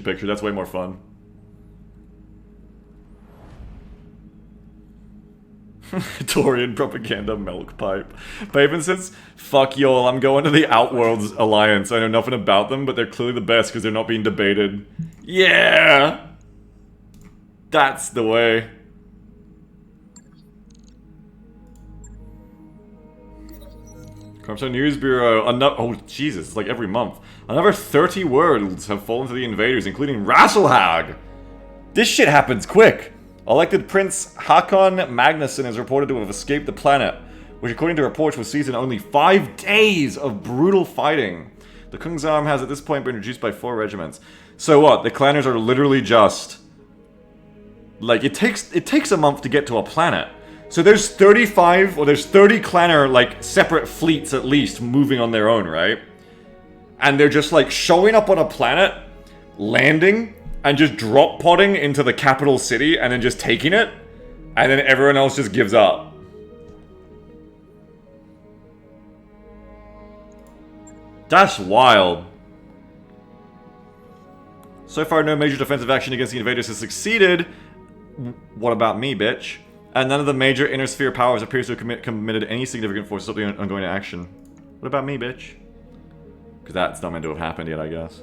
the picture. That's way more fun. Torian propaganda milk pipe. Paven says, fuck y'all, I'm going to the Outworlds Alliance. I know nothing about them, but they're clearly the best because they're not being debated. Yeah! That's the way. Corruption News Bureau. Oh, Jesus, it's like every month. Another 30 worlds have fallen to the invaders, including Rasselhag. This shit happens quick. Elected Prince Hakon Magnusson is reported to have escaped the planet, which according to reports was seized in only 5 days of brutal fighting. The Kung's Arm has at this point been reduced by 4 regiments. So what? The clanners are literally just... like, it takes a month to get to a planet. So there's 35, or there's 30 clanner, like, separate fleets at least moving on their own, right? And they're just, like, showing up on a planet, landing, and just drop-podding into the capital city, and then just taking it, and then everyone else just gives up. That's wild. So far, no major defensive action against the invaders has succeeded. What about me, bitch? And none of the major inner sphere powers appears to have committed any significant force to stop the ongoing action. What about me, bitch? Because that's not meant to have happened yet, I guess.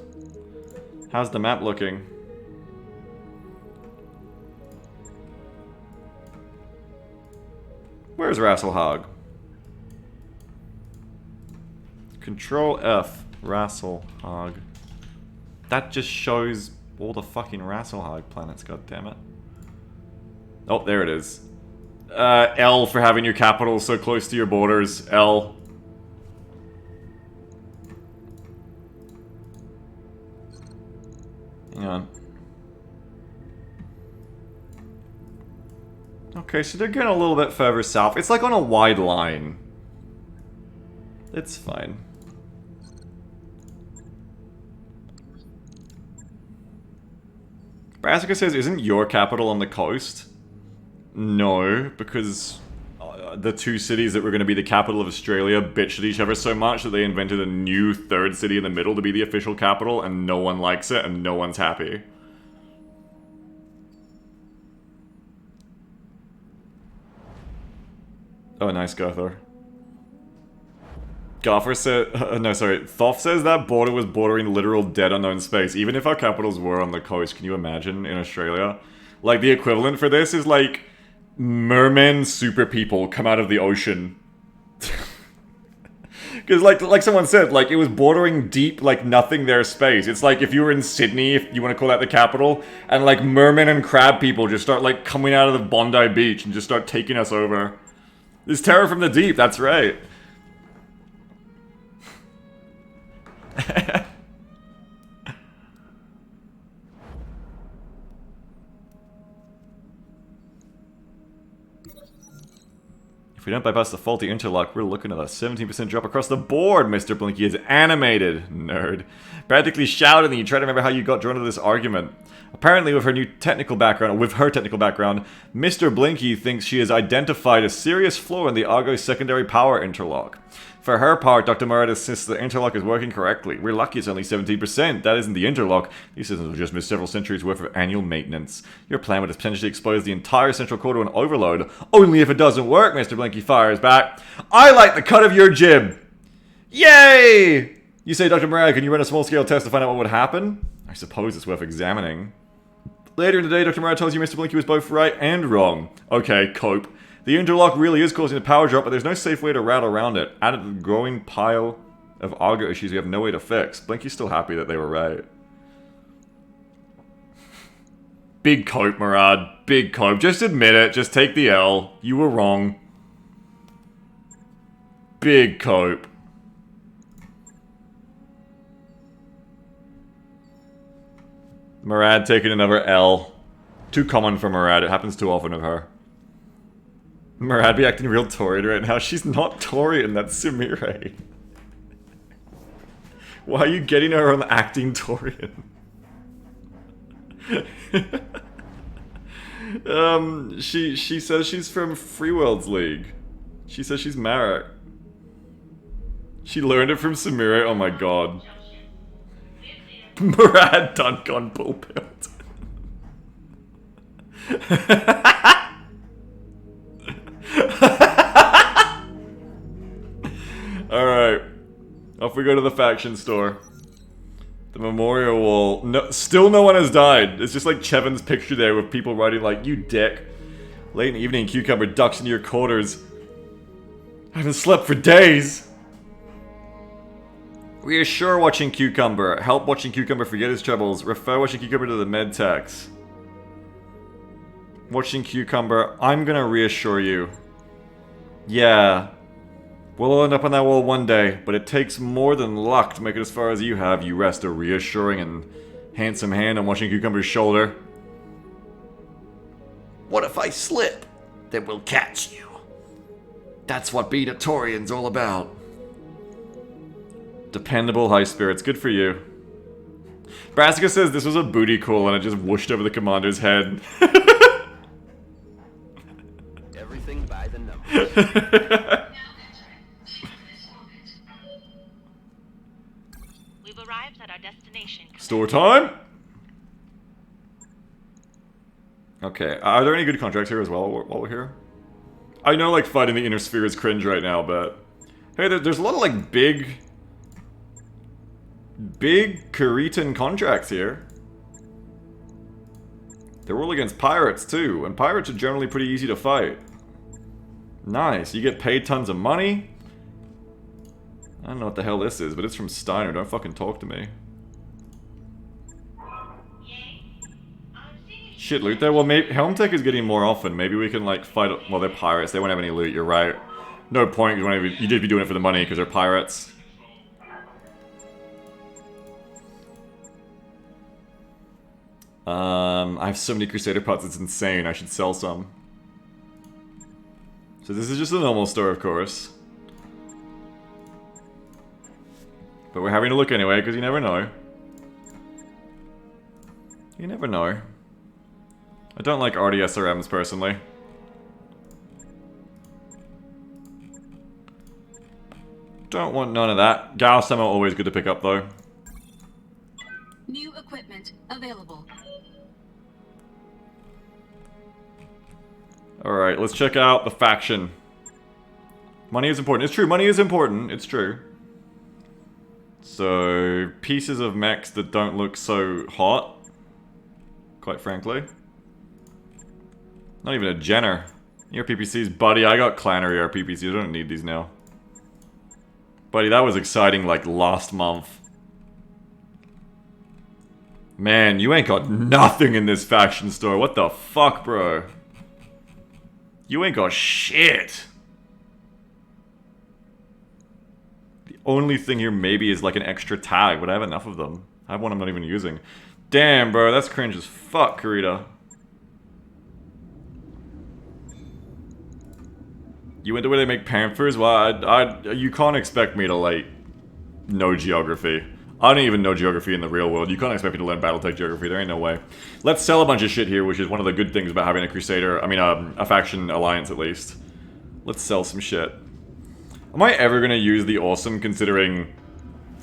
How's the map looking? Where's Rasselhag? Control F. Rasselhag. That just shows all the fucking Rasselhag planets, goddammit. Oh, there it is. L for having your capital so close to your borders. L. Hang on. Okay, so they're getting a little bit further south. It's like on a wide line. It's fine. Brassica says, isn't your capital on the coast? No, because the 2 cities that were going to be the capital of Australia bitched at each other so much that they invented a new 3rd city in the middle to be the official capital, and no one likes it, and no one's happy. Oh, nice, Gothor. Gothor said... no, sorry. Thoth says that border was bordering literal dead unknown space. Even if our capitals were on the coast, can you imagine in Australia? Like, the equivalent for this is like... merman super people come out of the ocean. Because like someone said, like, it was bordering deep, like, nothing there space. It's like if you were in Sydney, if you want to call that the capital, and like merman and crab people just start like coming out of the Bondi Beach and just start taking us over. There's terror from the deep, that's right. If we don't bypass the faulty interlock, we're looking at a 17% drop across the board, Mr. Blinky is animated. Nerd. Practically shouting, and you try to remember how you got drawn to this argument. Apparently, with her technical background, Mr. Blinky thinks she has identified a serious flaw in the Argo's secondary power interlock. For her part, Dr. Murad insists the interlock is working correctly. We're lucky it's only 17%. That isn't the interlock. These systems will just miss several centuries worth of annual maintenance. Your plan would potentially expose the entire central core to an overload. Only if it doesn't work, Mr. Blinky fires back. I like the cut of your jib. Yay! You say, Dr. Murad, can you run a small-scale test to find out what would happen? I suppose it's worth examining. Later in the day, Dr. Murad tells you Mr. Blinky was both right and wrong. Okay, cope. The interlock really is causing a power drop, but there's no safe way to route around it. Added to the growing pile of Argo issues we have no way to fix. Blinky's still happy that they were right. Big cope, Murad. Big cope. Just admit it. Just take the L. You were wrong. Big cope. Murad taking another L. Too common for Murad. It happens too often with her. Murad be acting real Taurian right now. She's not Taurian, that's Samire. Why are you getting her on acting Taurian? She says she's from Free Worlds League. She says she's Marek. She learned it from Samire, oh my god. Murad dunk on pulpit. Alright. Off we go to the faction store. The memorial wall. No, still no one has died. It's just like Chevin's picture there with people writing like, "You dick. Late in the evening, Cucumber ducks into your quarters. I haven't slept for days." Reassure watching Cucumber. Help watching Cucumber forget his troubles. Refer watching Cucumber to the med techs. Watching Cucumber, I'm gonna reassure you. Yeah. We'll all end up on that wall one day, but it takes more than luck to make it as far as you have. You rest a reassuring and handsome hand on watching Cucumber's shoulder. What if I slip? Then we'll catch you. That's what being a Torian's all about. Dependable high spirits, good for you. Brassica says this was a booty call and it just whooshed over the commander's head. Everything by the numbers. We've arrived at our destination. Store time? Okay, are there any good contracts here as well while we're here? I know like fighting the inner sphere is cringe right now, but... Hey, there's a lot of like big Karitan contracts here. They're all against pirates too, and pirates are generally pretty easy to fight. Nice, you get paid tons of money. I don't know what the hell this is, but it's from Steiner, don't fucking talk to me. Shit loot there? Well, maybe Helmtech is getting more often. Maybe we can like fight... Well, they're pirates, they won't have any loot, you're right. No point, you did be doing it for the money because they're pirates. I have so many Crusader pots, it's insane. I should sell some. So this is just a normal store, of course. But we're having a look anyway, because you never know. You never know. I don't like RDSRMs, personally. Don't want none of that. Gauss ammo always good to pick up, though. New equipment available. Alright, let's check out the faction. Money is important. It's true, money is important. It's true. So, pieces of mechs that don't look so hot. Quite frankly. Not even a Jenner. Your PPCs, buddy. I got Clannery PPCs. I don't need these now. Buddy, that was exciting like last month. Man, you ain't got nothing in this faction store. What the fuck, bro? You ain't got shit. The only thing here maybe is like an extra tag, but I have enough of them. I have one I'm not even using. Damn, bro, that's cringe as fuck, Karita. You went to where they make Panthers? Well, you can't expect me to, like, know geography. I don't even know geography in the real world. You can't expect me to learn Battletech geography. There ain't no way. Let's sell a bunch of shit here, which is one of the good things about having a Crusader. I mean, a faction alliance, at least. Let's sell some shit. Am I ever gonna use the awesome, considering...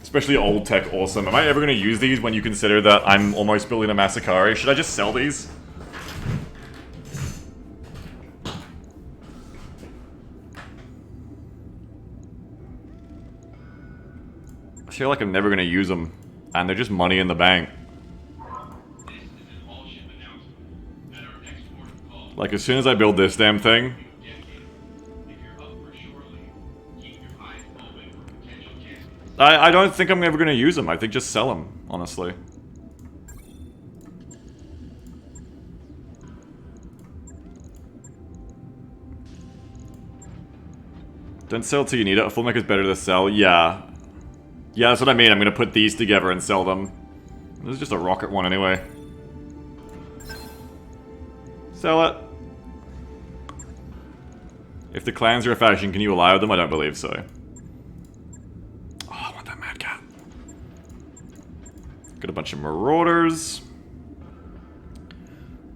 Especially old tech awesome. Am I ever gonna use these when you consider that I'm almost building a Massacre? Should I just sell these? I feel like I'm never gonna use them, and they're just money in the bank. Like, as soon as I build this damn thing... I don't think I'm ever gonna use them. I think just sell them, honestly. Don't sell till you need it. A full mech is better to sell. Yeah. Yeah, that's what I mean. I'm gonna put these together and sell them. This is just a rocket one anyway. Sell it. If the clans are a faction, can you allow them? I don't believe so. Oh, I want that mad cat. Got a bunch of marauders.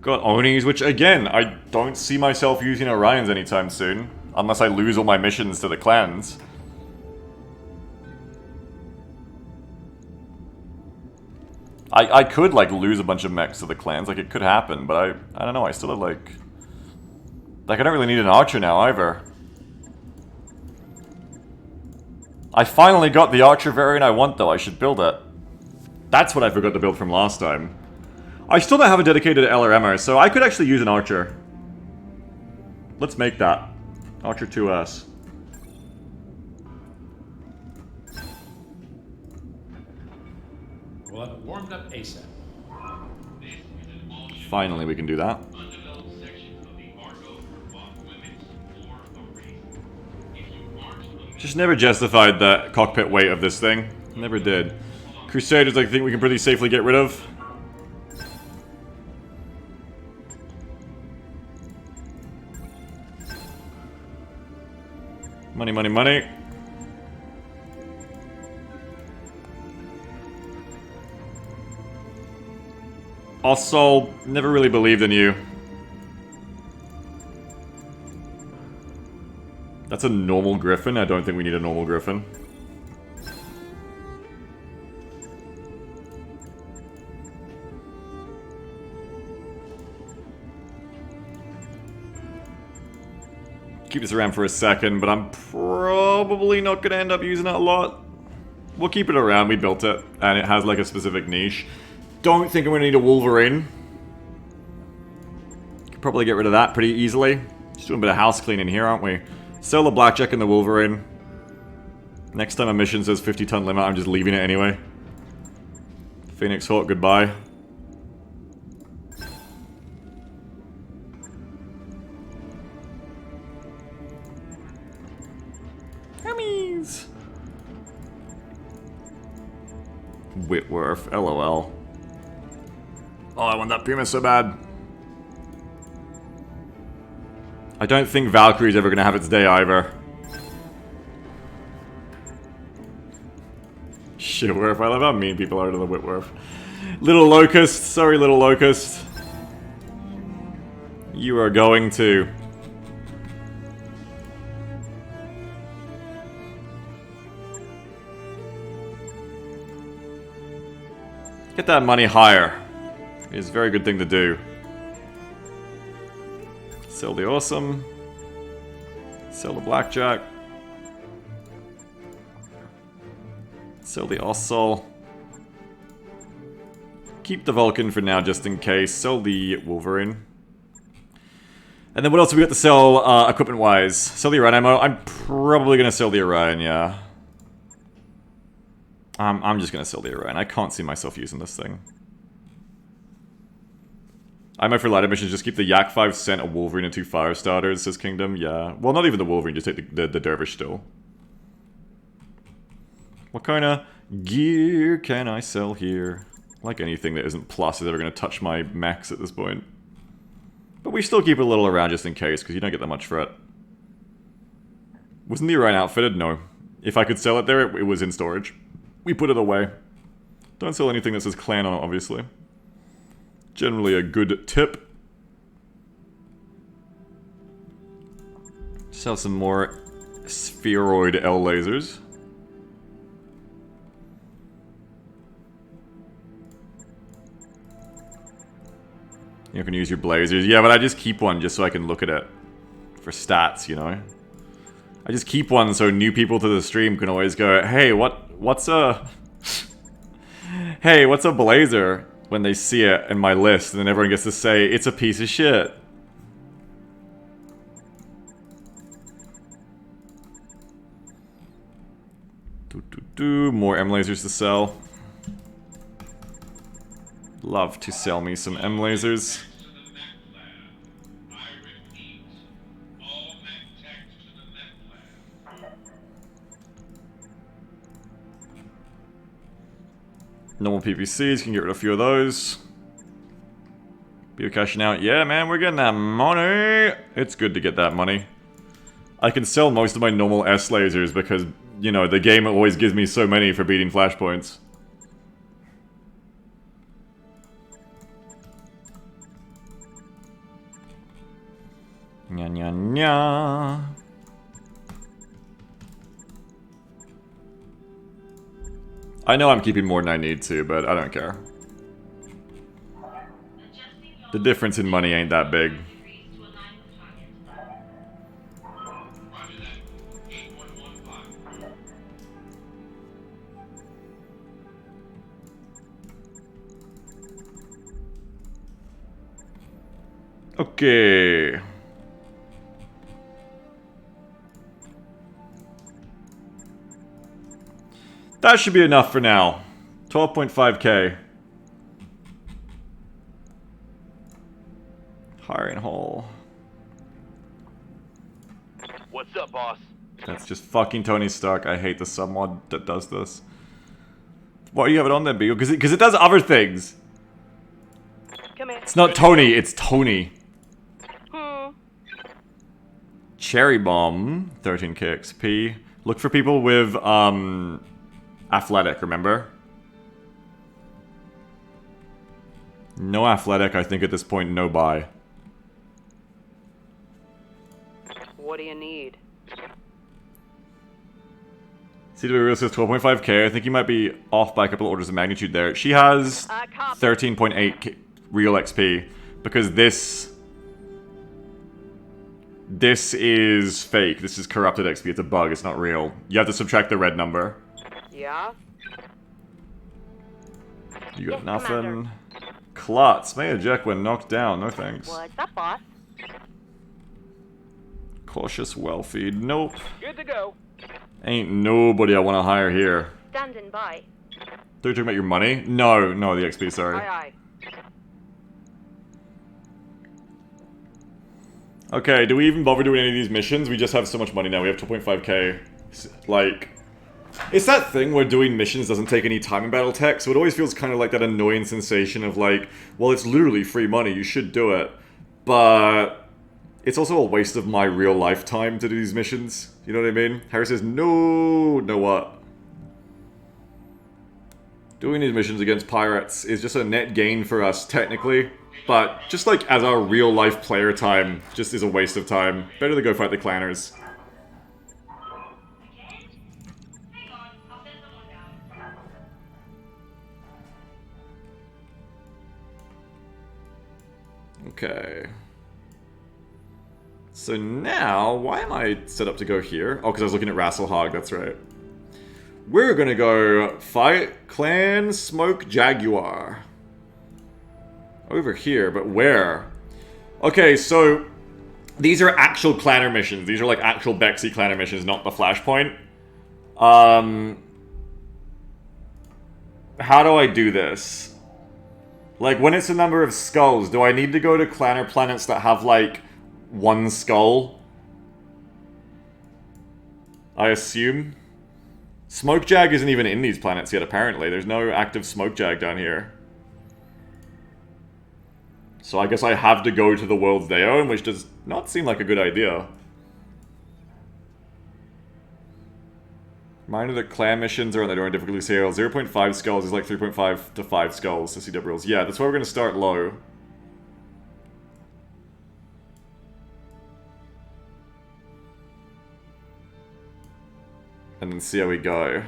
Got Onis, which again, I don't see myself using Orions anytime soon. Unless I lose all my missions to the clans. I could, like, lose a bunch of mechs to the clans. Like, it could happen, but I don't know. I still have, like... Like, I don't really need an archer now, either. I finally got the archer variant I want, though. I should build it. That's what I forgot to build from last time. I still don't have a dedicated LRMer, so I could actually use an archer. Let's make that. Archer 2S. We'll have it warmed up ASAP. Finally, we can do that. Just never justified the cockpit weight of this thing. Never did. Crusaders, I think we can pretty safely get rid of. Money, money, money. Also, never really believed in you. That's a normal griffin. I don't think we need a normal griffin. Keep this around for a second, but I'm probably not going to end up using it a lot. We'll keep it around. We built it, and it has like a specific niche. Don't think I'm going to need a Wolverine. Could probably get rid of that pretty easily. Just doing a bit of house cleaning here, aren't we? Sell the Blackjack and the Wolverine. Next time a mission says 50-ton limit, I'm just leaving it anyway. Phoenix Hawk, goodbye. Hermes! Whitworth, LOL. Oh, I want that Puma so bad. I don't think Valkyrie's ever gonna have its day either. Shitworth, I love how mean people are to the Whitworth. Little Locust, sorry Little Locust. You are going to. Get that money higher. It's a very good thing to do. Sell the Awesome. Sell the Blackjack. Sell the Ossol. Keep the Vulcan for now, just in case. Sell the Wolverine. And then what else have we got to sell, equipment-wise? Sell the Orion ammo. I'm probably going to sell the Orion, yeah. I'm just going to sell the Orion. I can't see myself using this thing. I might for lighter missions just keep the Yak 5 cent, a Wolverine, and 2 fire starters, says Kingdom. Yeah. Well, not even the Wolverine, just take the Dervish still. What kind of gear can I sell here? Like anything that isn't plus is ever going to touch my mechs at this point. But we still keep it a little around just in case, because you don't get that much for it. Wasn't the Orion outfitted? No. If I could sell it there, it was in storage. We put it away. Don't sell anything that says clan on it, obviously. Generally a good tip. Sell some more spheroid L lasers. You can use your blazers. Yeah, but I just keep one just so I can look at it. For stats, you know? I just keep one so new people to the stream can always go, hey, what's a... hey, what's a blazer? When they see it in my list, and then everyone gets to say, it's a piece of shit. More M lasers to sell. Love to sell me some M lasers. Normal PPCs, can get rid of a few of those. Be cashing out. Yeah, man, we're getting that money. It's good to get that money. I can sell most of my normal S lasers because, you know, the game always gives me so many for beating flashpoints. Nya nya nya. I know I'm keeping more than I need to, but I don't care. The difference in money ain't that big. Okay. That should be enough for now. 12.5k. Hiring hall. What's up, boss? That's just fucking Tony Stark. I hate the submod that does this. Why do you have it on then, Beagle? Because it does other things. Come here. It's not Tony, it's Tony. Cherry Bomb, 13k XP. Look for people with, athletic, remember? No athletic, I think at this point, no buy. What do you need? CW Real says 12.5k. I think you might be off by a couple of orders of magnitude there. She has 13.8 real XP because this is fake. This is corrupted XP. It's a bug. It's not real. You have to subtract the red number. Yeah? You got Yes, nothing. Commander. Klutz. May eject when knocked down. No thanks. What's up, boss? Cautious well feed. Nope. Good to go. Ain't nobody I want to hire here. Standing by. Are you talking about your money? No, no, the XP, sorry. Aye, aye. Okay, do we even bother doing any of these missions? We just have so much money now. We have 2.5k. Like, it's that thing where doing missions doesn't take any time in Battletech, so it always feels kind of like that annoying sensation of like, well, it's literally free money, you should do it. But it's also a waste of my real life time to do these missions. You know what I mean? Harry says, no, no what? Doing these missions against pirates is just a net gain for us, technically. But just like as our real life player time, just is a waste of time. Better to go fight the clanners. Okay. So now, why am I set up to go here? Oh, because I was looking at Rasselhog, that's right. We're gonna go fight Clan Smoke Jaguar. Over here, but where? Okay, so these are actual clanner missions. These are like actual Bexy clanner missions, not the Flashpoint. How do I do this? Like, when it's a number of skulls, do I need to go to clanner planets that have, like, one skull? I assume. Smoke Jag isn't even in these planets yet, apparently. There's no active Smoke Jag down here. So I guess I have to go to the worlds they own, which does not seem like a good idea. Reminder that clan missions are on their own difficulty scale. 0.5 skulls is like 3.5 to 5 skulls to CW rules. Yeah, that's why we're going to start low. And then see how we go.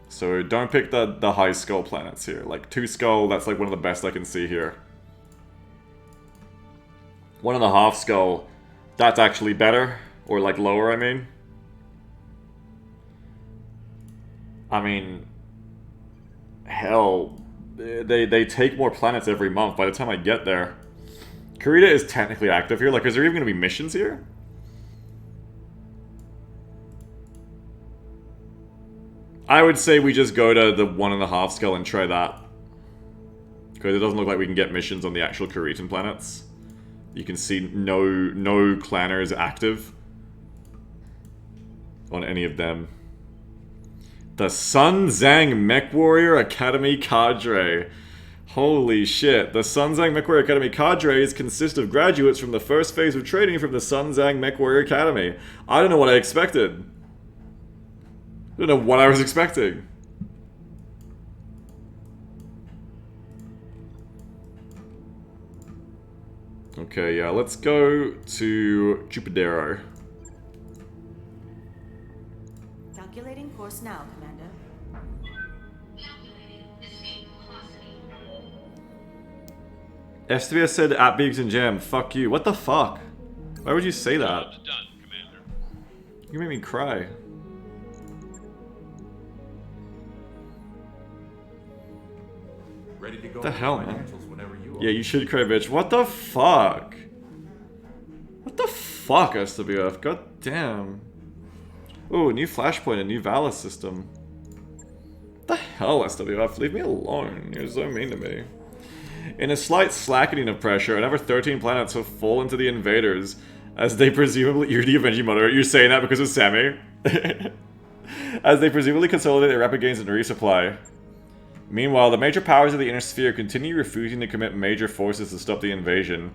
So don't pick the high skull planets here. Like 2 skull, that's like one of the best I can see here. 1.5 skull, that's actually better. Or like lower, I mean. Hell, they take more planets every month by the time I get there. Kurita is technically active here. Like, is there even going to be missions here? I would say we just go to the 1.5 skull and try that. Because it doesn't look like we can get missions on the actual Kuritan planets. You can see no clanners active on any of them. The Sun Zhang Mech Warrior Academy Cadre. Holy shit. The Sun Zhang Mech Warrior Academy cadres consist of graduates from the first phase of training from the Sun Zhang Mech Warrior Academy. I don't know what I expected. I don't know what I was expecting. Okay, yeah, let's go to Jupitero. Calculating course now, Commander. STVS said at Beegs and Jam, fuck you. What the fuck? Why would you say that? Job's done, Commander. You made me cry. Ready to go What the hell, man? financials whenever you are. Yeah, you should cry, bitch. What the fuck? What the fuck, SWF? God damn. Oh, new flashpoint, a new Valis system. What the hell, SWF? Leave me alone. You're so mean to me. In a slight slackening of pressure, another 13 planets have fallen into the invaders, as they presumably... You're the Avenging Mother. You're saying that because of Sammy? As they presumably consolidate their rapid gains and resupply. Meanwhile, the major powers of the Inner Sphere continue refusing to commit major forces to stop the invasion.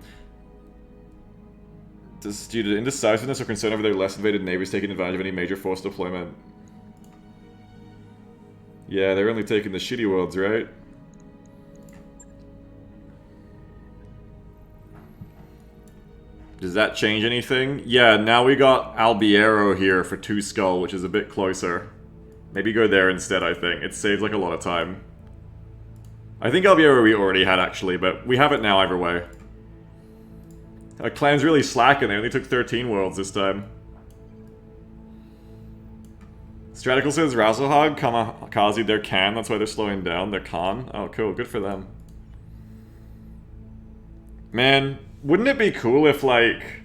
This is due to indecisiveness or concern over their less invaded neighbors taking advantage of any major force deployment. Yeah, they're only taking the shitty worlds, right? Does that change anything? Yeah, now we got Albiero here for 2 Skull, which is a bit closer. Maybe go there instead, I think. It saves like a lot of time. I think Albiero we already had actually, but we have it now either way. Our clan's really slacking, they only took 13 worlds this time. Stratical says Razzlehog, Kamikaze, they're Khan, that's why they're slowing down. They're Khan. Oh, cool, good for them. Man, wouldn't it be cool if, like,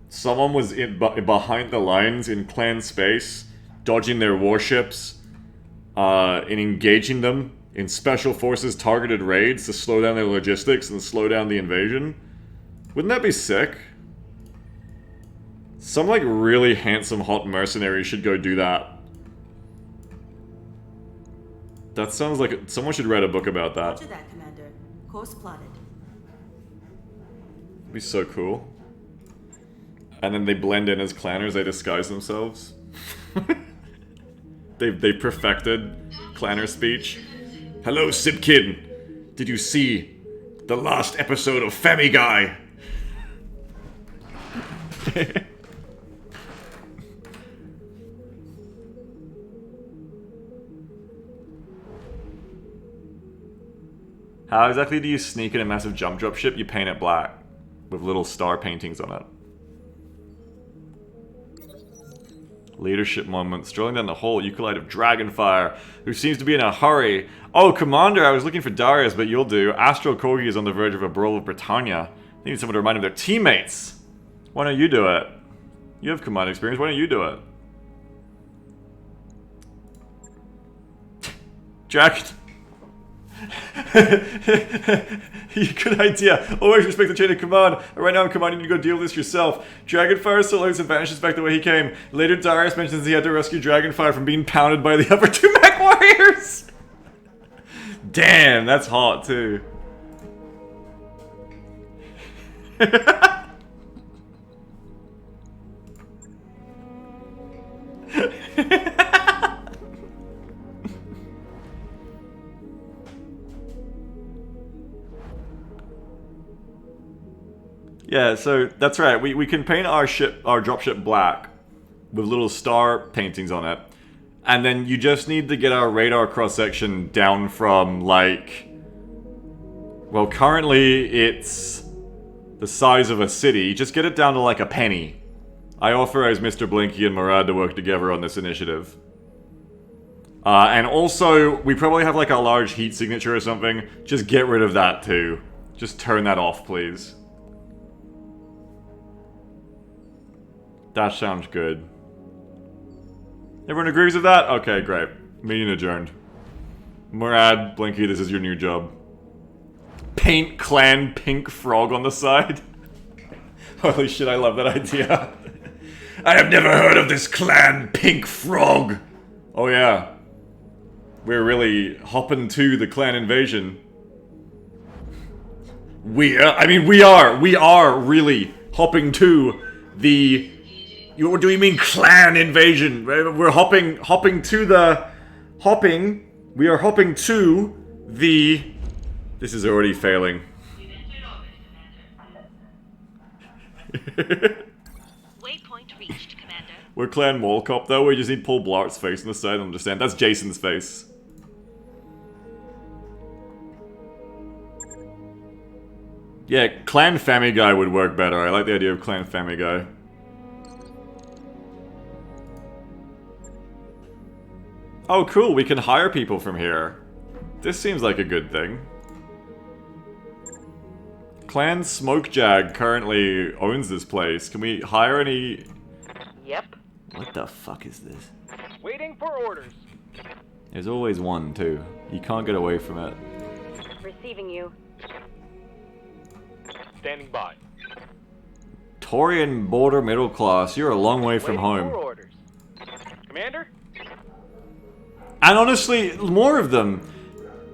someone was behind the lines in clan space, dodging their warships, and engaging them in Special Forces targeted raids to slow down their logistics and slow down the invasion? Wouldn't that be sick? Some, like, really handsome hot mercenary should go do that. That sounds like... someone should write a book about that. Roger that, Commander. Course plotted. It'd be so cool. And then they blend in as clanners, they disguise themselves. They perfected clanner speech. Hello, Sipkin! Did you see the last episode of Family Guy? How exactly do you sneak in a massive jump drop ship? You paint it black, with little star paintings on it. Leadership moment. Strolling down the hall, you collide of Dragonfire, who seems to be in a hurry. Oh, Commander, I was looking for Darius, but you'll do. Astral Corgi is on the verge of a brawl with Britannia. They need someone to remind them of their teammates. Why don't you do it? You have command experience, why don't you do it? Dragon... Good idea. Always respect the chain of command. Right now I'm commanding you to go deal with this yourself. Dragonfire salutes and vanishes back the way he came. Later Darius mentions he had to rescue Dragonfire from being pounded by the other 2 mech warriors. Damn, that's hot too. Yeah, so that's right. We can paint our dropship black with little star paintings on it. And then you just need to get our radar cross-section down from, like... Well, currently it's the size of a city. Just get it down to like a penny. I authorize Mr. Blinky and Murad to work together on this initiative. And also, we probably have like a large heat signature or something. Just get rid of that too. Just turn that off, please. That sounds good. Everyone agrees with that? Okay, great. Meeting adjourned. Murad, Blinky, this is your new job. Paint clan pink frog on the side. Holy shit, I love that idea. I have never heard of this clan pink frog. Oh yeah. We're really hopping to the clan invasion. We are really hopping to the... What do you mean clan invasion? We're hopping to the... We are hopping to the... This is already failing. Waypoint reached, Commander. We're Clan Mall Cop though, we just need Paul Blart's face on the side, understand? That's Jason's face. Yeah, Clan Famigai would work better. I like the idea of Clan Famigai. Oh, cool. We can hire people from here. This seems like a good thing. Clan Smokejag currently owns this place. Can we hire any... Yep. What the fuck is this? Waiting for orders. There's always one, too. You can't get away from it. Receiving you. Standing by. Taurian border middle class. You're a long way from Waiting home. for orders. Commander? And honestly, more of them.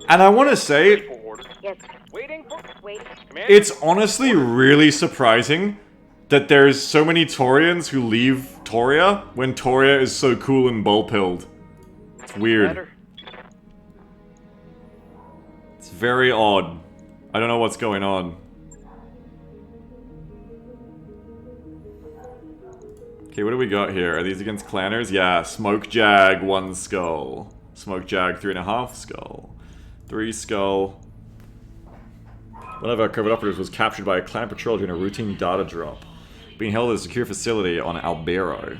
And I want to say, For orders. Yes. Waiting for... Wait. Commander? it's honestly really surprising that there's so many Taurians who leave Toria when Toria is so cool and bull-pilled. It's weird. Commander? It's very odd. I don't know what's going on. Okay, what do we got here? Are these against clanners? Yeah, Smoke Jag, 1 skull. Smoke Jag, 3.5 skull. 3 skull. One of our covert operatives was captured by a clan patrol during a routine data drop. Being held at a secure facility on Albero.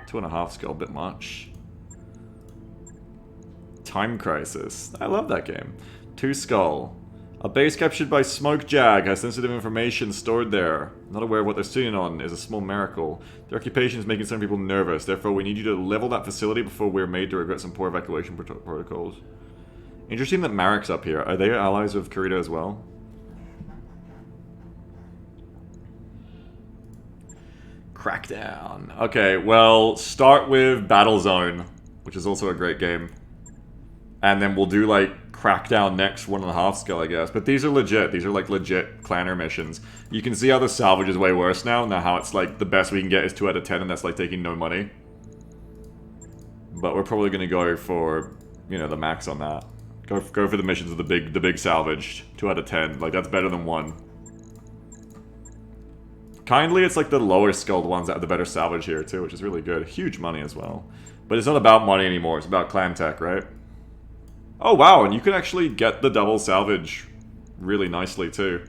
2.5 skull, bit much. Time Crisis. I love that game. 2 skull. A base captured by Smoke Jag has sensitive information stored there. Not aware of what they're sitting on is a small miracle. Their occupation is making some people nervous. Therefore, we need you to level that facility before we're made to regret some poor evacuation protocols. Interesting that Marek's up here. Are they allies of Kurita as well? Crackdown. Okay, well, start with Battlezone, which is also a great game. And then we'll do, like, Crackdown next, 1.5 skill, I guess. But these are legit. These are, like, legit clanner missions. You can see how the Salvage is way worse now. Now how it's, like, the best we can get is 2 out of 10, and that's, like, taking no money. But we're probably gonna go for, you know, the max on that. Go for the missions of the big Salvage. 2 out of 10. Like, that's better than 1. Kindly, it's, like, the lower skilled ones that have the better Salvage here, too, which is really good. Huge money as well. But it's not about money anymore. It's about clan tech, right? Oh, wow, and you can actually get the double salvage really nicely, too.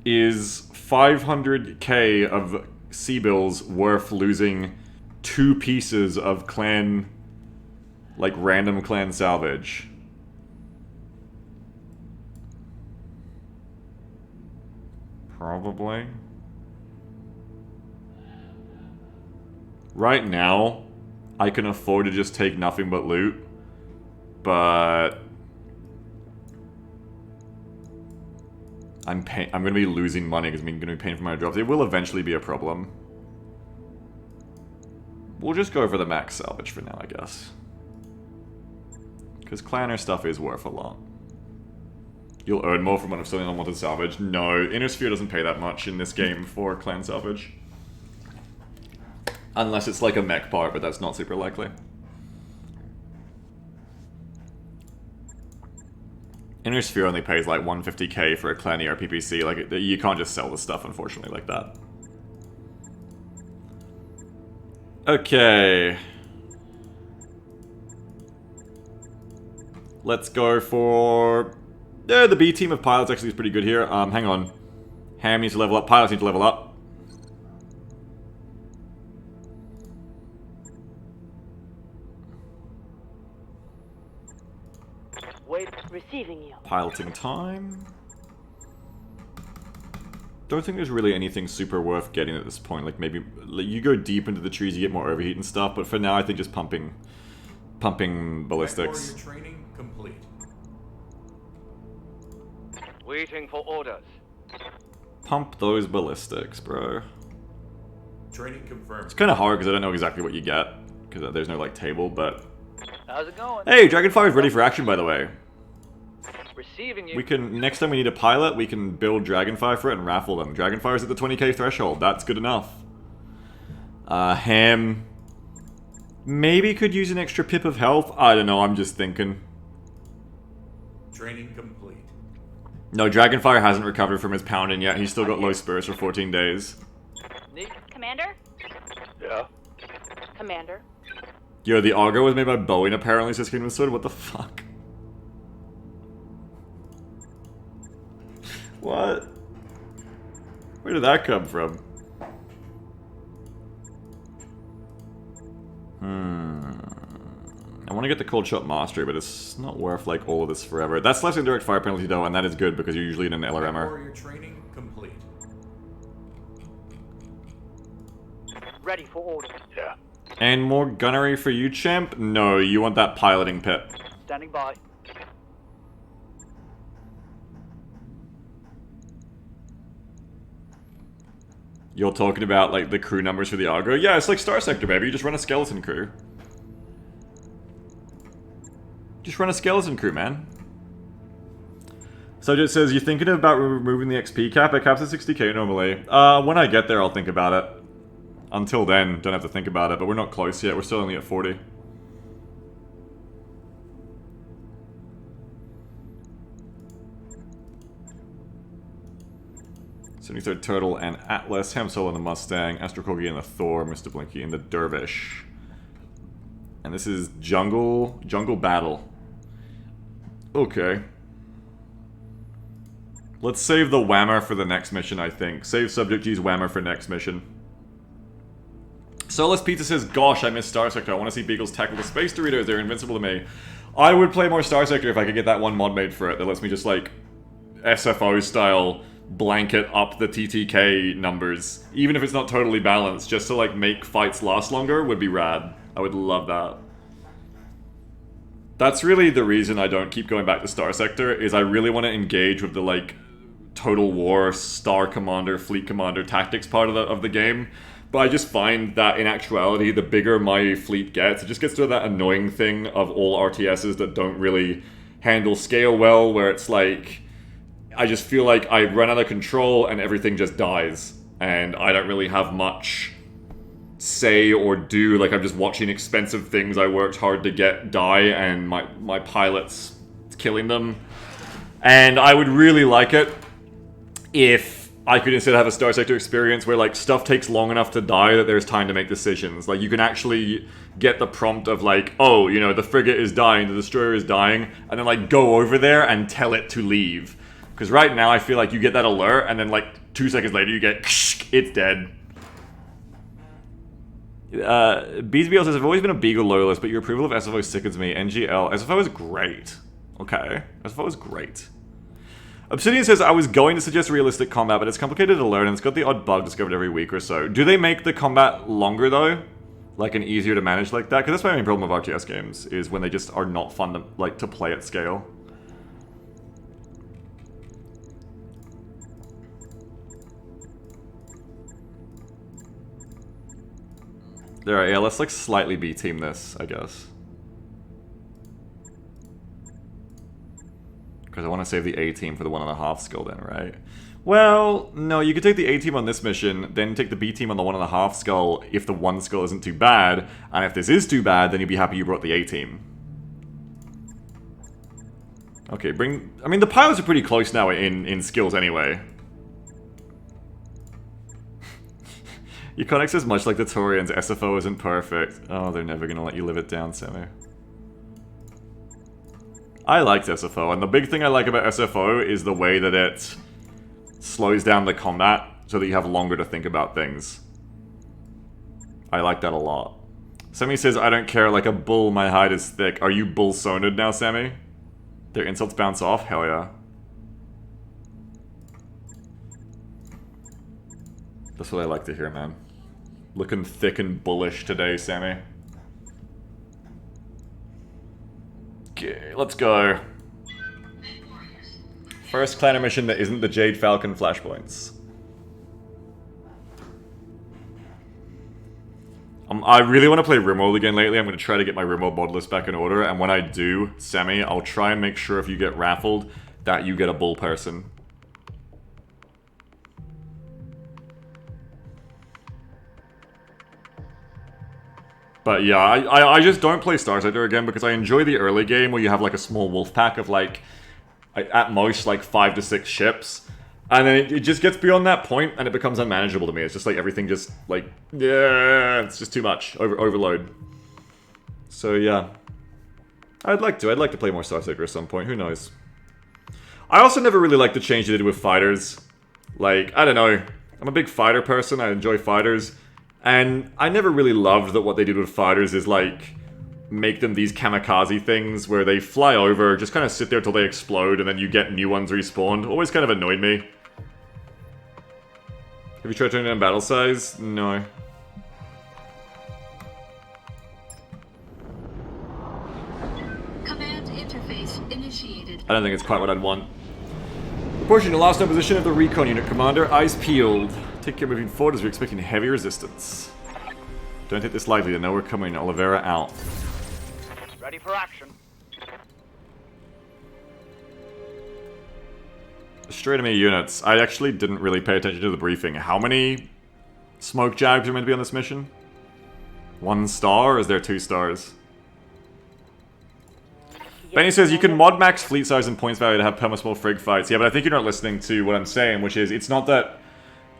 Is 500k of C-bills worth losing 2 pieces of clan, like, random clan salvage? Probably. Right now, I can afford to just take nothing but loot. But I'm going to be losing money because I'm going to be paying for my drops. It will eventually be a problem. We'll just go for the max salvage for now, I guess. Because clanner stuff is worth a lot. You'll earn more from one of selling unwanted salvage. No, Inner Sphere doesn't pay that much in this game for clan salvage. Unless it's like a mech part, but that's not super likely. Inner Sphere only pays like 150k for a clan ER PPC. Like, you can't just sell the stuff, unfortunately, like that. Okay. Let's go for... the B team of pilots actually is pretty good here. Hang on. Ham needs to level up. Pilots need to level up. Wait. Receiving you. Piloting time. Don't think there's really anything super worth getting at this point. Like, maybe you go deep into the trees, you get more overheat and stuff. But for now, I think just pumping ballistics. Training complete. Waiting for orders. Pump those ballistics, bro. Training confirmed. It's kind of hard because I don't know exactly what you get because there's no like table. But How's it going? hey, Dragonfire is ready for action, by the way. Receiving you. We can, next time we need a pilot, we can build Dragonfire for it and raffle them. Dragonfire's at the 20k threshold. That's good enough. Ham maybe could use an extra pip of health. I don't know, I'm just thinking. Training complete. No, Dragonfire hasn't recovered from his pounding yet. He's still got low spirits for 14 days. Commander? Yeah. Commander. Yo, the auger was made by Boeing apparently, says Kingdom Sword. What the fuck? What? Where did that come from? I want to get the cold shot mastery, but it's not worth like all of this forever. That's less indirect fire penalty though, and that is good because you're usually in an LRMer. Warrior training complete. Ready for orders. Yeah. And more gunnery for you, champ? No, you want that piloting pit. Standing by. You're talking about like the crew numbers for the Argo? Yeah, it's like Star Sector, baby. You just run a skeleton crew. Just run a skeleton crew, man. Subject says, you're thinking about removing the XP cap? It caps at 60k normally. When I get there, I'll think about it. Until then, don't have to think about it, but we're not close yet. We're still only at 40. '73rd Turtle and Atlas, Ham Solo in the Mustang, Astro Corgi in the Thor, Mr. Blinky in the Dervish. And this is Jungle Battle. Okay. Let's save the Whammer for the next mission, I think. Save Subject G's Whammer for next mission. Solus Pizza says, gosh, I miss Star Sector. I want to see Beagles tackle the Space Doritos. They're invincible to me. I would play more Star Sector if I could get that one mod made for it that lets me just, like, SFO style blanket up the TTK numbers. Even if it's not totally balanced, just to, like, make fights last longer would be rad. I would love that. That's really the reason I don't keep going back to Star Sector, is I really want to engage with the, like, Total War, Star Commander, Fleet Commander tactics part of the game. But I just find that in actuality, the bigger my fleet gets, it just gets to that annoying thing of all RTSs that don't really handle scale well, where it's like, I just feel like I run out of control and everything just dies. And I don't really have much say or do, like I'm just watching expensive things I worked hard to get die and my pilot's killing them. And I would really like it if I could instead have a Star Sector experience where like stuff takes long enough to die that there's time to make decisions. Like you can actually get the prompt of like, oh, you know, the frigate is dying, the destroyer is dying, and then like go over there and tell it to leave. Because right now I feel like you get that alert and then like 2 seconds later you get, it's dead. BZBL says, I've always been a Beagle loyalist, but your approval of SFO sickens me. NGL. SFO is great. Okay. SFO is great. Obsidian says, I was going to suggest realistic combat, but it's complicated to learn and it's got the odd bug discovered every week or so. Do they make the combat longer, though? Like, and easier to manage like that? Because that's my main problem with RTS games, is when they just are not fun to, like, to play at scale. Alright, yeah, let's, like, slightly B-team this, I guess. Because I want to save the A-team for the 1.5 skull then, right? Well, no, you could take the A-team on this mission, then take the B-team on the 1.5 skull if the 1 skull isn't too bad, and if this is too bad, then you'd be happy you brought the A-team. Okay, I mean, the pilots are pretty close now in skills anyway. Econic says, much like the Torians, SFO isn't perfect. Oh, they're never gonna let you live it down, Sammy. I liked SFO, and the big thing I like about SFO is the way that it slows down the combat so that you have longer to think about things. I like that a lot. Sammy says, I don't care, like a bull, my hide is thick. Are you bull-soned now, Sammy? Their insults bounce off? Hell yeah. That's what I like to hear, man. Looking thick and bullish today, Sammy. Okay, let's go. First clanner mission that isn't the Jade Falcon flashpoints. I really want to play Rimworld again lately. I'm going to try to get my Rimworld mod list back in order, and when I do, Sammy, I'll try and make sure if you get raffled, that you get a bull person. But yeah, I just don't play Star Sector again because I enjoy the early game where you have like a small wolf pack of like, at most like 5 to 6 ships. And then it just gets beyond that point and it becomes unmanageable to me. It's just like everything just like, yeah, it's just too much. Overload. So yeah. I'd like to play more Star Sector at some point, who knows. I also never really liked the change they did with fighters. Like, I don't know. I'm a big fighter person. I enjoy fighters. And I never really loved that what they did with fighters is, like, make them these kamikaze things where they fly over, just kind of sit there till they explode, and then you get new ones respawned. Always kind of annoyed me. Have you tried turning down battle size? No. Command interface initiated. I don't think it's quite what I'd want. Reporting to last known position of the recon unit, Commander. Eyes peeled. Take care moving forward as we're expecting heavy resistance. Don't take this lightly, they know we're coming. Oliveira out. Ready for action. Straight to me units. I actually didn't really pay attention to the briefing. How many smoke jags are meant to be on this mission? 1 star, or is there 2 stars? Benny says you can mod max fleet size and points value to have perma-small frig fights. Yeah, but I think you're not listening to what I'm saying, which is, it's not that...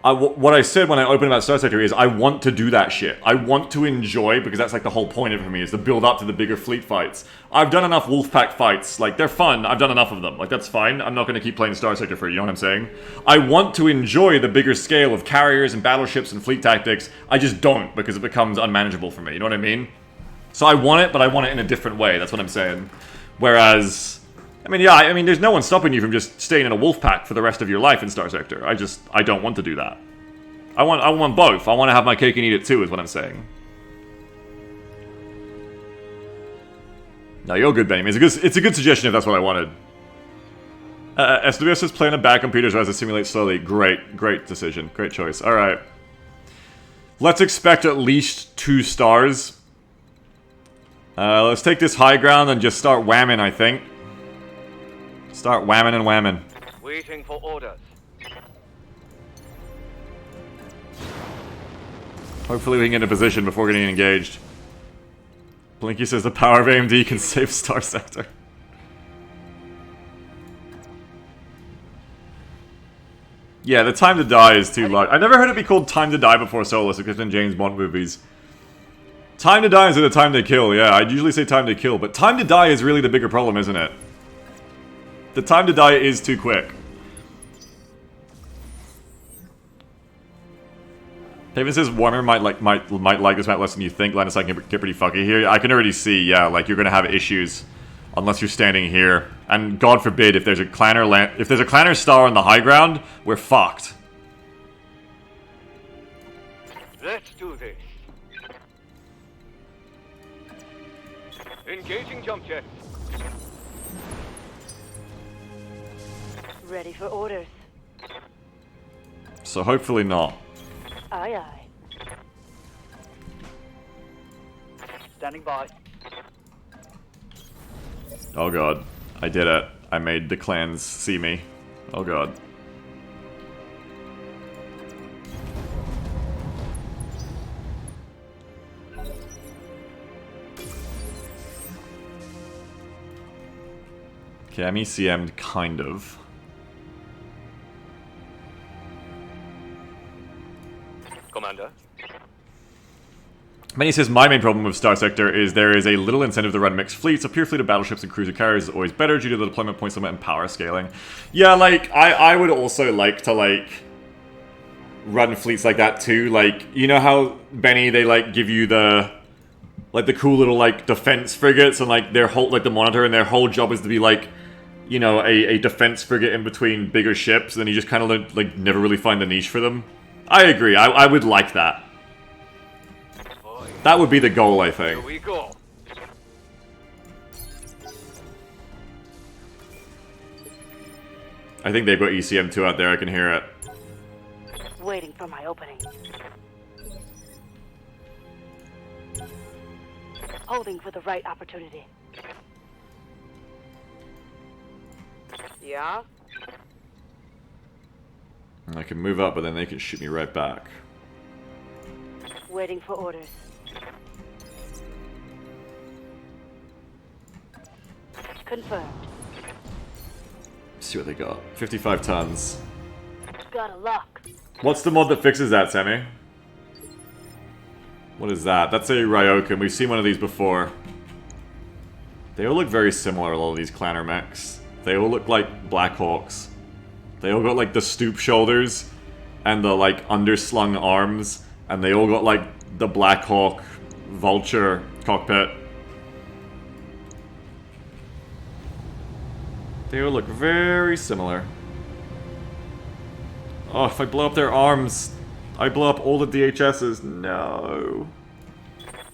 what I said when I opened about Star Sector is, I want to do that shit. I want to enjoy, because that's like the whole point of it for me, is to build up to the bigger fleet fights. I've done enough Wolfpack fights. Like, they're fun. I've done enough of them. Like, that's fine. I'm not going to keep playing Star Sector for you, you know what I'm saying? I want to enjoy the bigger scale of carriers and battleships and fleet tactics. I just don't, because it becomes unmanageable for me, you know what I mean? So I want it, but I want it in a different way. That's what I'm saying. Whereas... I mean, yeah, I mean, there's no one stopping you from just staying in a wolf pack for the rest of your life in Star Sector. I don't want to do that. I want both. I want to have my cake and eat it too, is what I'm saying. No, you're good, Benny. It's a good suggestion if that's what I wanted. SWS is playing a bad computers as to simulate slowly. Great decision. Great choice. Alright. Let's expect at least 2 stars. Let's take this high ground and just start whamming, I think. Start whamming and whamming. Waiting for orders. Hopefully we can get in a position before getting engaged. Blinky says the power of AMD can save Star Sector. Yeah, the time to die is too large. I never heard it be called time to die before Solus, except in James Bond movies. Time to die instead of time to kill, yeah, I'd usually say time to kill, but time to die is really the bigger problem, isn't it? The time to die is too quick. Haven says Warner might like this map less than you think. Linus, I can get pretty fucky here. I can already see, yeah, like you're gonna have issues unless you're standing here. And God forbid if there's a clanner star on the high ground, we're fucked. Let's do this. Engaging jump jet. Ready for orders. So hopefully not. Aye, aye. Standing by. Oh god. I did it. I made the clans see me. Oh god. Okay, I'm ECM'd, kind of. Commander. Manny says, my main problem with Star Sector is there is a little incentive to run mixed fleets. A pure fleet of battleships and cruiser carriers is always better due to the deployment points limit and power scaling. Yeah, like, I would also like to, like, run fleets like that too. Like, you know how, Benny, they, like, give you the... like, the cool little, like, defense frigates and, like, their whole, like, the monitor, and their whole job is to be, like, you know, a defense frigate in between bigger ships, and then you just kind of, like, never really find the niche for them. I agree. I would like that. That would be the goal, I think. Here we go. I think they've got ECM2 out there. I can hear it. Waiting for my opening. Holding for the right opportunity. Yeah? I can move up, but then they can shoot me right back. Waiting for orders. Confirmed. Let's see what they got. 55 tons. Got a lock. What's the mod that fixes that, Sammy? What is that? That's a Ryokan. We've seen one of these before. They all look very similar, all of these clanner mechs. They all look like Black Hawks. They all got like the stoop shoulders and the like underslung arms, and they all got like the Black Hawk vulture cockpit. They all look very similar. Oh, if I blow up their arms, I blow up all the DHSs. No.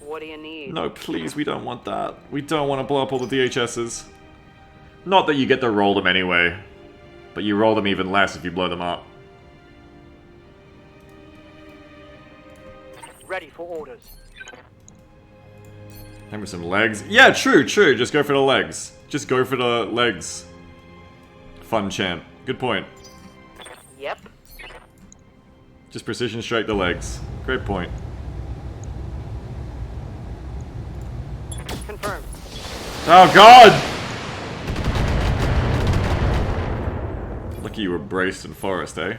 What do you need? No, please, we don't want that. We don't want to blow up all the DHSs. Not that you get to roll them anyway, but you roll them even less if you blow them up. Ready for orders. Remember some legs? Yeah, true. Just go for the legs. Just go for the legs. Fun chant. Good point. Yep. Just precision strike the legs. Great point. Confirmed. Oh god! Lucky you were braced in forest, eh?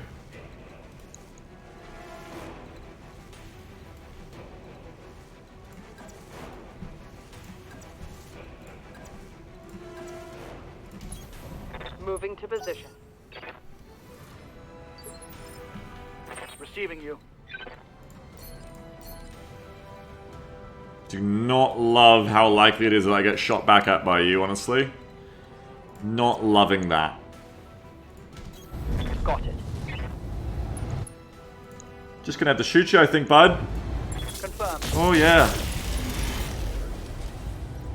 Moving to position. Receiving you. Do not love how likely it is that I get shot back at by you, honestly. Not loving that. Got it. Just gonna have to shoot you, I think, bud. Confirmed. Oh, yeah.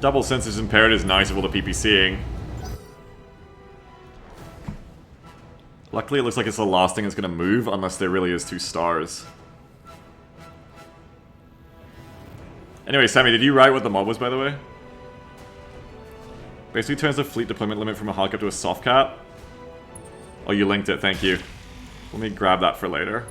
Double senses impaired is nice of all the PPCing. Luckily, it looks like it's the last thing that's gonna move, unless there really is 2 stars. Anyway, Sammy, did you write what the mod was, by the way? Basically turns the fleet deployment limit from a hard cap to a soft cap. Oh, you linked it, thank you. Let me grab that for later.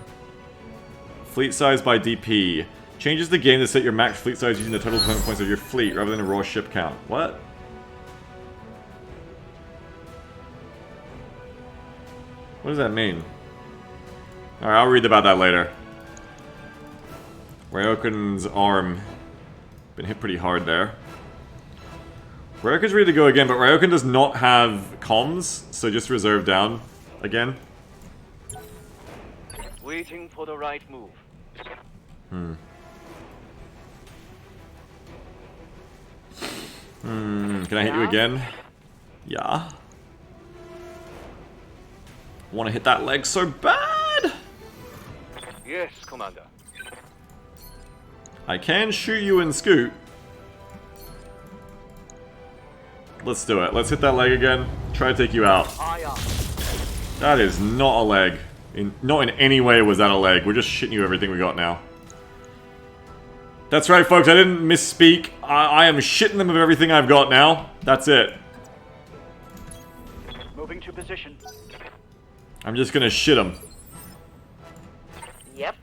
Fleet size by DP. Changes the game to set your max fleet size using the total deployment points of your fleet, rather than a raw ship count. What? What does that mean? Alright, I'll read about that later. Ryokun's arm. Been hit pretty hard there. Ryokun's ready to go again, but Ryokun does not have comms, so just reserve down again. Waiting for the right move. Can I hit you again? Yeah. Want to hit that leg so bad! Yes, Commander. I can shoot you and scoot. Let's do it. Let's hit that leg again. Try to take you out. Aye, aye. That is not a leg. Not in any way was that a leg. We're just shitting you everything we got now. That's right, folks. I didn't misspeak. I am shitting them of everything I've got now. That's it. Moving to position. I'm just gonna shit them. Yep.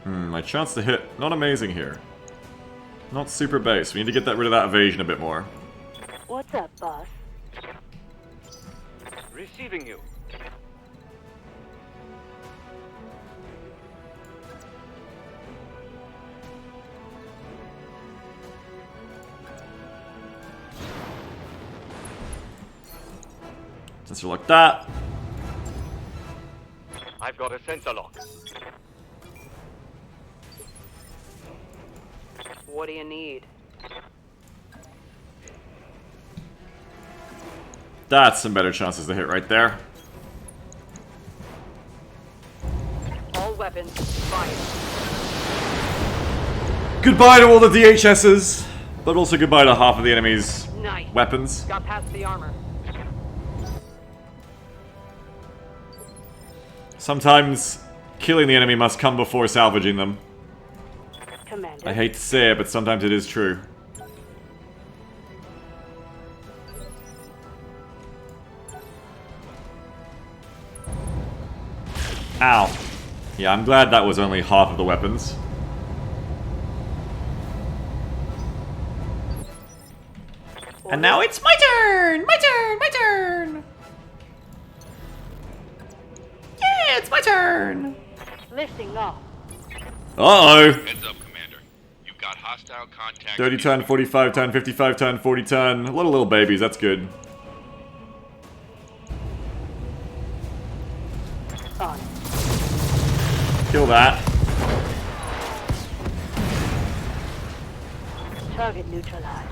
My chance to hit, not amazing here. Not super base. We need to get rid of that evasion a bit more. What's up, boss? Receiving you. Sensor lock that. I've got a sensor lock. What do you need? That's some better chances to hit right there. All weapons fired. Goodbye to all the DHSs, but also goodbye to half of the enemy's Nice. weapons. Got past the armor. Sometimes killing the enemy must come before salvaging them. Commander. I hate to say it, but sometimes it is true. Ow. Yeah, I'm glad that was only half of the weapons. And now it's my turn! My turn! My turn! It's my turn! Lifting off. Uh-oh! Heads up, Commander. You've got hostile contact. 30 ton, 45 ton, 55 ton, 40 ton. A lot of little babies, that's good. On it. Kill that. Target neutralized.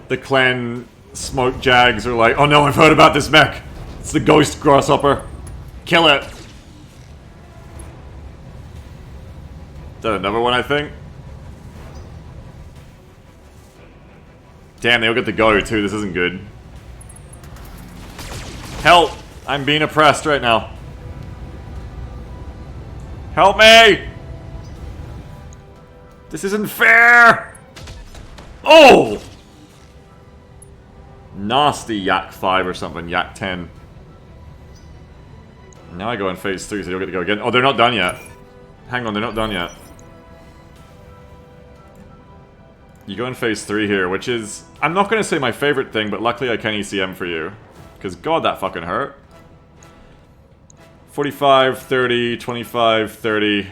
The clan smoke jags are like, oh no, I've heard about this mech. It's the ghost grasshopper. Kill it. Is that another one, I think? Damn, they all get to go too. This isn't good. Help! I'm being oppressed right now. Help me! This isn't fair! Oh! Nasty Yak 5 or something, Yak 10. Now I go in phase 3, so you'll get to go again. Oh, they're not done yet. Hang on, they're not done yet. You go in phase 3 here, which is... I'm not going to say my favorite thing, but luckily I can ECM for you. Because god, that fucking hurt. 45, 30, 25, 30.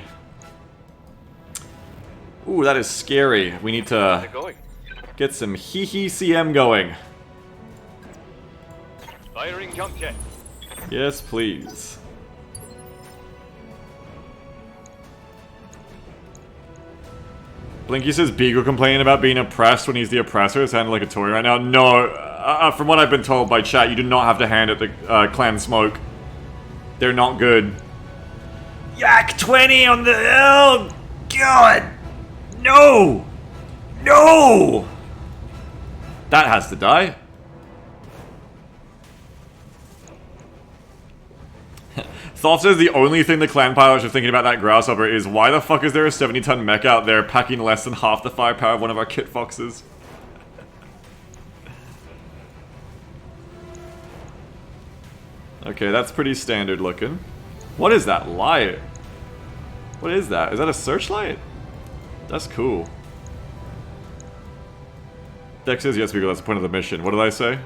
Ooh, that is scary. We need to get some hee-hee CM going. Firing jump jet. Yes, please. Blinky says Beagle complaining about being oppressed when he's the oppressor. It's handled like a toy right now. No, from what I've been told by chat, you do not have to hand it the clan smoke. They're not good. Yak 20 on the... Oh, God! No! No! That has to die. Thoth says the only thing the clan pilots are thinking about that grasshopper is why the fuck is there a 70-ton mech out there packing less than half the firepower of one of our kit foxes? Okay, that's pretty standard looking. What is that light? What is that? Is that a searchlight? That's cool. Dex says yes, because that's the point of the mission. What did I say?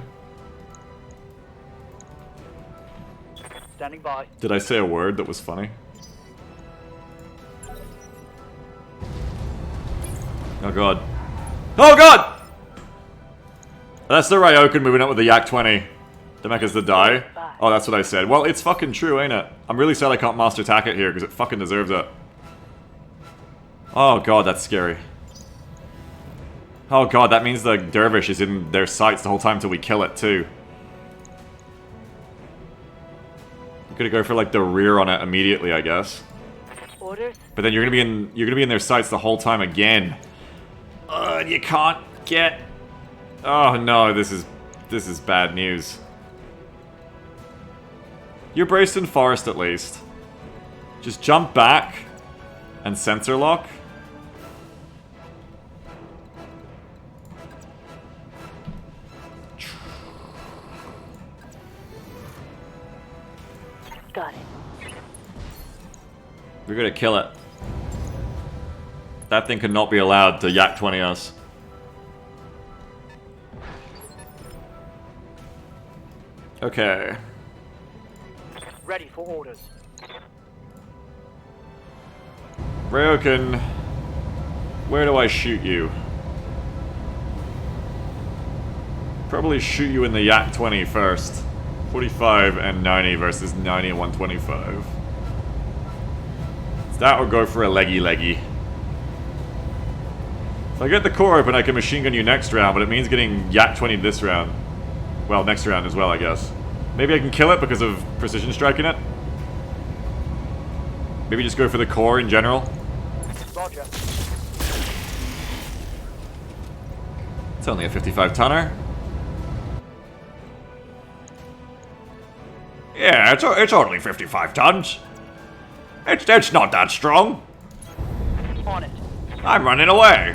Standing by. Did I say a word that was funny? Oh god. Oh god! That's the Ryokan moving up with the Yak 20. The mech is the die. Oh, that's what I said. Well, it's fucking true, ain't it? I'm really sad I can't master attack it here, because it fucking deserves it. Oh god, that's scary. Oh god, that means the dervish is in their sights the whole time till we kill it, too. You're gonna go for like the rear on it immediately, I guess. Orders? But then you're gonna be in their sights the whole time again. And you can't get... Oh no, this is bad news. You're braced in forest at least. Just jump back and sensor lock. Got it. We're gonna kill it. That thing could not be allowed to Yak 20 us. Okay. Ready for orders. Ryokan, where do I shoot you? Probably shoot you in the Yak 20 first. 45 and 90 versus 90 and 125. Is that or go for a leggy? If I get the core open, I can machine gun you next round, but it means getting Yak 20 this round. Well, next round as well, I guess. Maybe I can kill it because of precision striking it? Maybe just go for the core in general? Roger. It's only a 55-tonner. Yeah, it's only 55 tons. It's not that strong. On it. I'm running away.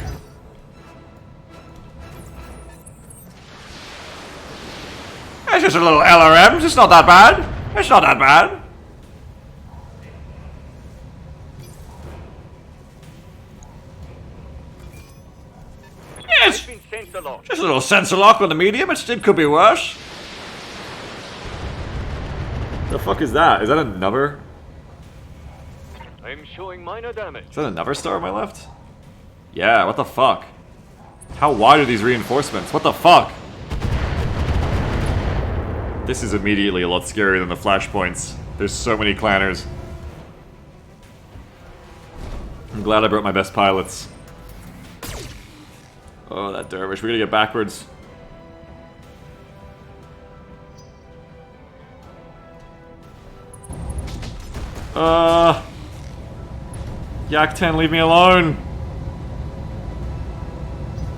It's just a little LRM. It's not that bad. It's not that bad. Yes. Been sensor locked. Just a little sensor lock on the medium. It could be worse. The fuck is that? Is that another? I'm showing minor damage. Is that another star on my left? Yeah, what the fuck? How wide are these reinforcements? What the fuck? This is immediately a lot scarier than the flashpoints. There's so many clanners. I'm glad I brought my best pilots. Oh, that dervish. We're gonna get backwards. Yak 10, leave me alone!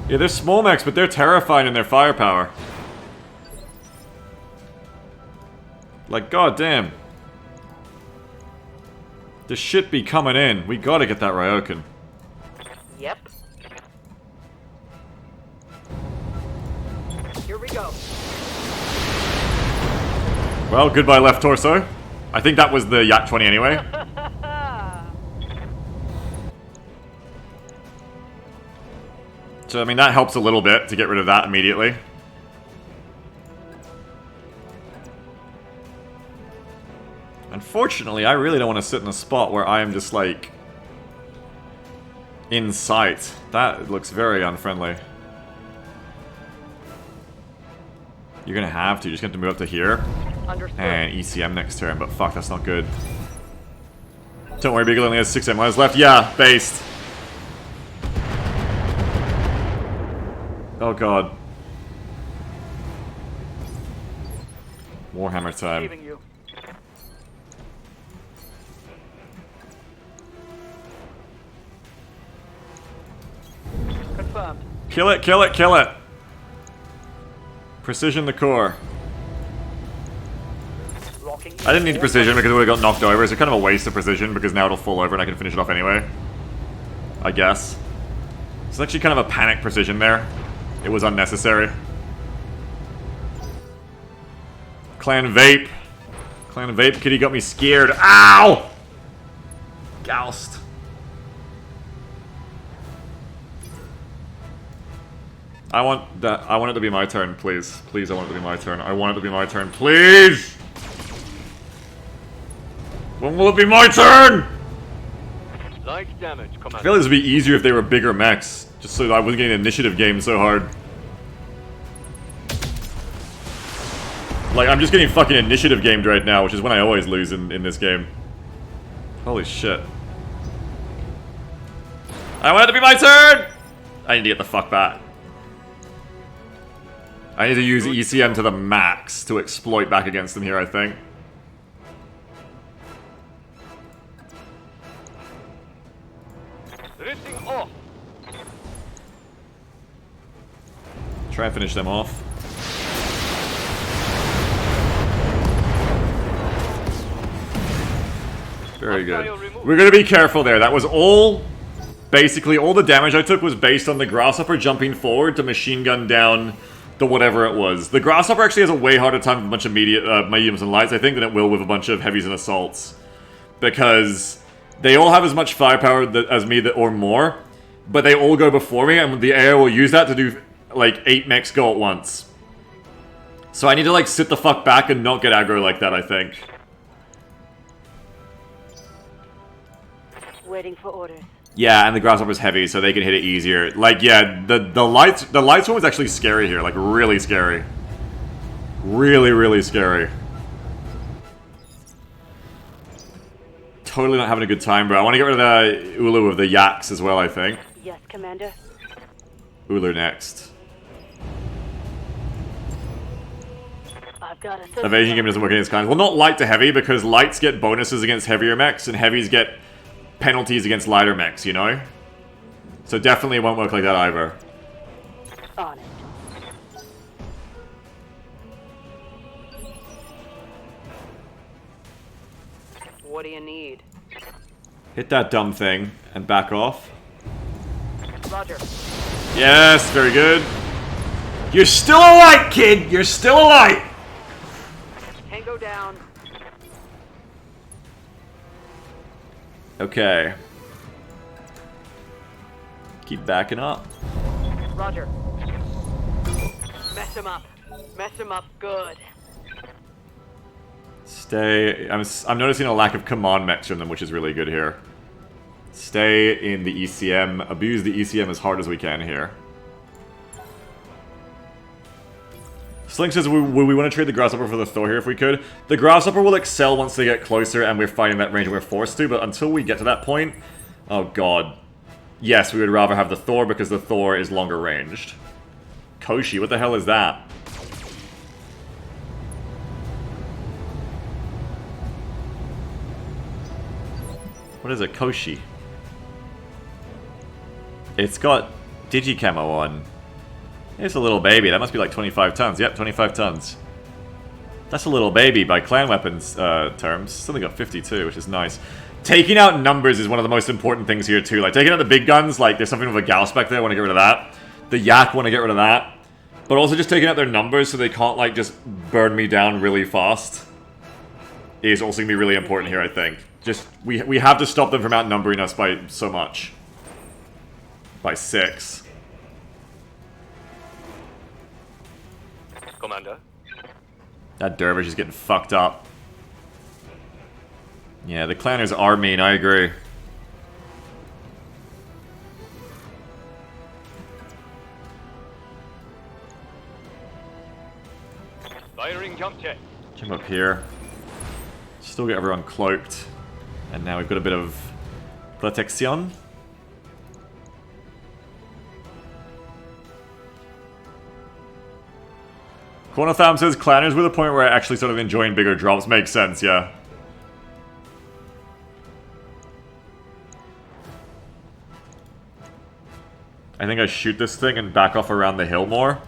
Yeah, they're small mechs, but they're terrifying in their firepower. Like, goddamn. This shit be coming in. We gotta get that Ryokan. Yep. Here we go. Well, goodbye left torso. I think that was the Yak 20 anyway. So, I mean, that helps a little bit to get rid of that immediately. Unfortunately, I really don't want to sit in a spot where I am just, like, in sight. That looks very unfriendly. You're gonna have to. You're just gonna have to move up to here. Understood. And ECM next turn, but fuck, that's not good. Don't worry, Beagle only has 6 MLs left. Yeah, based. Oh god. Warhammer time. Leaving you. Confirmed. Kill it, kill it, kill it! Precision the core. Locking. I didn't need precision because it would have got knocked over, so kind of a waste of precision because now it'll fall over and I can finish it off anyway. I guess. It's actually kind of a panic precision there. It was unnecessary. Clan Vape. Clan Vape Kitty got me scared. Ow! Goust. I want it to be my turn, please. Please, I want it to be my turn. I want it to be my turn, please! When will it be my turn? Light damage, I Commander. feel like this would be easier if they were bigger mechs. Just so that I wasn't getting initiative games so hard. Like, I'm just getting fucking initiative gamed right now, which is when I always lose in this game. Holy shit. I want it to be my turn! I need to get the fuck back. I need to use ECM to the max to exploit back against them here, I think. Drifting off. Try and finish them off. Very good. We're gonna be careful there. That was all... Basically, all the damage I took was based on the Grasshopper jumping forward to machine gun down the whatever it was. The Grasshopper actually has a way harder time with a bunch of mediums and lights, I think, than it will with a bunch of heavies and assaults. Because they all have as much firepower as me or more, but they all go before me, and the AO will use that to do, like, 8 mechs go at once. So I need to, like, sit the fuck back and not get aggro like that, I think. Waiting for orders. Yeah, and the Grasshopper's heavy, so they can hit it easier. Like, yeah, the lights one was actually scary here, like, really scary. Really, really scary. Totally not having a good time, bro. I want to get rid of the Ulu of the Yaks as well, I think. Yes, Commander. Ulu next. I've got a system. Evasion game doesn't work against kinds. Well, not light to heavy, because lights get bonuses against heavier mechs, and heavies get penalties against lighter mechs, you know? So definitely it won't work like that either. On it. What do you need? Hit that dumb thing, and back off. Roger. Yes, very good. You're still a light, kid! You're still a light! Tango down. Okay. Keep backing up. Roger. Mess him up. Mess him up good. Stay... I'm noticing a lack of command mechs from them, which is really good here. Stay in the ECM. Abuse the ECM as hard as we can here. Sling says, we want to trade the Grasshopper for the Thor here if we could. The Grasshopper will excel once they get closer and we're fighting that range and we're forced to, but until we get to that point... Oh god. Yes, we would rather have the Thor because the Thor is longer ranged. Koshi, what the hell is that? What is a Koshi? It's got Digicamo on. It's a little baby. That must be like 25 tons. Yep, 25 tons. That's a little baby by clan weapons terms. It's only got 52, which is nice. Taking out numbers is one of the most important things here too. Like taking out the big guns, like there's something with a Gauss back there, I want to get rid of that. The Yak want to get rid of that. But also just taking out their numbers so they can't like just burn me down really fast is also going to be really important here, I think. Just, we have to stop them from outnumbering us by so much. By 6. Commander. That Dervish is getting fucked up. Yeah, the clanners are mean, I agree. Firing jump jet. Jump up here. Still get everyone cloaked. And now we've got a bit of protection. Corner Fam says clanners were the point where I actually started enjoying bigger drops. Makes sense, yeah. I think I shoot this thing and back off around the hill more.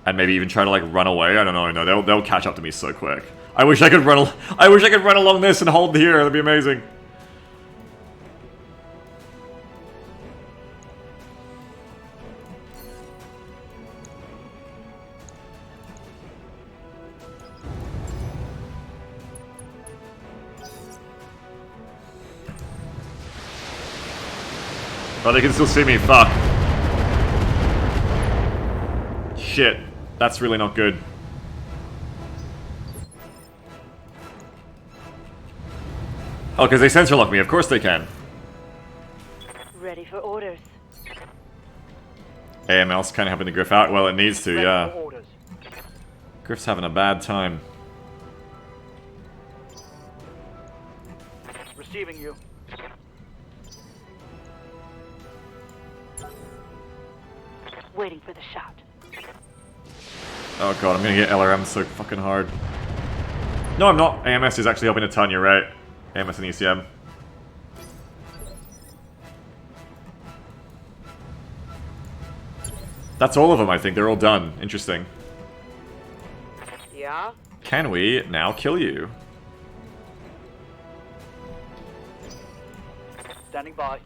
And maybe even try to like run away. I don't know. No, they'll catch up to me so quick. I wish I could run. I wish I could run along this and hold here. That'd be amazing. Oh, they can still see me. Fuck. Shit. That's really not good. Oh, because they sensor lock me. Of course they can. Ready for orders. AML's kind of helping the Griff out. Well, it needs to, Ready yeah. for orders. Griff's having a bad time. Receiving you. Waiting for the shot. Oh god, I'm gonna get LRM so fucking hard. No, I'm not. AMS is actually helping a ton, you're right. AMS and ECM. That's all of them, I think. They're all done. Interesting. Yeah? Can we now kill you? Standing by.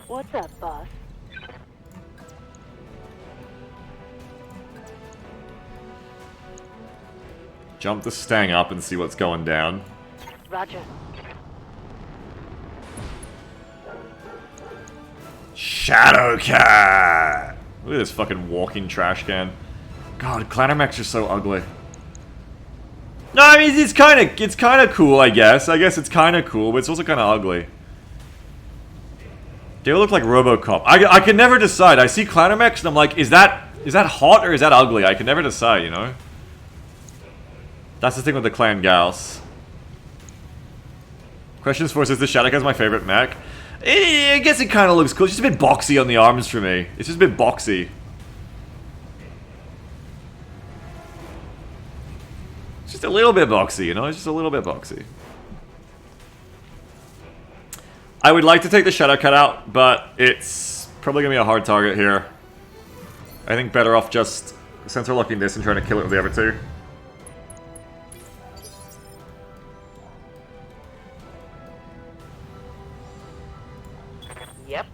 What's up, boss? Jump the Stang up and see what's going down. Roger. Shadowcat! Look at this fucking walking trash can. God, clanner mechs are so ugly. No, I mean it's kind of cool, I guess. I guess it's kind of cool, but it's also kind of ugly. They look like RoboCop. I can never decide. I see clanner mechs and I'm like, is that hot or is that ugly? I can never decide, you know. That's the thing with the clan gals. Questions for says the Shadowcat is my favorite mech. I guess it kind of looks cool. It's just a bit boxy on the arms for me. It's just a bit boxy. It's just a little bit boxy, you know? It's just a little bit boxy. I would like to take the Shadowcat out, but it's probably going to be a hard target here. I think better off just sensor locking this and trying to kill it with the other two. Yep.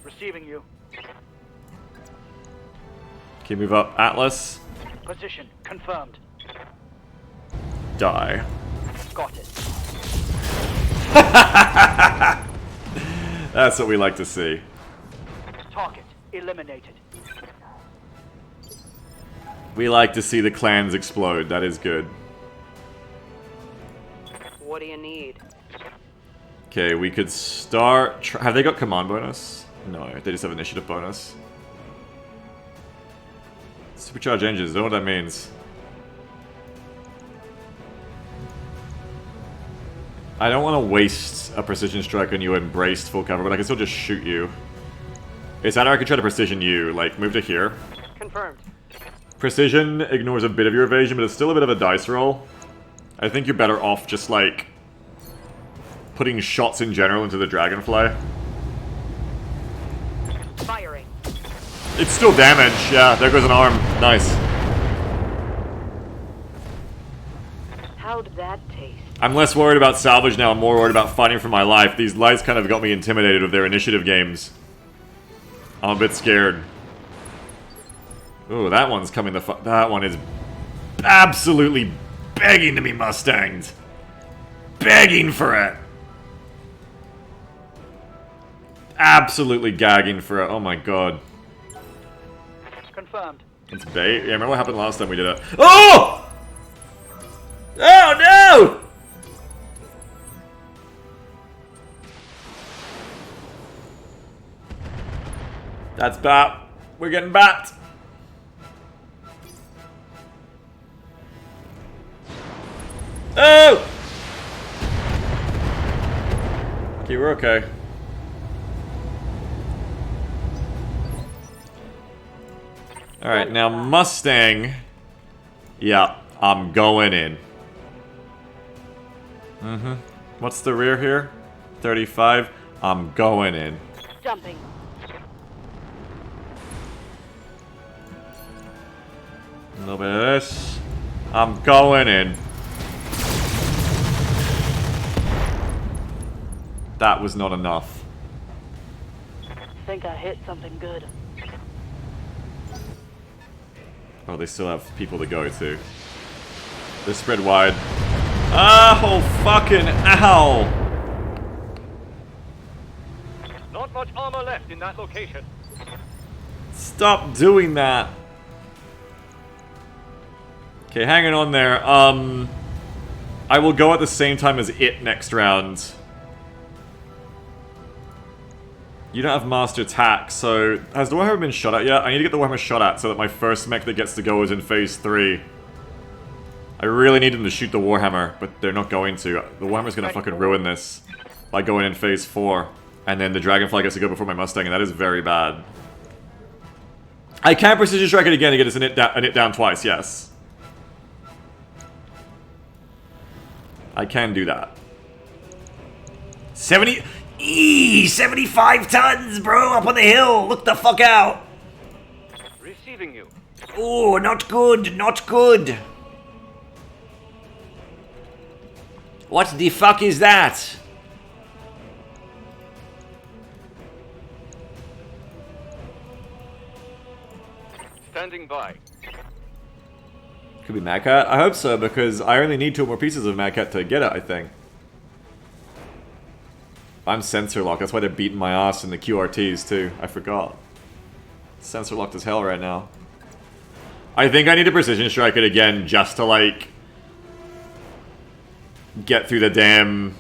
Receiving you. Okay, move up. Atlas. Position confirmed. Die. Got it. That's what we like to see. Target eliminated. We like to see the clans explode. That is good. What do you need? Okay, we could start... Have they got command bonus? No, they just have initiative bonus. Supercharge engines, don't know what that means. I don't want to waste a precision strike on you and braced full cover, but I can still just shoot you. It's either I could try to precision you, like move to here. Confirmed. Precision ignores a bit of your evasion, but it's still a bit of a dice roll. I think you're better off just like putting shots in general into the dragonfly. Firing. It's still damage, yeah, there goes an arm. Nice. How did that taste? I'm less worried about salvage now, I'm more worried about fighting for my life. These lights kind of got me intimidated with their initiative games. I'm a bit scared. Ooh, that one's coming that one is absolutely begging to be Mustanged. Begging for it. Absolutely gagging for it. Oh my god. Confirmed. It's bait. Yeah, remember what happened last time we did it? Oh! Oh no! That's bat. We're getting bat. Oh! Okay, we're okay. Alright, now Mustang. Yeah, I'm going in. What's the rear here? 35. I'm going in. Jumping. A little bit of this. I'm going in. That was not enough. Think I hit something good. Oh, they still have people to go to. They're spread wide. Oh, fucking ow! Not much armor left in that location. Stop doing that. Okay, hanging on there. I will go at the same time as it next round. You don't have Master Attack, so... Has the Warhammer been shot at yet? I need to get the Warhammer shot at so that my first mech that gets to go is in Phase 3. I really need them to shoot the Warhammer, but they're not going to. The Warhammer's gonna fucking ruin this by going in Phase 4. And then the Dragonfly gets to go before my Mustang, and that is very bad. I can Precision Strike it again to get us a nit down twice, yes. I can do that. 70... 75 tons, bro, up on the hill. Look the fuck out. Receiving you. Oh, not good, not good. What the fuck is that? Standing by. Could be Mad Cat. I hope so, because I only need 2 more pieces of Mad Cat to get it, I think. I'm sensor locked, that's why they're beating my ass in the QRTs too. I forgot. Sensor locked as hell right now. I think I need to precision strike it again just to like get through the damn...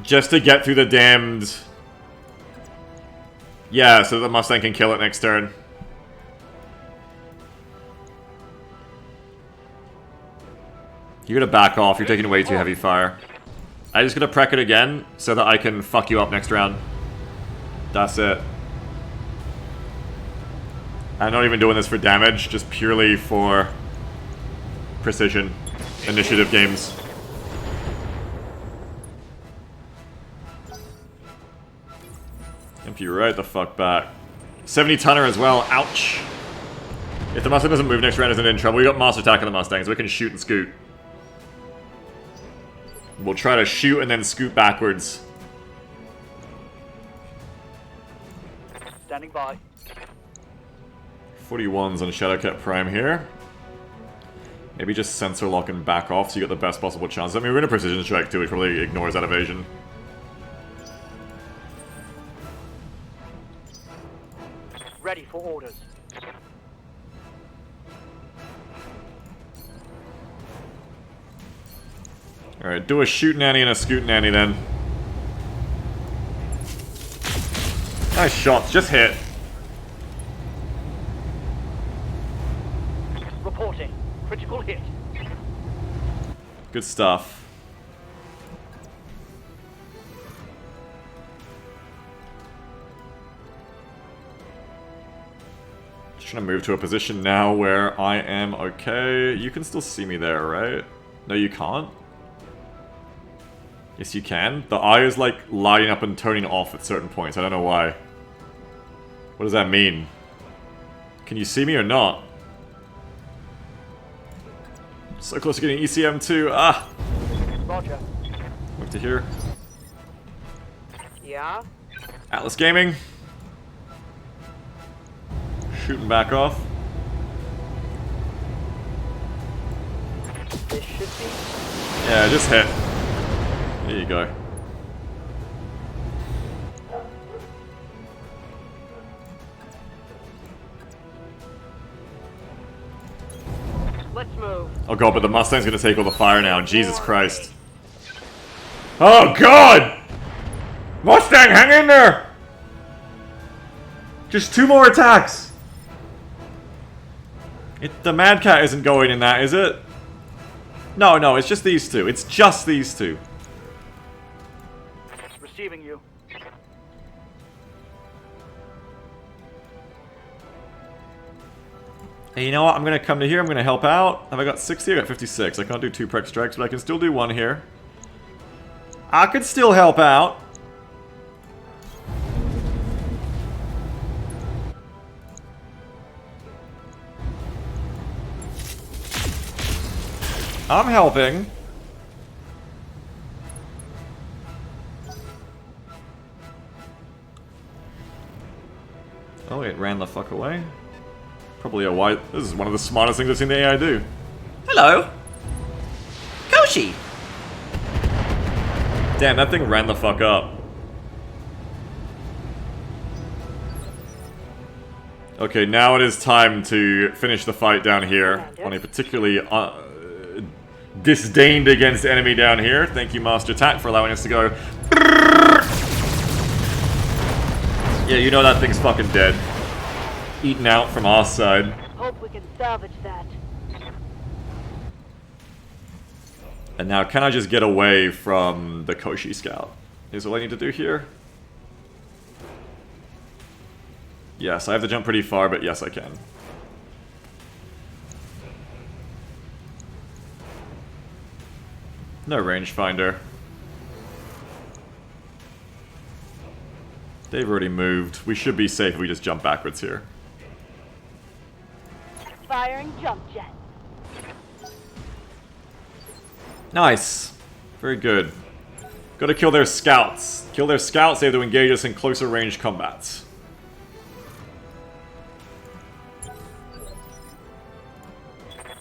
Just to get through the damned... Yeah, so the Mustang can kill it next turn. You're gonna back off, you're taking way too heavy fire. I'm just gonna prec it again, so that I can fuck you up next round. That's it. I'm not even doing this for damage, just purely for precision. Initiative games. If you're right the fuck back. 70 tonner as well, ouch. If the Mustang doesn't move next round, isn't in trouble. We got Master Attack on the Mustang, so we can shoot and scoot. We'll try to shoot and then scoot backwards. Standing by. 41's on Shadowcat Prime here. Maybe just sensor lock and back off so you get the best possible chance. I mean, we're in a precision strike too, which probably ignores that evasion. Ready for orders. Alright, do a shoot nanny and a scoot nanny then. Nice shots, just hit. Reporting. Critical hit. Good stuff. Just trying to move to a position now where I am okay. You can still see me there, right? No, you can't. Yes, you can. The eye is like lighting up and turning off at certain points. I don't know why. What does that mean? Can you see me or not? So close to getting ECM too. Ah! Roger. Look to here. Yeah? Atlas Gaming. Shooting back off. This should be. Yeah, just hit. There you go. Let's move. Oh god, but the Mustang's gonna take all the fire now. Jesus Christ. Oh god! Mustang, hang in there! Just 2 more attacks! The Mad Cat isn't going in that, is it? No, no, it's just these two. It's just these two. Receiving you. Hey, you know what? I'm gonna come to here, I'm gonna help out. Have I got 60? I got 56. I can't do 2 prec strikes, but I can still do 1 here. I could still help out. I'm helping. Oh, it ran the fuck away. Probably a white. This is one of the smartest things I've seen the AI do. Hello! Koshi! Damn, that thing ran the fuck up. Okay, now it is time to finish the fight down here on a particularly disdained against enemy down here. Thank you, Master Tack, for allowing us to go. Yeah, you know that thing's fucking dead. Eaten out from our side. Hope we can salvage that. And now, can I just get away from the Koshi Scout? Is all I need to do here? Yes, I have to jump pretty far, but yes, I can. No rangefinder. They've already moved. We should be safe if we just jump backwards here. Firing jump jet. Nice. Very good. Gotta kill their scouts. Kill their scouts, they have to engage us in closer range combats.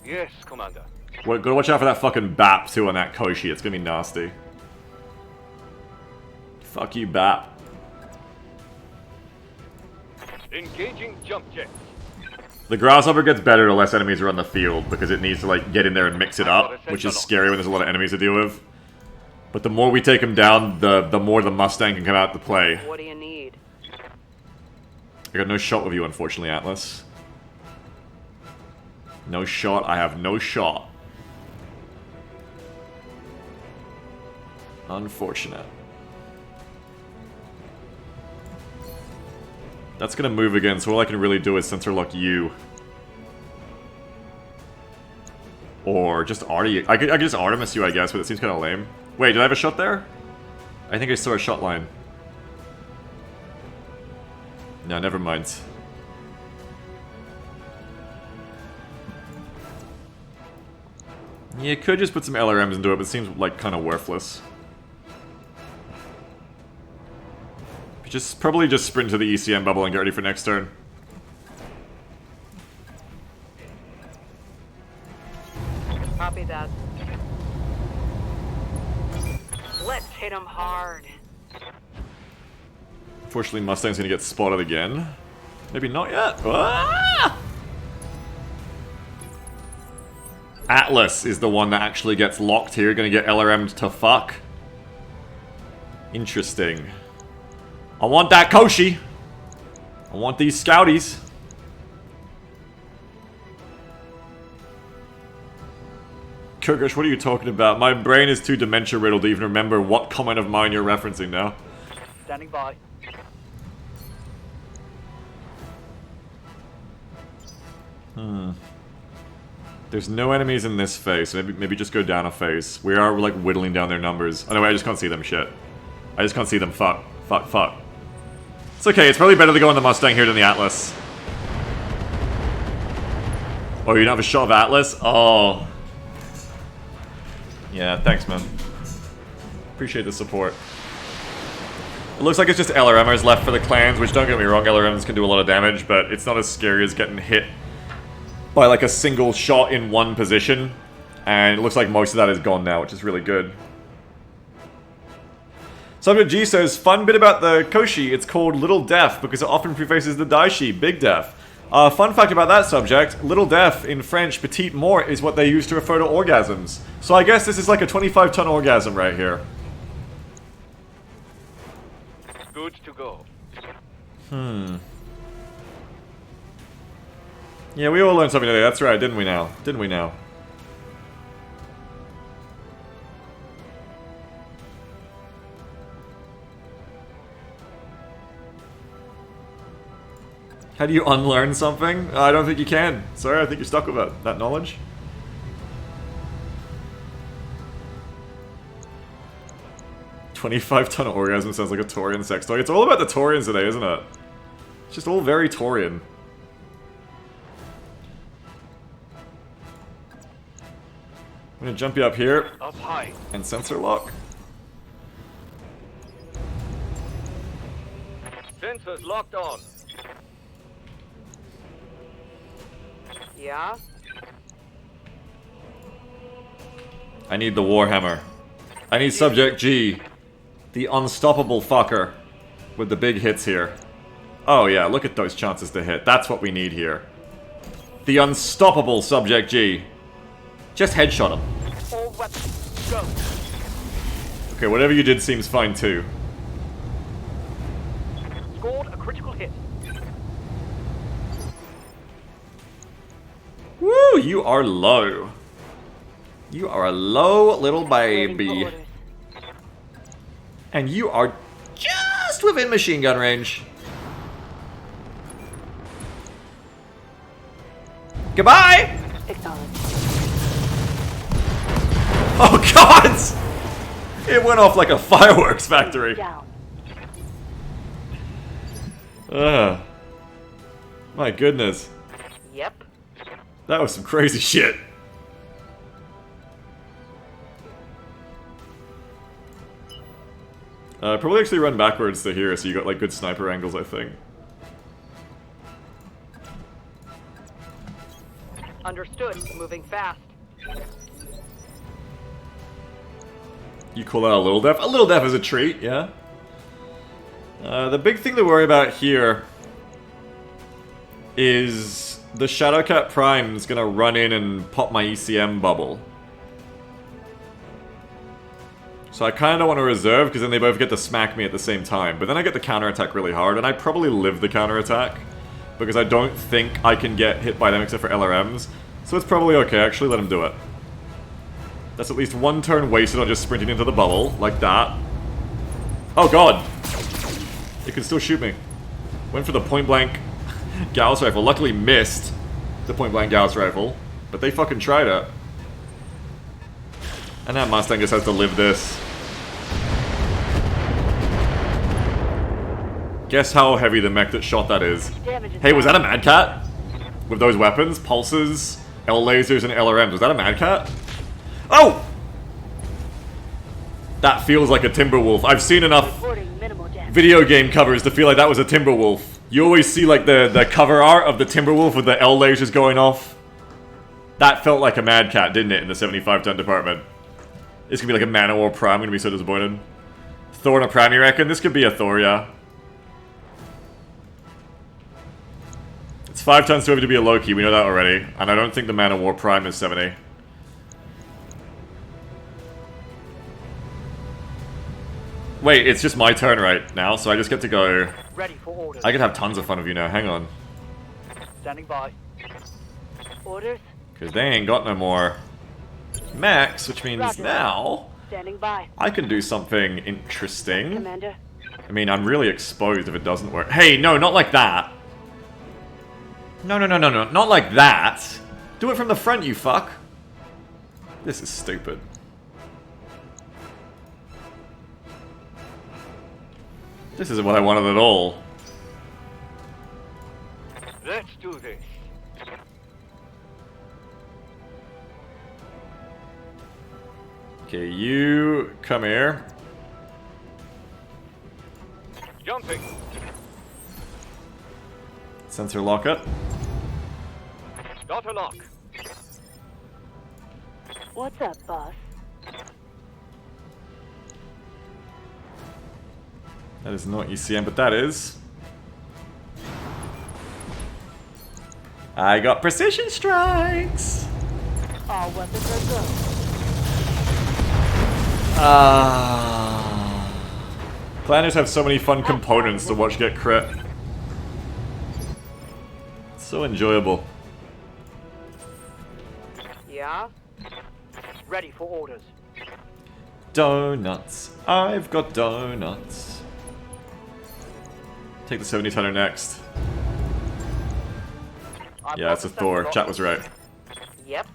Yes, Commander. Gotta watch out for that fucking BAP too on that Koshi. It's gonna be nasty. Fuck you, BAP. Engaging jump jet. The Grasshopper gets better the less enemies are on the field because it needs to like get in there and mix it up, which is scary when there's a lot of enemies to deal with. But the more we take him down, the more the Mustang can come out to play. What do you need? I got no shot with you, unfortunately, Atlas. No shot. I have no shot. Unfortunate. That's gonna move again, so all I can really do is sensor lock you. Or just Artie. I could just Artemis you, I guess, but it seems kind of lame. Wait, did I have a shot there? I think I saw a shot line. No, never mind. Yeah, could just put some LRMs into it, but it seems like kind of worthless. Probably just sprint to the ECM bubble and get ready for next turn. Copy that. Let's hit him hard. Unfortunately, Mustang's gonna get spotted again. Maybe not yet. Ah! Atlas is the one that actually gets locked here. Gonna get LRM'd to fuck. Interesting. I want that Koshi. I want these Scouties. Kirkish, what are you talking about? My brain is too dementia riddled to even remember what comment of mine you're referencing now. Standing by. There's no enemies in this phase, so maybe just go down a phase. We are, like, whittling down their numbers. Oh, no, wait, I just can't see them, shit. I just can't see them, fuck. Fuck, fuck. It's okay, it's probably better to go on the Mustang here than the Atlas. Oh, you don't have a shot of Atlas? Oh. Yeah, thanks, man. Appreciate the support. It looks like it's just LRMers left for the clans, which, don't get me wrong, LRMs can do a lot of damage, but it's not as scary as getting hit by like a single shot in one position. And it looks like most of that is gone now, which is really good. Subject G says, fun bit about the Koshi, it's called Little Deaf because it often prefaces the Daishi, Big Deaf. Fun fact about that subject, Little Deaf in French, Petite Mort, is what they use to refer to orgasms. So I guess this is like a 25-ton orgasm right here. Good to go. Yeah, we all learned something today, that's right, didn't we now? Didn't we now? How do you unlearn something? I don't think you can. Sorry, I think you're stuck with that knowledge. "25-ton orgasm" sounds like a Taurian sex toy. It's all about the Taurians today, isn't it? It's just all very Taurian. I'm gonna jump you up here Up high. and sensor lock. Sensors locked on. Yeah? I need the Warhammer. I need Subject G. The unstoppable fucker. With the big hits here. Oh yeah, look at those chances to hit. That's what we need here. The unstoppable Subject G. Just headshot him. All weapons, go. Okay, whatever you did seems fine too. Scored a critical hit. Woo, you are low. You are a low little baby. And you are just within machine gun range. Goodbye! Acknowledged. Oh god! It went off like a fireworks factory. Down. My goodness. Yep. That was some crazy shit. Probably actually run backwards to here so you got like good sniper angles, I think. Understood. Moving fast. You call that a little deaf? A little deaf is a treat, yeah. The big thing to worry about here is the Shadowcat Prime's gonna run in and pop my ECM bubble. So I kinda want to reserve, because then they both get to smack me at the same time. But then I get the counterattack really hard, and I probably live the counterattack. Because I don't think I can get hit by them except for LRMs. So it's probably okay, actually let him do it. That's at least one turn wasted on just sprinting into the bubble, like that. Oh god! It can still shoot me. Went for the point-blank Gauss rifle. Luckily missed the point-blank Gauss rifle. But they fucking tried it. And that Mustang just has to live this. Guess how heavy the mech that shot that is. Hey, was that a Mad Cat? With those weapons? Pulses, L lasers, and LRMs. Was that a Mad Cat? Oh! That feels like a Timberwolf. I've seen enough video game covers to feel like that was a Timberwolf. You always see like the cover art of the Timberwolf with the L lasers going off. That felt like a Mad Cat, didn't it, in the 75-ton department? It's gonna be like a Man of War Prime. I'm gonna be so disappointed. Thor and a Prime, you reckon? This could be a Thor, yeah. It's 5 tons too heavy to be a Loki, we know that already. And I don't think the Man of War Prime is 70. Wait, it's just my turn right now, so I just get to go... Ready for orders. I could have tons of fun with you now, hang on. Standing by. Orders? Because they ain't got no more mechs, which means Roger. now Standing by. I can do something interesting. Commander. I mean, I'm really exposed if it doesn't work. Hey, no, not like that. No, not like that. Do it from the front, you fuck. This is stupid. This isn't what I wanted at all. Let's do this. Okay, you come here. Jumping. Sensor lock it. Got a lock. What's up, boss? That is not ECM, but that is. I got precision strikes! All weapons are go. Planners have so many fun components to watch get crit. It's so enjoyable. Yeah? Ready for orders. Donuts. I've got donuts. Take the 70 tonner next. I've Yeah, got it's a the Thor. sensor Chat locked. was right. Yep.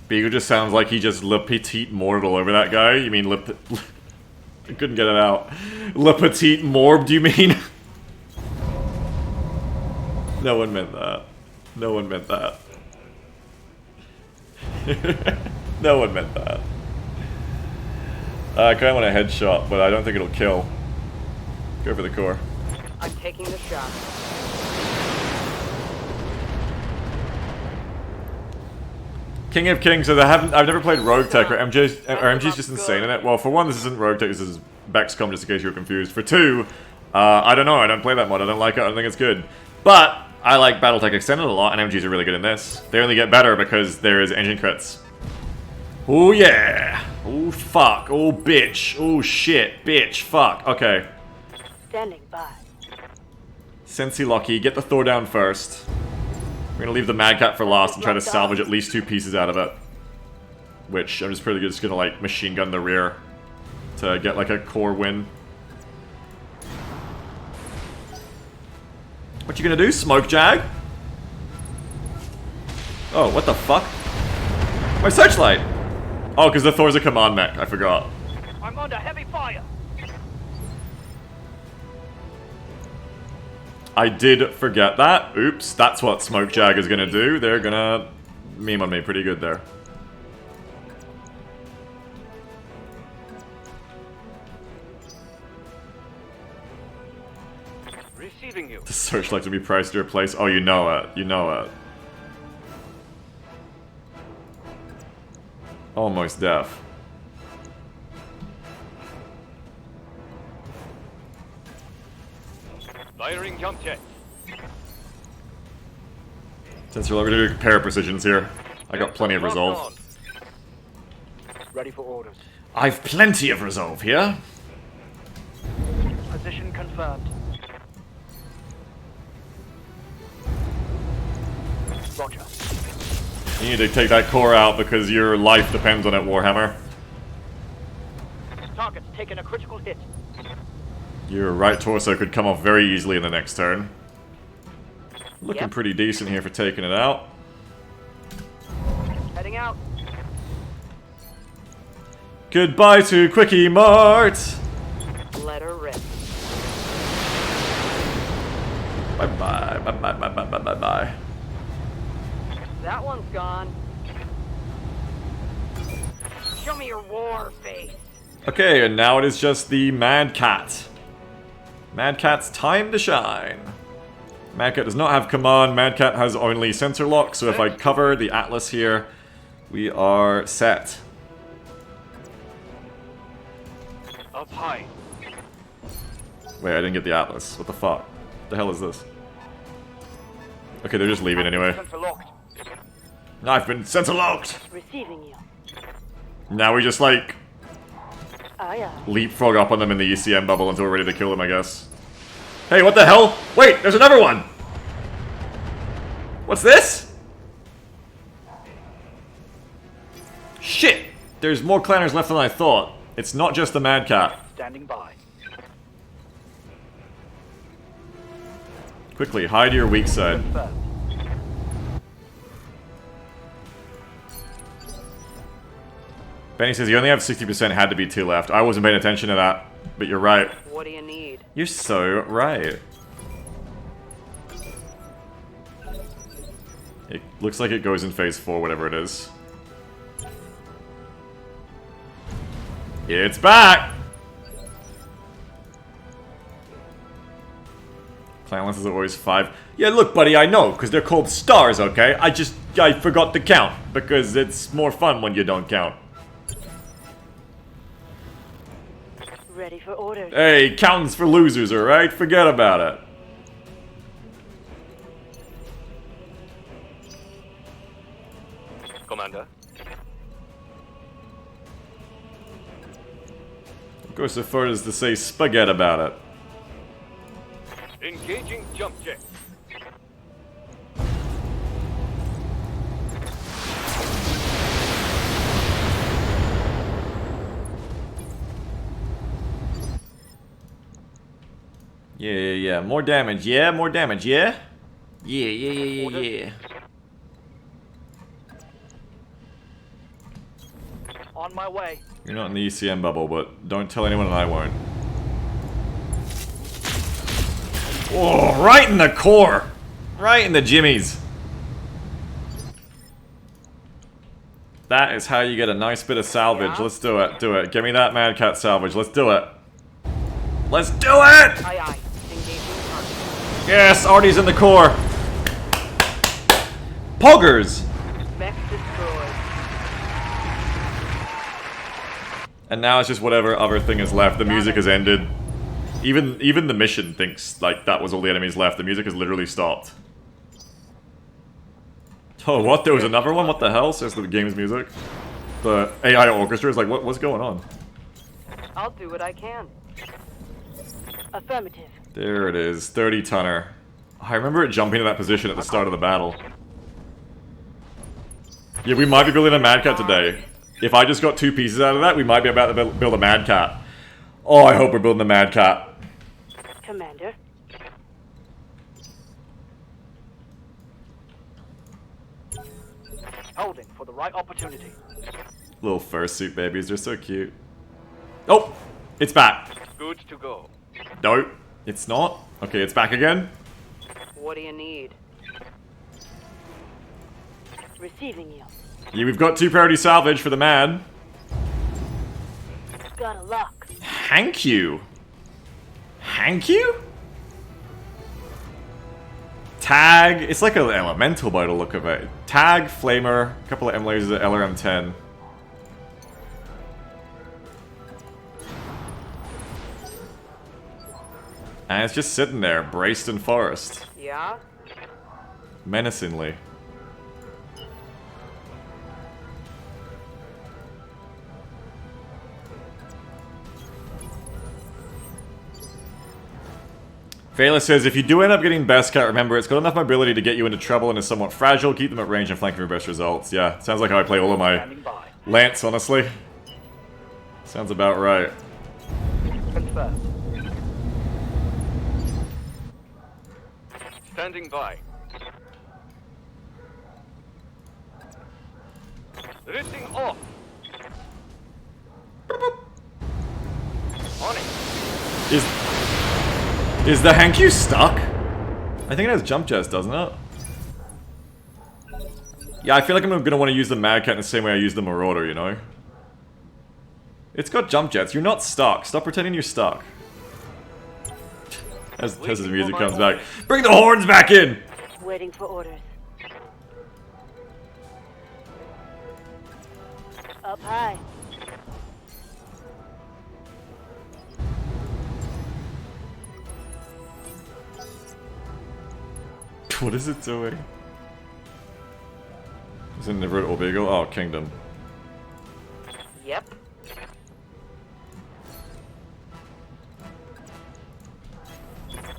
Beagle just sounds like he just le petite mortal over that guy. You mean I couldn't get it out. Le petite morb, do you mean? No one meant that. No one meant that. No one meant that. I kinda want a headshot, but I don't think it'll kill. Go for the core. I'm taking the shot. King of Kings says I've never played Rogue Tech or MG's just insane in it. Well, for one, this isn't Rogue Tech, this is BEXCOM, just in case you were confused. For two, I don't know, I don't play that mod, I don't like it, I don't think it's good. But I like Battletech Extended a lot, and MGs are really good in this. They only get better because there is engine crits. Oh yeah! Oh fuck! Oh bitch! Oh shit! Bitch! Fuck! Okay. Standing by. Sensi Locky, get the Thor down first. We're gonna leave the Mad Cat for last and try to salvage at least 2 pieces out of it. Which I'm just pretty just gonna like machine gun the rear to get like a core win. What you gonna do, Smoke Jag? Oh, what the fuck? My searchlight! Oh, because the Thor's a command mech, I forgot. I'm under heavy fire. I did forget that. Oops, that's what Smoke Jag is gonna do. They're gonna meme on me pretty good there. Receiving you. The searchlight to be priced to replace. Oh, you know it. You know it. Almost deaf. Firing jump jet. Since we're going to do pair precisions here, I got plenty of Locked resolve. on. Ready for orders. I've plenty of resolve here. Position confirmed. Roger. You need to take that core out because your life depends on it, Warhammer. Target's taken a critical hit. Your right torso could come off very easily in the next turn. Looking Yep. pretty decent here for taking it out. Heading out. Goodbye to Quickie Mart! Let her rip. Bye-bye, bye-bye, bye-bye, bye-bye. That one's gone. Show me your war face. Okay, and now it is just the Mad Cat. Mad Cat's time to shine. Mad Cat does not have command, Mad Cat has only sensor lock, so if I cover the Atlas here, we are set. Up high. Wait, I didn't get the Atlas. What the fuck? What the hell is this? Okay, they're just leaving anyway. Sensor locked. I've been sensor locked! Receiving you. Now we just, like, Aye, aye. leapfrog up on them in the ECM bubble until we're ready to kill them, I guess. Hey, what the hell? Wait, there's another one! What's this? Shit! There's more clanners left than I thought. It's not just the Mad Cat. Standing by. Quickly, hide your weak side. Confirmed. Benny says you only have 60%, had to be 2 left. I wasn't paying attention to that, but you're right. What do you need? You're so right. It looks like it goes in phase 4, whatever it is. It's back! Clan lenses are always 5. Yeah, look, buddy, I know, because they're called stars, okay? I forgot to count, because it's more fun when you don't count. Ready for orders. Hey, counting's for losers, alright? Forget about it. Commander. Go so far as to say spaghetti about it. Engaging jump jet. Yeah. More damage, yeah? More damage, yeah? Yeah. On my way. You're not in the ECM bubble, but don't tell anyone and I won't. Oh, right in the core! Right in the jimmies! That is how you get a nice bit of salvage. Let's do it. Give me that Mad Cat salvage. Let's do it. Let's do it! Aye, aye. Engaging target. Yes, Artie's in the core. Poggers! Mech destroyed. And now it's just whatever other thing is left. The music has ended. Even the mission thinks like that was all the enemies left. The music has literally stopped. Oh, what? There was another one? What the hell? Says the game's music. The AI orchestra is like, what's going on? I'll do what I can. Affirmative. There it is. 30-tonner. I remember it jumping to that position at the start of the battle. Yeah, we might be building a Mad Cat today. If I just got 2 pieces out of that, we might be about to build a Mad Cat. Oh, I hope we're building a Mad Cat. Commander. Holding for the right opportunity. Little fursuit babies, they're so cute. Oh! It's back. Good to go. No, it's not. Okay, it's back again. What do you need? Receiving you. Yeah, we've got 2 priority salvage for the man. Got a lock. Thank you. Thank you? Tag. It's like an elemental by the look of it. Tag, flamer, a couple of M lasers at LRM-10. And it's just sitting there, braced in forest. Yeah? Menacingly. Vela says, if you do end up getting Best Cat, remember, it's got enough mobility to get you into trouble and is somewhat fragile. Keep them at range and flank for your best results. Yeah, sounds like how I play all of my Standing by. Lance, honestly. Sounds about right. Confirmed. Standing by. Lifting off. On it. Is the Hankyu stuck? I think it has jump jets, doesn't it? Yeah, I feel like I'm gonna want to use the Mad Cat in the same way I use the Marauder, you know? It's got jump jets. You're not stuck. Stop pretending you're stuck. As the music comes back. Bring the horns back in! Waiting for orders. Up high. What is it doing? Is it Nivert or Beagle? Oh, Kingdom. Yep.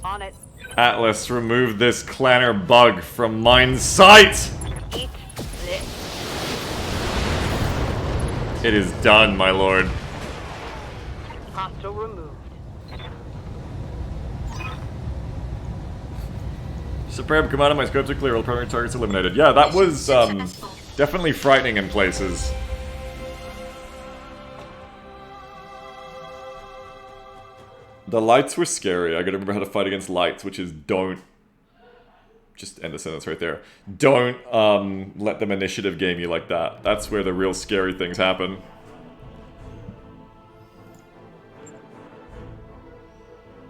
On it. Atlas, remove this clanner bug from mine sight! Eat this. It is done, my lord. Hostile removed. Superb, come out of my scopes are clear, all primary targets eliminated. Yeah, that was definitely frightening in places. The lights were scary. I gotta remember how to fight against lights, which is don't... Just end the sentence right there. Don't let them initiative game you like that. That's where the real scary things happen.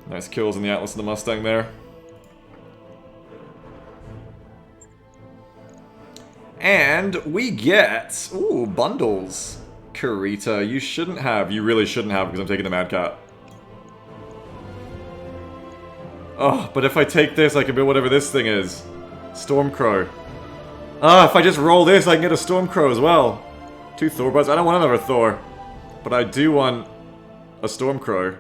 Nice kills in the Atlas and the Mustang there. And we get... Ooh, bundles. Kurita, you shouldn't have. You really shouldn't have, because I'm taking the Mad Cat. Oh, but if I take this, I can build whatever this thing is. Stormcrow. Ah, if I just roll this, I can get a Stormcrow as well. 2 Thor buds. I don't want another Thor. But I do want a Stormcrow.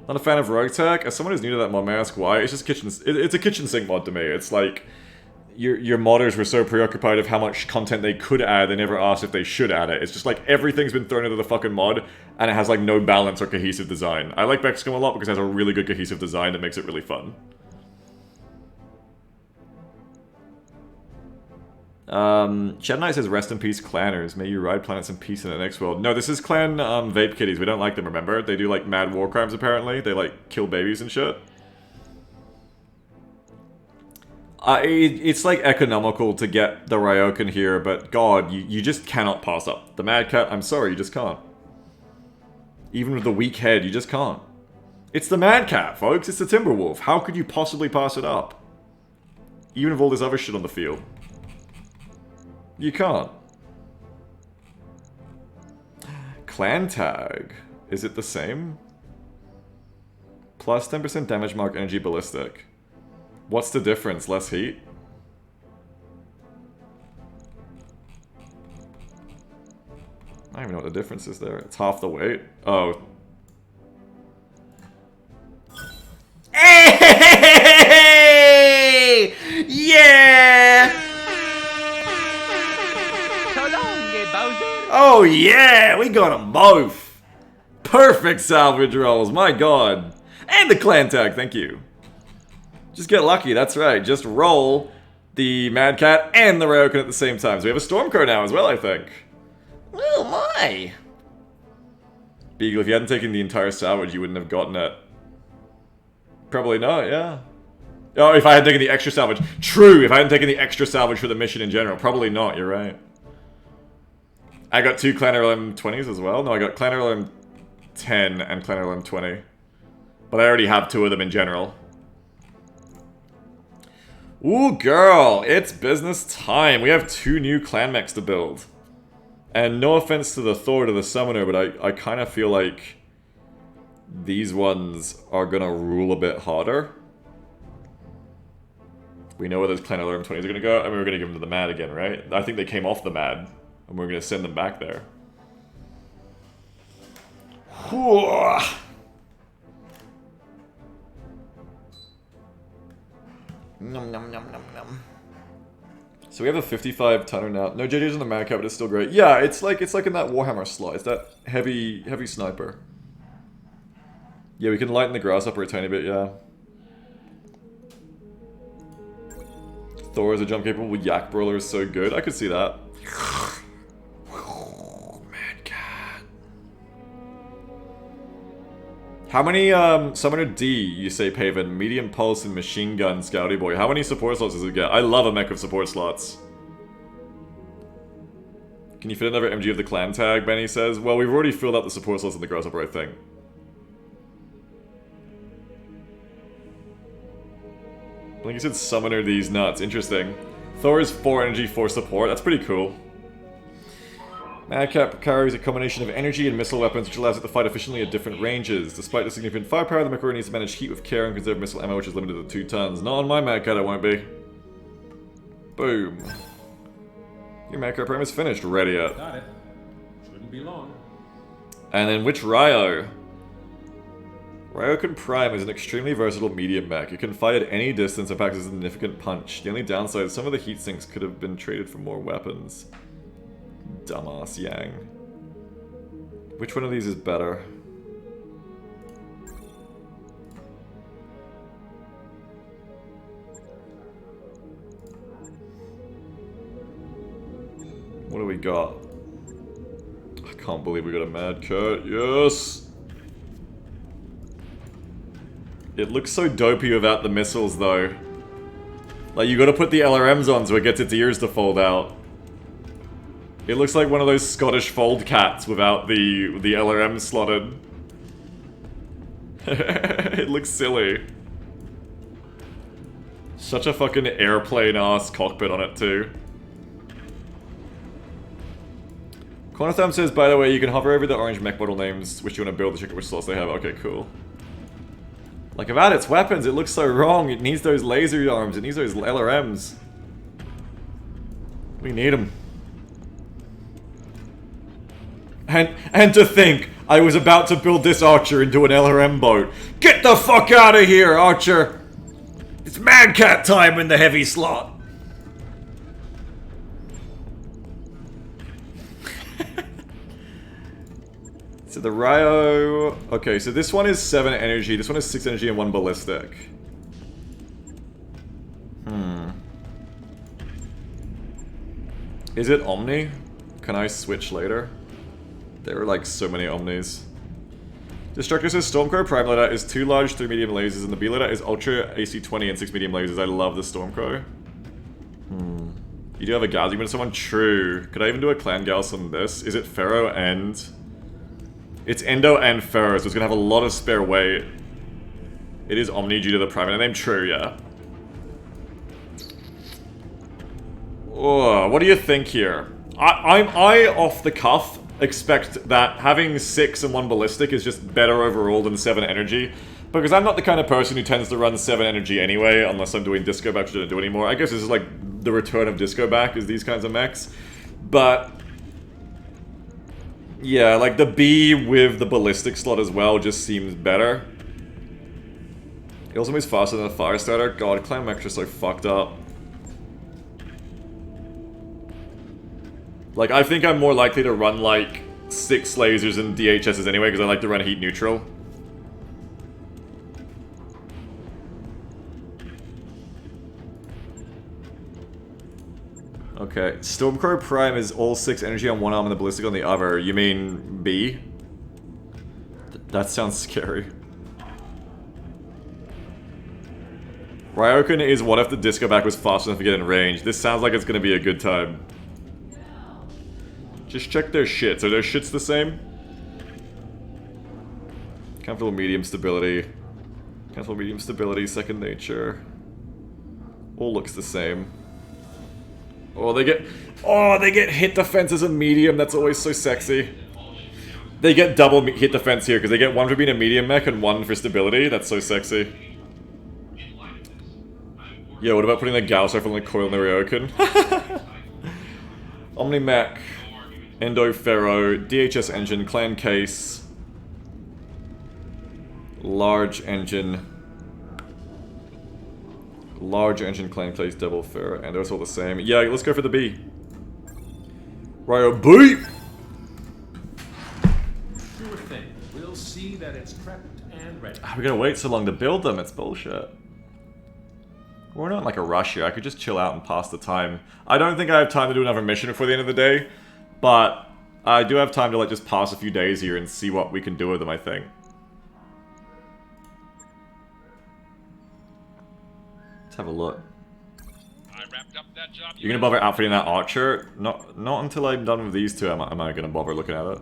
Not a fan of Rogue Tech. As someone who's new to that mod, may I ask why? It's just kitchen... It's a kitchen sink mod to me. It's like... Your modders were so preoccupied of how much content they could add, they never asked if they should add it. It's just like everything's been thrown into the fucking mod, and it has like no balance or cohesive design. I like BEXCOM a lot because it has a really good cohesive design that makes it really fun. Chad Knight says, rest in peace, clanners. May you ride planets in peace in the next world. No, this is clan vape kitties. We don't like them, remember? They do like mad war crimes apparently. They like kill babies and shit. It's like economical to get the Ryokan here, but god, you just cannot pass up. The Mad Cat, I'm sorry, you just can't. Even with the weak head, you just can't. It's the Mad Cat, folks, it's the Timberwolf. How could you possibly pass it up? Even with all this other shit on the field. You can't. Clan tag. Is it the same? Plus 10% damage mark energy ballistic. What's the difference? Less heat? I don't even know what the difference is there. It's half the weight. Oh. Hey! Yeah! So long, Bowser. Oh yeah! We got them both! Perfect salvage rolls, my god! And the clan tag, thank you. Just get lucky, that's right. Just roll the Mad Cat and the Ryokan at the same time. So we have a Stormcrow now as well, I think. Oh my! Beagle, if you hadn't taken the entire salvage, you wouldn't have gotten it. Probably not, yeah. Oh, if I had taken the extra salvage. True, if I hadn't taken the extra salvage for the mission in general. Probably not, you're right. I got 2 Clan LM 20s as well. No, I got Clan LM 10 and Clan LM 20. But I already have 2 of them in general. Ooh, girl, it's business time. We have 2 new clan mechs to build. And no offense to the Thor to the Summoner, but I kind of feel like these ones are gonna rule a bit harder. We know where those Clan LM 20s are gonna go, and we're gonna give them to the Mad again, right? I think they came off the Mad, and we're gonna send them back there. Whew. Nom nom nom nom nom. So we have a 55 tonner now. No JJ's on the Mad Cat, but it's still great. Yeah, it's like in that Warhammer slot. It's that heavy sniper. Yeah, we can lighten the grasshopper a tiny bit, yeah. Thor is a jump capable yak brawler is so good. I could see that. Mad Cat. How many Summoner D, you say, Paven? Medium Pulse and Machine Gun Scouty Boy. How many support slots does it get? I love a mech of support slots. Can you fit another MG of the clan tag, Benny says? Well, we've already filled out the support slots in the Grasshopper, I think. Blinky said Summoner D's nuts. Interesting. Thor is 4 energy, 4 support. That's pretty cool. Mad Cat carries a combination of energy and missile weapons which allows it to fight efficiently at different ranges. Despite the significant firepower, the Macro needs to manage heat with care and conserve missile ammo, which is limited to 2 tons. Not on my Mad Cat, it won't be. Boom. Your macro program is finished. Ready it. Got it. Shouldn't be long. And then which Ryo? Ryokan Prime is an extremely versatile medium mech. It can fight at any distance and packs a significant punch. The only downside is some of the heat sinks could have been traded for more weapons. Dumbass Yang. Which one of these is better? What do we got? I can't believe we got a mad cat. Yes! It looks so dopey without the missiles, though. Like, you gotta put the LRMs on so it gets its ears to fold out. It looks like one of those Scottish fold cats without the LRM slotted. It looks silly. Such a fucking airplane-ass cockpit on it, too. Cornerthumb says, by the way, you can hover over the orange mech model names which you want to build to check which slots they have. Okay, cool. Like, about its weapons, it looks so wrong. It needs those laser arms. It needs those LRMs. We need them. And to think, I was about to build this Archer into an LRM boat. Get the fuck out of here, Archer! It's Mad Cat time in the heavy slot. So the Ryo... Okay, so this one is 7 energy, this one is 6 energy and 1 ballistic. Is it Omni? Can I switch later? There are like so many Omnis. Destructor says Stormcrow Prime Loadout is 2 large, 3 medium lasers, and the B loadout is Ultra AC-20 and 6 medium lasers. I love the Stormcrow. You do have a Gauss, you want someone true. Could I even do a Clan Gauss on this? Is it Pharaoh and... It's Endo and Pharaoh, so it's gonna have a lot of spare weight. It is Omni due to the Prime name. True, yeah. Oh, what do you think here? I off the cuff expect that having 6 and 1 ballistic is just better overall than 7 energy. Because I'm not the kind of person who tends to run 7 energy anyway, unless I'm doing disco back, which I don't do anymore. I guess this is like the return of disco back, is these kinds of mechs. But... yeah, like the B with the ballistic slot as well just seems better. It also moves faster than a Firestarter. God, Clan mechs are so fucked up. Like, I think I'm more likely to run like 6 lasers and DHSs anyway, because I like to run heat neutral. Okay, Stormcrow Prime is all 6 energy on one arm and the ballistic on the other. You mean B? That sounds scary. Ryokan is what if the disco back was fast enough to get in range. This sounds like it's gonna be a good time. Just check their shits. Are their shits the same? Comfortable medium stability. Comfortable medium stability, second nature. All looks the same. Oh, they get hit defense as a medium. That's always so sexy. They get double hit defense here because they get 1 for being a medium mech and 1 for stability. That's so sexy. Yeah, what about putting the Gauss rifle in the coil in the Ryokan? Omni mech, Endo Pharaoh, DHS engine, clan case, large engine. Large engine, clan case, double Pharaoh, and it's all the same. Yeah, let's go for the B. Ryo B! Sure thing. We'll see that it's prepped and ready. We gotta wait so long to build them, it's bullshit. We're not in like a rush here, I could just chill out and pass the time. I don't think I have time to do another mission before the end of the day, but I do have time to like just pass a few days here and see what we can do with them, I think. Have a look. I wrapped up that job. You're gonna bother outfitting that Archer? Not until I'm done with these two am I gonna bother looking at it.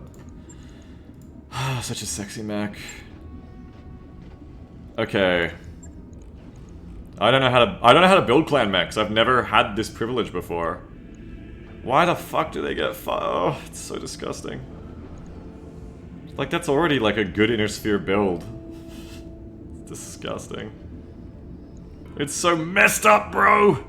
Such a sexy mech. Okay. I don't know how to build clan mechs. I've never had this privilege before. Why the fuck do they get oh, it's so disgusting. Like that's already like a good inner sphere build. It's disgusting. It's so messed up, bro!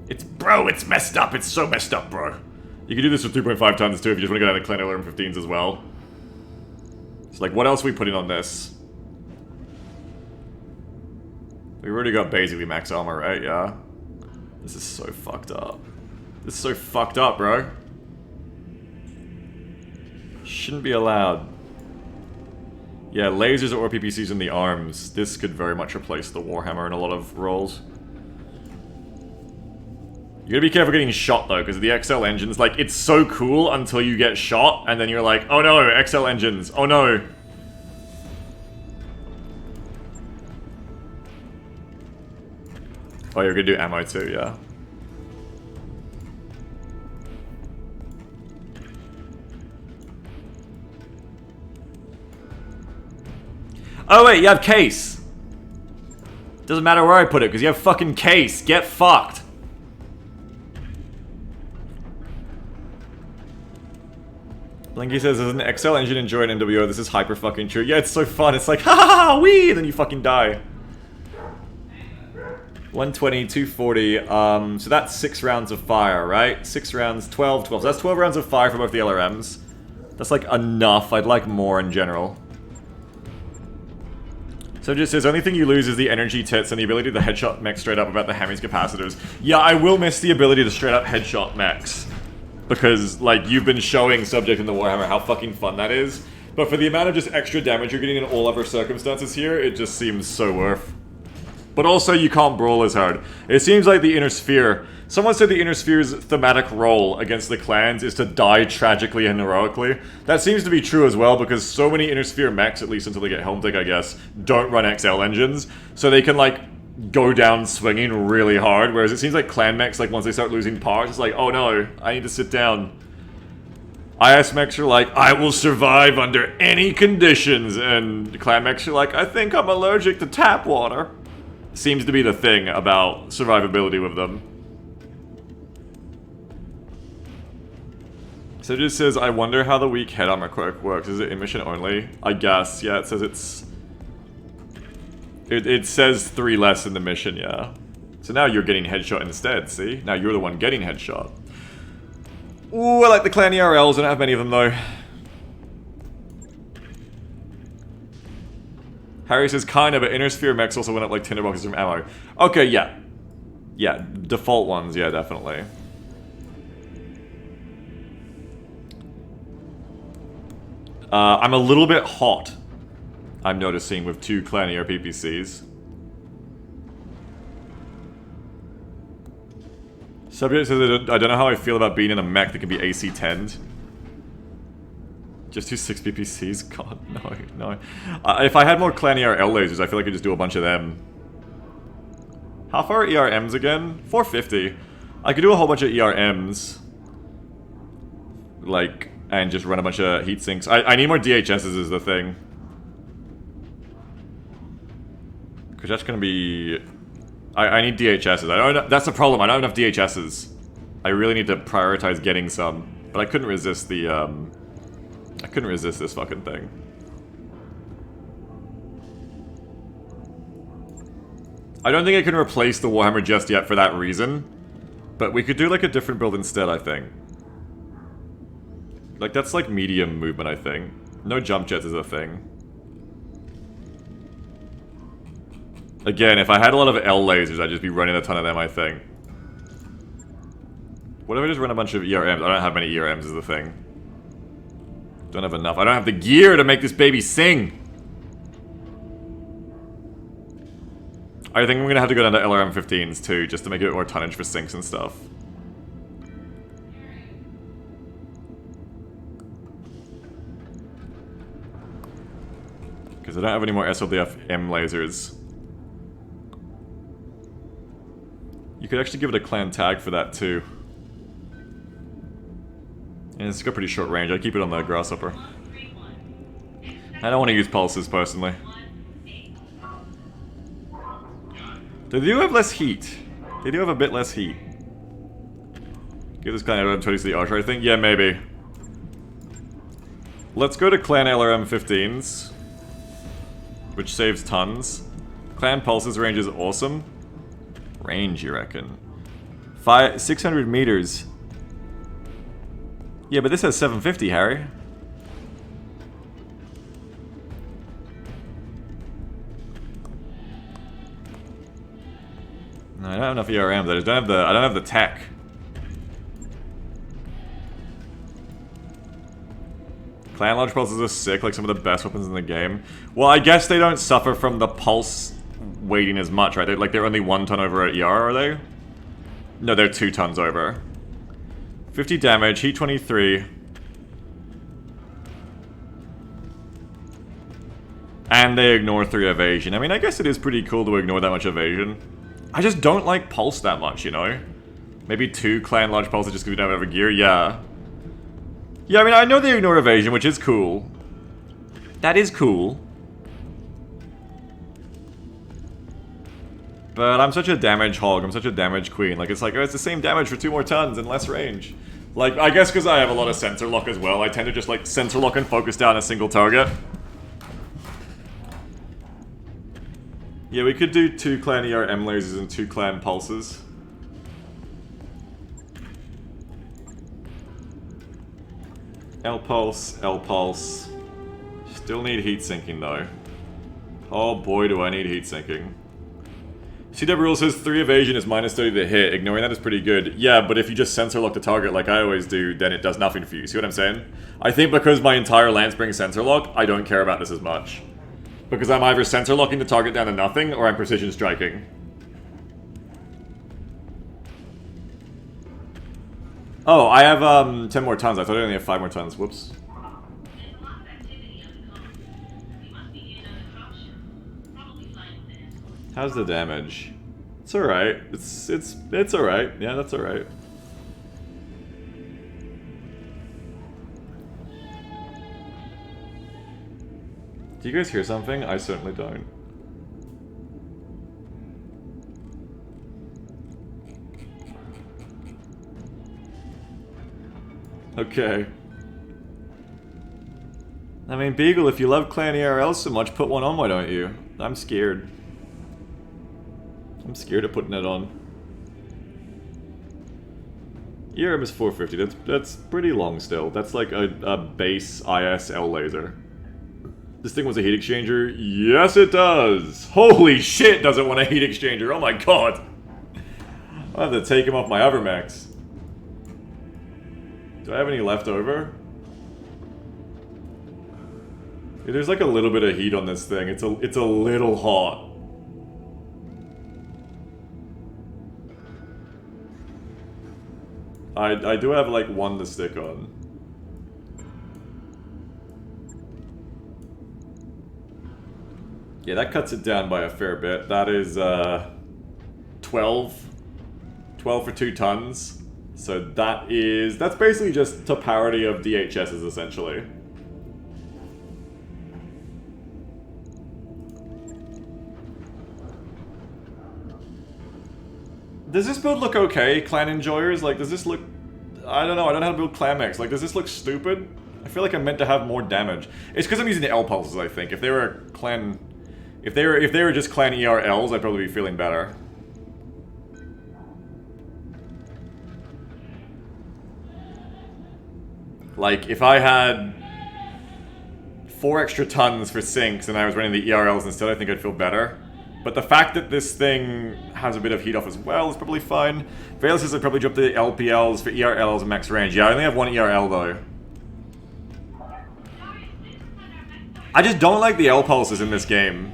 It's messed up. It's so messed up, bro. You can do this with 3.5 tons too if you just want to go down to Clan LRM-15s as well. It's like, what else are we putting on this? We've already got basically max armor, right? Yeah. This is so fucked up. This is so fucked up, bro. Shouldn't be allowed. Yeah, lasers or PPCs in the arms. This could very much replace the Warhammer in a lot of roles. You gotta be careful getting shot though, because the XL engines, like, it's so cool until you get shot, and then you're like, oh no, XL engines, oh no. Oh, you're gonna do ammo too, yeah. Oh wait, you have case. Doesn't matter where I put it, because you have fucking case. Get fucked. Blinky says, there's an XL engine in Joy and MWO. This is hyper fucking true. Yeah, it's so fun. It's like, ha ha ha, wee! And then you fucking die. 120, 240. So that's 6 rounds of fire, right? 6 rounds, 12. So that's 12 rounds of fire for both the LRMs. That's like enough. I'd like more in general. So it just says, only thing you lose is the energy tits and the ability to headshot mechs straight up about the Hammy's capacitors. Yeah, I will miss the ability to straight up headshot mechs. Because, like, you've been showing Subject in the Warhammer how fucking fun that is. But for the amount of just extra damage you're getting in all other circumstances here, it just seems so worth. But also, you can't brawl as hard. It seems like the Inner Sphere... Someone said the Inner Sphere's thematic role against the clans is to die tragically and heroically. That seems to be true as well, because so many Inner Sphere mechs, at least until they get Helmtic, I guess, don't run XL engines. So they can, like, go down swinging really hard, whereas it seems like clan mechs, like, once they start losing parts, it's like, oh no, I need to sit down. IS mechs are like, I will survive under any conditions, and clan mechs are like, I think I'm allergic to tap water. Seems to be the thing about survivability with them. So it just says, I wonder how the weak head armor quirk works. Is it in mission only? I guess, yeah, it says it's... It says 3 less in the mission, yeah. So now you're getting headshot instead, see? Now you're the one getting headshot. Ooh, I like the clan ERLs, I don't have many of them though. Harry says kinda, but Inner Sphere mechs also went up like tinderboxes from ammo. Okay, yeah. Yeah, default ones, yeah, definitely. I'm a little bit hot, I'm noticing, with 2 clan ER PPCs. Subject says, I don't know how I feel about being in a mech that can be AC 10'd. Just do 6 PPCs? God, no. If I had more clan ERL lasers, I feel like I could just do a bunch of them. How far are ERMs again? 450. I could do a whole bunch of ERMs. Like, and just run a bunch of heat sinks. I need more DHSs is the thing. Because that's going to be... I need DHSs. I don't. That's the problem. I don't have enough DHSs. I really need to prioritize getting some. But I couldn't resist the... I couldn't resist this fucking thing. I don't think I can replace the Warhammer just yet for that reason. But we could do like a different build instead, I think. Like, that's like medium movement, I think. No jump jets is a thing. Again, if I had a lot of L lasers, I'd just be running a ton of them, I think. What if I just run a bunch of ERMs? I don't have many ERMs is the thing. Don't have enough. I don't have the gear to make this baby sing! I think I'm gonna have to go down to LRM-15s too, just to make it more tonnage for sinks and stuff. Because I don't have any more SLDF M lasers. You could actually give it a clan tag for that too. And it's got pretty short range. I keep it on the Grasshopper. I don't want to use pulses personally. They do have less heat. They do have a bit less heat. Give this clan LRM-20 to the Archer, I think? Yeah, maybe. Let's go to clan LRM-15s. Which saves tons. Clan Pulse's range is awesome. Range, you reckon? 600 meters. Yeah, but this has 750, Harry. No, I don't have enough ERMs. I don't have the tech. Clan Lodge pulses are sick, like some of the best weapons in the game. Well, I guess they don't suffer from the pulse weighting as much, right? They're only 1 ton over at ER, are they? No, they're 2 tons over. 50 damage, heat 23. And they ignore 3 evasion. I mean, I guess it is pretty cool to ignore that much evasion. I just don't like pulse that much, you know? Maybe 2 Clan Lodge pulses just because we don't have gear, yeah. Yeah, I mean, I know they ignore evasion, which is cool. That is cool. But I'm such a damage hog, I'm such a damage queen. Like, it's like, oh, it's the same damage for 2 more tons and less range. Like, I guess because I have a lot of sensor lock as well, I tend to just, like, sensor lock and focus down a single target. Yeah, we could do 2 Clan ERM lasers and 2 Clan pulses. L-pulse, L-pulse. Still need heat sinking though. Oh boy, do I need heat sinking. CW rule says 3 evasion is minus 30 to hit. Ignoring that is pretty good. Yeah, but if you just sensor lock the target like I always do, then it does nothing for you. See what I'm saying? I think because my entire Landspring sensor lock, I don't care about this as much. Because I'm either sensor locking the target down to nothing, or I'm precision striking. Oh, I have 10 more tons. I thought I only have 5 more tons. Whoops. How's the damage? It's alright. It's alright. Yeah, that's alright. Do you guys hear something? I certainly don't. Okay. I mean, Beagle, if you love Clan ERL so much, put one on, why don't you? I'm scared. I'm scared of putting it on. ERM is 450, that's pretty long still. That's like a base ISL laser. This thing was a heat exchanger? Yes, it does! Holy shit, does it want a heat exchanger? Oh my god! I'll have to take him off my other mechs. Do I have any left over? Yeah, there's like a little bit of heat on this thing. It's a little hot. I do have like 1 to stick on. Yeah, that cuts it down by a fair bit. That is 12 for 2 tons. So that's basically just to parity of DHSs essentially. Does this build look okay, clan enjoyers? Like, does this look... I don't know, I don't know how to build clan mechs. Like, does this look stupid? I feel like I'm meant to have more damage. It's because I'm using the L pulses, I think. If they were clan... If they were just clan ERLs, I'd probably be feeling better. Like, if I had 4 extra tons for sinks and I was running the ERLs instead, I think I'd feel better. But the fact that this thing has a bit of heat off as well is probably fine. Vale says I'd probably drop the LPLs for ERLs and max range. Yeah, I only have 1 ERL though. I just don't like the L pulses in this game.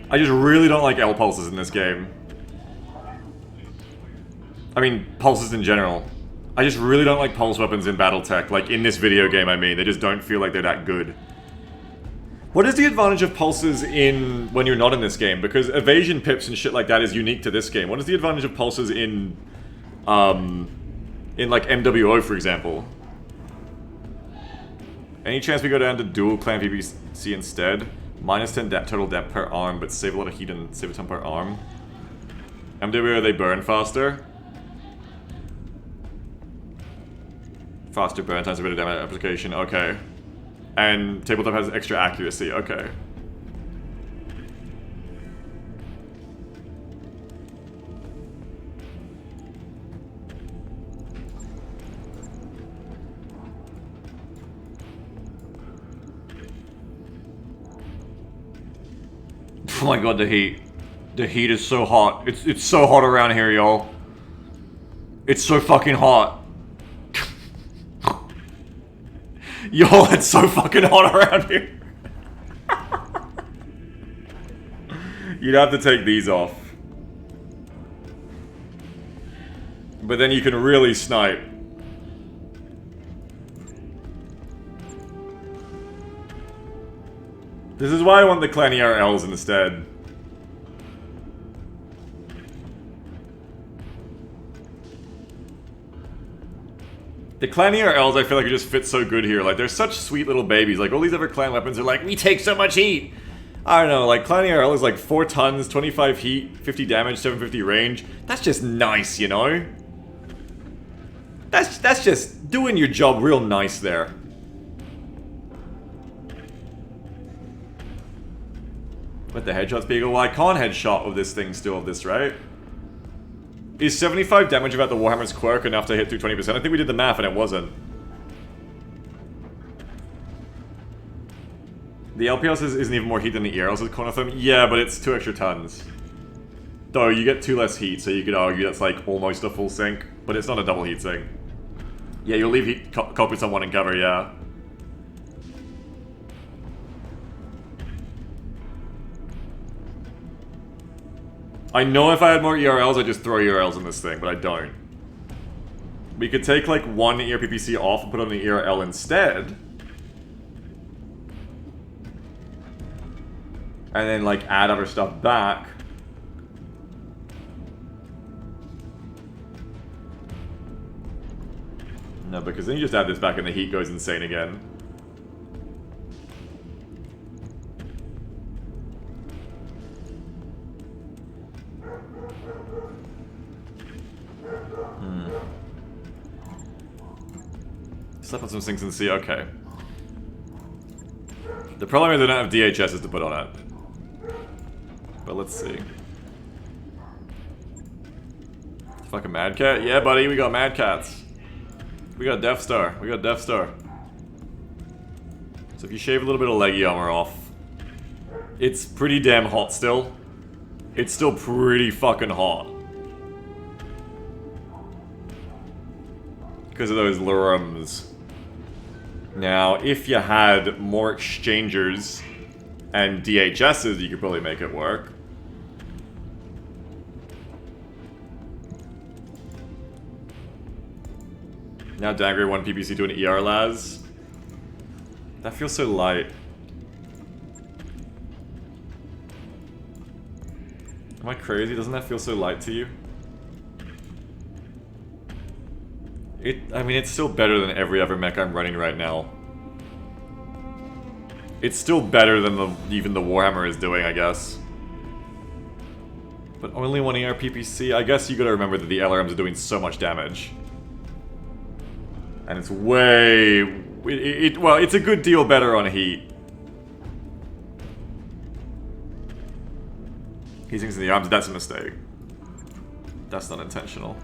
I just really don't like L pulses in this game. I mean, pulses in general. I just really don't like pulse weapons in Battletech. Like, in this video game, I mean. They just don't feel like they're that good. What is the advantage of pulses in when you're not in this game? Because evasion pips and shit like that is unique to this game. What is the advantage of pulses in like MWO, for example? Any chance we go down to dual clan PvC instead? Minus 10 total depth per arm, but save a lot of heat and save a ton per arm. MWO, they burn faster. Faster burn times a bit of damage application, okay. And tabletop has extra accuracy, okay. my god, the heat. The heat is so hot. It's so hot around here, y'all. It's so fucking hot. Y'all, it's so fucking hot around here. You'd have to take these off. But then you can really snipe. This is why I want the Clanier L's instead. The Clanier L's I feel like it just fit so good here. Like, they're such sweet little babies. Like, all these other clan weapons are like, we take so much heat! I don't know, like, Clanier L is like 4 tons, 25 heat, 50 damage, 750 range. That's just nice, you know? That's just doing your job real nice there. But the headshots being, well, I can't headshot with this thing still, this, right? Is 75 damage without the Warhammer's quirk enough to hit through 20%? I think we did the math and it wasn't. The LPS isn't even more heat than the ERLs with Cornerthumb? Yeah, but it's 2 extra tons. Though, you get 2 less heat, so you could argue that's like almost a full sink. But it's not a double heat sink. Yeah, you'll leave heat copies on one and cover, yeah. I know if I had more ERLs, I'd just throw ERLs in this thing, but I don't. We could take like 1 ERPPC off and put on an ERL instead. And then like add other stuff back. No, because then you just add this back and the heat goes insane again. Step on some things and see, okay. The problem is I don't have DHSs to put on it. But let's see. Fucking Mad Cat? Yeah, buddy, we got Mad Cats. We got Death Star. We got Death Star. So if you shave a little bit of leggy armor off, it's pretty damn hot still. It's still pretty fucking hot. Because of those lurums. Now, if you had more exchangers and DHSs, you could probably make it work. Now downgrade 1 PPC to an ER las. That feels so light. Am I crazy? Doesn't that feel so light to you? I mean, it's still better than every other mech I'm running right now. It's still better than even the Warhammer is doing, I guess. But only 1 ER PPC? I guess you gotta remember that the LRMs are doing so much damage. And it's way... well, it's a good deal better on heat. He sinks in the arms, that's a mistake. That's not intentional.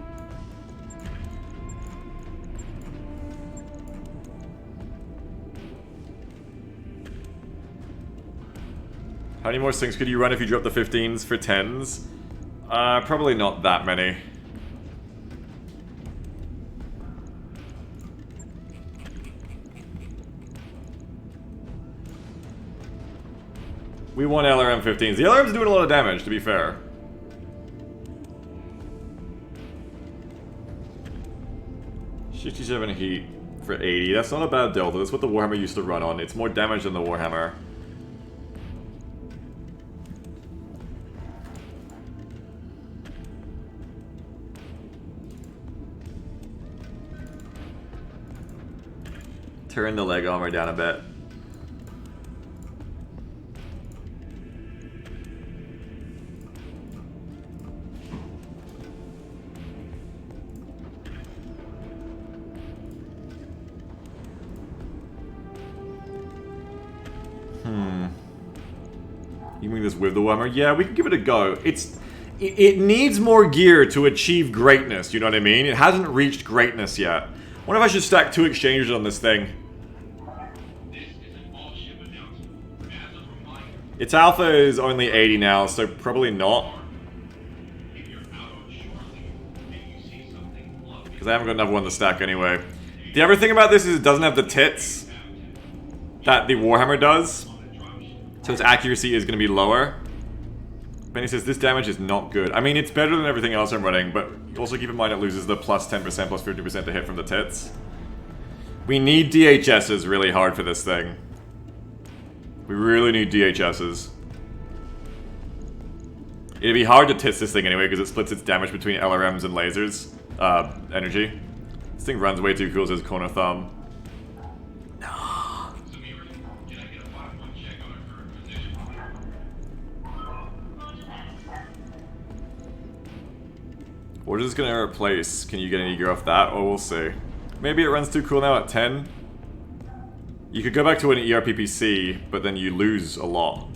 How many more sinks could you run if you dropped the 15s for 10s? Probably not that many. We want LRM 15s. The LRM's doing a lot of damage, to be fair. $67 heat for 80. That's not a bad delta. That's what the Warhammer used to run on. It's more damage than the Warhammer. Turn the leg armor down a bit. You mean this with the Warhammer? Yeah, we can give it a go. It needs more gear to achieve greatness, you know what I mean? It hasn't reached greatness yet. I wonder if I should stack 2 exchangers on this thing. Its alpha is only 80 now, so probably not. Because I haven't got another one to stack anyway. The other thing about this is it doesn't have the tits that the Warhammer does. So its accuracy is going to be lower. Benny says this damage is not good. I mean, it's better than everything else I'm running, but also keep in mind it loses the plus 10%, plus 50% to hit from the tits. We need DHSs really hard for this thing. We really need DHSs. It'd be hard to tits this thing anyway, because it splits its damage between LRMs and lasers. Energy. This thing runs way too cool as his corner thumb. We're just gonna replace. Can you get any gear off that? Oh, we'll see. Maybe it runs too cool now at 10. You could go back to an ERPPC, but then you lose a lot.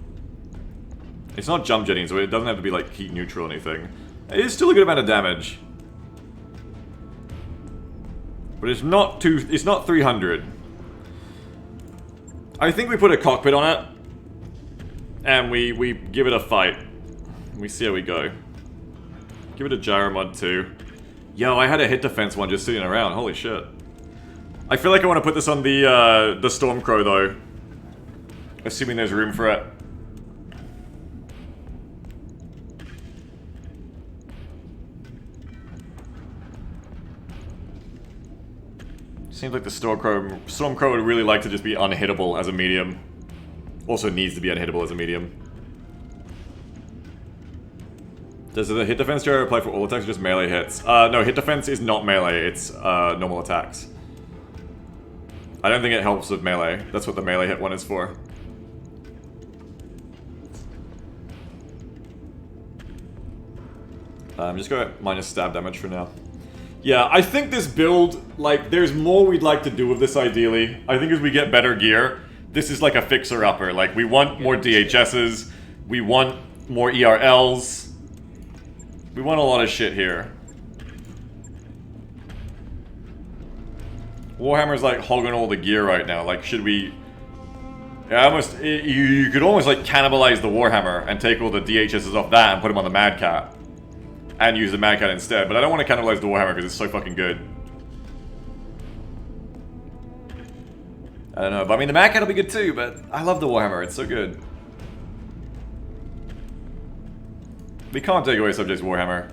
It's not jump jetting, so it doesn't have to be like heat neutral or anything. It is still a good amount of damage. But it's not 300. I think we put a cockpit on it. And we give it a fight. We see how we go. Give it a gyro mod too. Yo, I had a hit defense one just sitting around. Holy shit. I feel like I want to put this on the Stormcrow though. Assuming there's room for it. Seems like the Stormcrow would really like to just be unhittable as a medium. Also needs to be unhittable as a medium. Does the hit defense gyro apply for all attacks or just melee hits? No, hit defense is not melee, it's normal attacks. I don't think it helps with melee. That's what the melee hit one is for. Just go at minus stab damage for now. Yeah, I think this build, like, there's more we'd like to do with this ideally. I think as we get better gear, this is like a fixer-upper. Like, we want more DHSs, we want more ERLs. We want a lot of shit here. Warhammer's like hogging all the gear right now. Like, should we... You could almost like cannibalize the Warhammer and take all the DHSs off that and put them on the Mad Cat. And use the Mad Cat instead. But I don't want to cannibalize the Warhammer because it's so fucking good. I don't know. But I mean, the Mad Cat will be good too, but I love the Warhammer. It's so good. We can't take away Subject's Warhammer.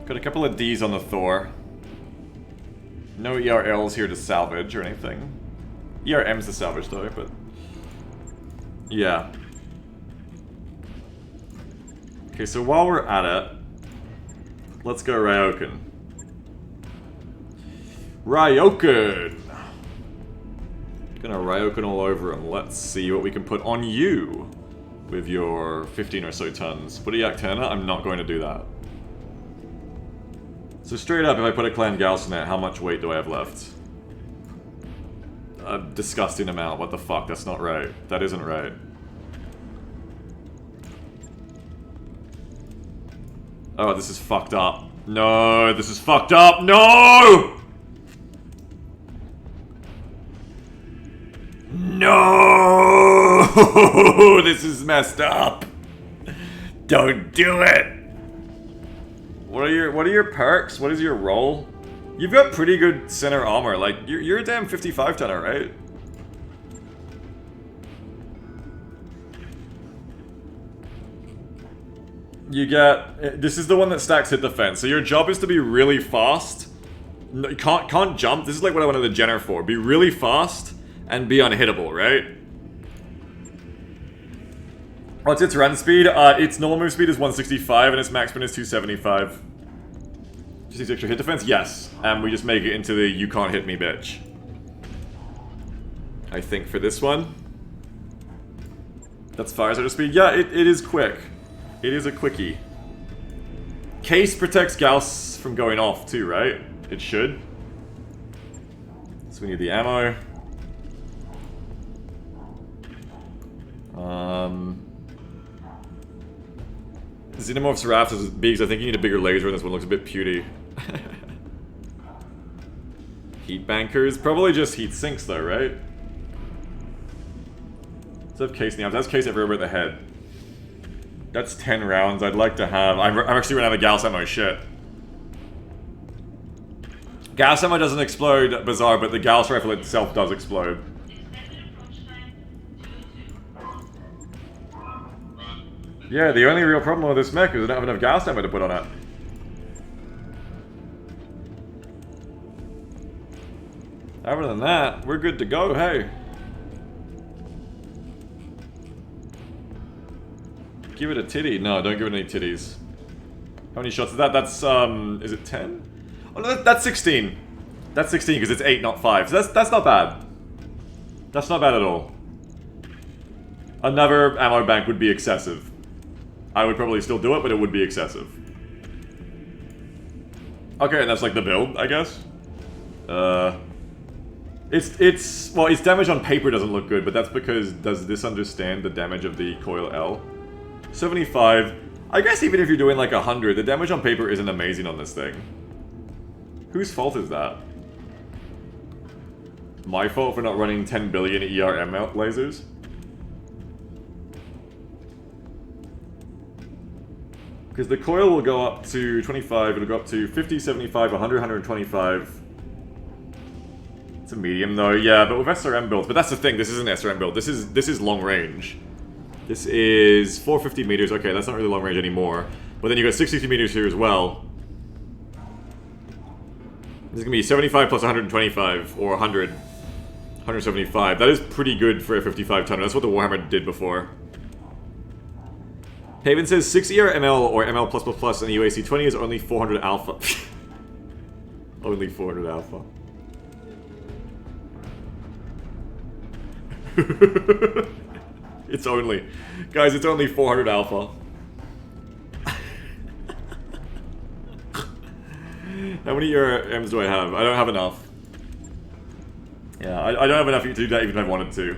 Got a couple of Ds on the Thor. No ERLs here to salvage or anything. ERM's to salvage though, but... yeah. Okay, so while we're at it, let's go Ryokan. Ryokan! Gonna Ryokan all over him. Let's see what we can put on you with your 15 or so tons. Put a Yak-Tana? I'm not going to do that. So straight up, if I put a Clan Gauss in it, how much weight do I have left? A disgusting amount. What the fuck? That's not right. That isn't right. Oh, this is fucked up. No, this is fucked up. No! No! This is messed up. Don't do it. What are your perks? What is your role? You've got pretty good center armor. Like you're a damn 55 tonner, right? You get this is the one that stacks hit defense. So your job is to be really fast. No, you can't jump. This is like what I wanted the Jenner for. Be really fast and be unhittable, right? What's its run speed? Its normal move speed is 165 and its max spin is 275. Just needs extra hit defense? Yes. And we just make it into the you can't hit me bitch. I think for this one. That's fire starter speed? Yeah, it is quick. It is a quickie. Case protects Gauss from going off too, right? It should. So we need the ammo. Xenomorph's Raft is big, so I think you need a bigger laser and this one looks a bit puty. Heat bankers? Probably just heat sinks though, right? Let's have case in the arms. That's case everywhere but the head. That's 10 rounds. I'd like to have... I'm actually running out of Gauss ammo. Shit. Gauss ammo doesn't explode, bizarre, but the Gauss rifle itself does explode. Yeah, the only real problem with this mech is I don't have enough Gauss ammo to put on it. Other than that, we're good to go, hey. Give it a titty. No, don't give it any titties. How many shots is that? That's, is it 10? Oh, no, that's 16. That's 16 because it's 8, not 5. So that's not bad. That's not bad at all. Another ammo bank would be excessive. I would probably still do it, but it would be excessive. Okay, and that's like the build, I guess. Well, its damage on paper doesn't look good, but that's because does this understand the damage of the coil L? 75. I guess even if you're doing like 100, the damage on paper isn't amazing on this thing. Whose fault is that? My fault for not running 10 billion ERM lasers? Because the coil will go up to 25, it'll go up to 50, 75, 100, 125. It's a medium though, yeah, but with SRM builds. But that's the thing, this isn't SRM build, this is long range. This is 450 meters, okay, that's not really long range anymore. But then you got 660 meters here as well. This is gonna be 75 plus 125, or 100. 175. That is pretty good for a 55 tonner. That's what the Warhammer did before. Haven says 6 ER ML or ML+++ and the UAC 20 is only 400 alpha. Only 400 alpha. It's only... Guys, it's only 400 alpha. How many ERMs do I have? I don't have enough. Yeah, I don't have enough to do that even if I wanted to.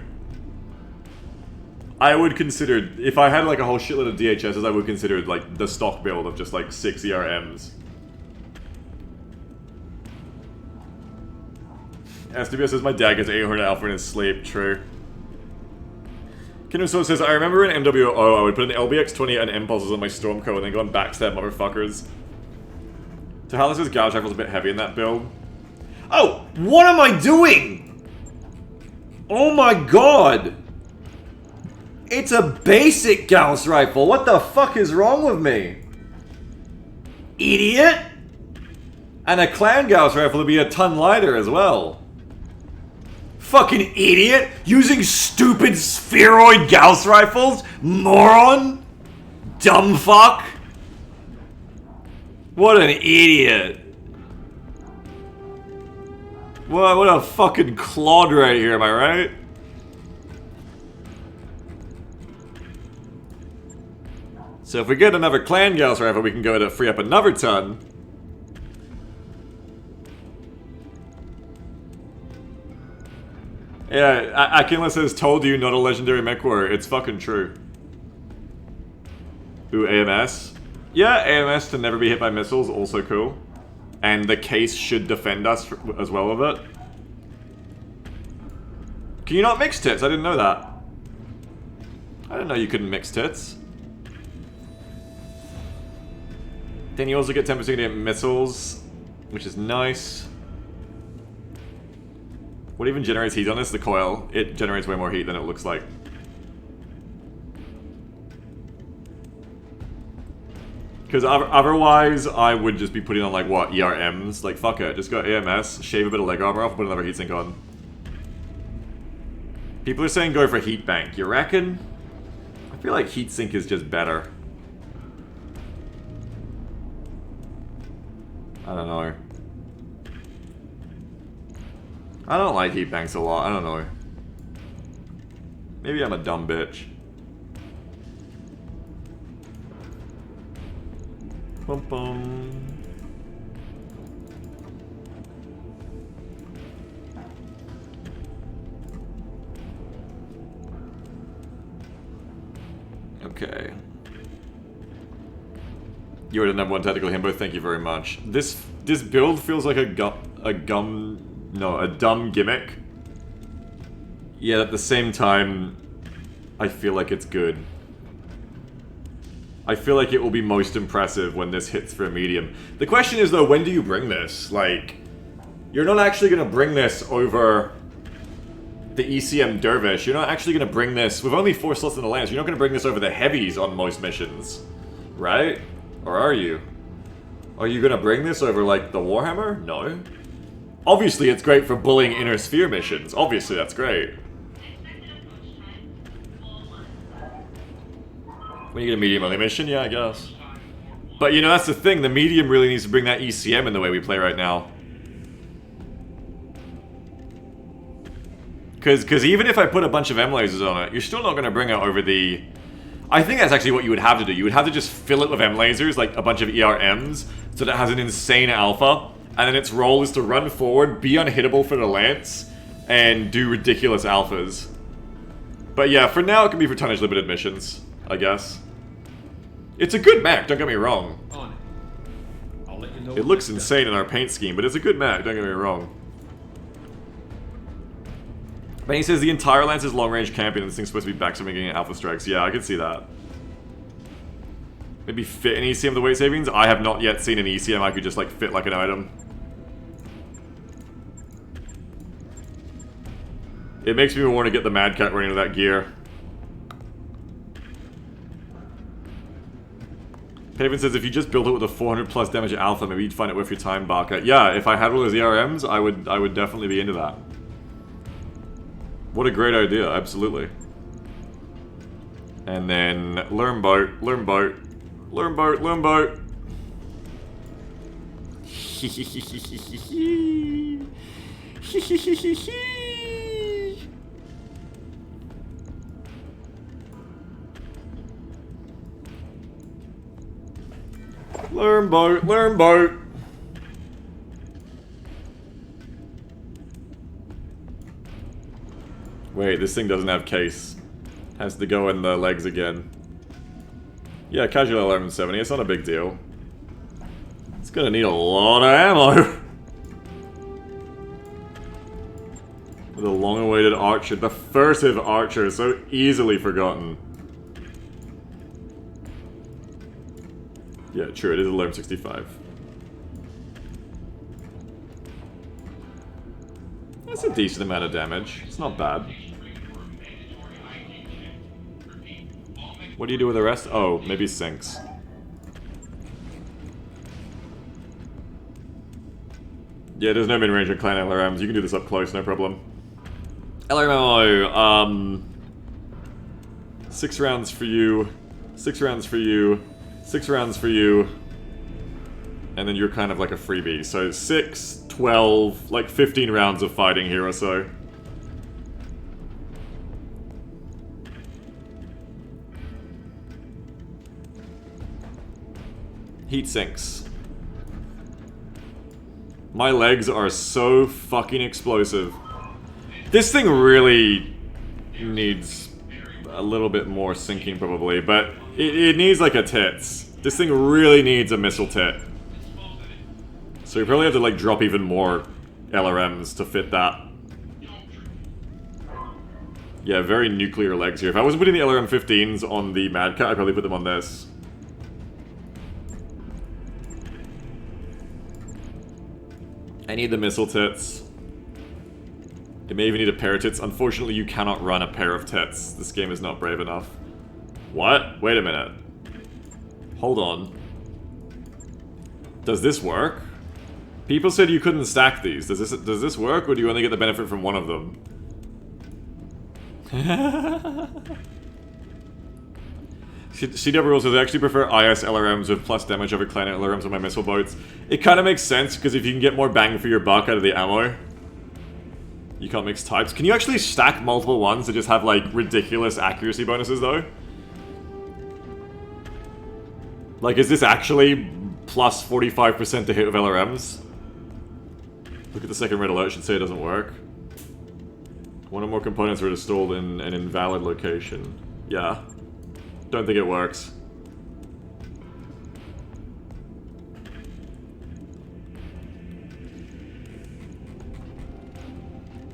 I would consider, if I had like a whole shitload of DHSs, I would consider like the stock build of just like 6 ERMs. SWS says my dad gets 800 alpha in his sleep, true. Kingdom Soul says, I remember in MWO I would put an LBX-20 and impulses on my Stormco and then go and backstab motherfuckers. Tahalis' Gauss rifle's a bit heavy in that build. Oh! What am I doing? Oh my god! It's a basic Gauss rifle. What the fuck is wrong with me? Idiot! And a clan Gauss rifle would be a ton lighter as well. Fucking idiot! Using stupid spheroid Gauss rifles? Moron! Dumb fuck! What an idiot. What a fucking clod right here, am I right? So if we get another clan Gauss rifle, we can go to free up another ton. Yeah, Akinla says, told you not a legendary mech warrior. It's fucking true. Ooh, AMS. Yeah, AMS to never be hit by missiles, also cool. And the case should defend us as well with it. Can you not mix tits? I didn't know that. I didn't know you couldn't mix tits. Then you also get 10% against missiles, which is nice. What even generates heat on this? The coil. It generates way more heat than it looks like. Because otherwise, I would just be putting on, like, what, ERMs? Like, fuck it. Just go AMS, shave a bit of leg armor off, put another heatsink on. People are saying go for heat bank. You reckon? I feel like heatsink is just better. I don't know. I don't like heat banks a lot. I don't know. Maybe I'm a dumb bitch. Bum bum. Okay. You are the #1 tactical himbo. Thank you very much. This build feels like a gum No, a dumb gimmick. Yet at the same time, I feel like it's good. I feel like it will be most impressive when this hits for a medium. The question is though, when do you bring this? Like, you're not actually going to bring this over the ECM Dervish. You're not actually going to bring this, with only 4 slots in the Lance, you're not going to bring this over the heavies on most missions. Right? Or are you? Are you going to bring this over, like, the Warhammer? No. Obviously, it's great for bullying Inner Sphere missions. Obviously, that's great. When you get a medium-only mission, yeah, I guess. But, you know, that's the thing. The medium really needs to bring that ECM in the way we play right now. Because even if I put a bunch of M-lasers on it, you're still not going to bring it over the... I think that's actually what you would have to do. You would have to just fill it with M-lasers, like a bunch of ERMs, so that it has an insane alpha, and then its role is to run forward, be unhittable for the Lance, and do ridiculous alphas. But yeah, for now it can be for tonnage limited missions, I guess. It's a good mech, don't get me wrong. On it. I'll let you know. It looks insane in our paint scheme, but it's a good mech, don't get me wrong. Benny says the entire Lance is long-range camping and this thing's supposed to be backstabbing getting alpha strikes. Yeah, I can see that. Maybe fit an ECM the weight savings? I have not yet seen an ECM I could just like fit like an item. It makes me want to get the Mad Cat running with that gear. Paven says if you just build it with a 400 plus damage alpha, maybe you'd find it worth your time, Barker. Yeah, if I had all those ERMs, I would definitely be into that. What a great idea, absolutely. And then learn boat, learn boat, learn boat, learn boat. Learn boat, learn boat. Wait, this thing doesn't have case. Has to go in the legs again. Yeah, casual 1170, it's not a big deal. It's gonna need a lot of ammo. The long-awaited archer, the furtive archer, so easily forgotten. Yeah, true, it is 1165. That's a decent amount of damage. It's not bad. What do you do with the rest? Oh, maybe sinks. Yeah, there's no mid-range on clan LRMs. You can do this up close, no problem. LRMO, 6 rounds for you, 6 rounds for you, 6 rounds for you, and then you're kind of like a freebie. So 6, 12, like 15 rounds of fighting here or so. Heat sinks. My legs are so fucking explosive. This thing really needs a little bit more sinking probably, but it needs like a tits. This thing really needs a missile tit. So we probably have to like drop even more LRMs to fit that. Yeah, very nuclear legs here. If I wasn't putting the LRM 15s on the Mad Cat, I'd probably put them on this. I need the missile tits. It may even need a pair of tits. Unfortunately, you cannot run a pair of tits. This game is not brave enough. What? Wait a minute. Hold on. Does this work? People said you couldn't stack these. Does this work, or do you only get the benefit from one of them? CW says I actually prefer IS LRMs with plus damage over clan LRMs on my missile boats. It kind of makes sense, because if you can get more bang for your buck out of the ammo, you can't mix types. Can you actually stack multiple ones that just have, like, ridiculous accuracy bonuses, though? Like, is this actually plus 45% to hit with LRMs? Look at the second red alert, should say it doesn't work. One or more components are installed in an invalid location. Yeah. Don't think it works.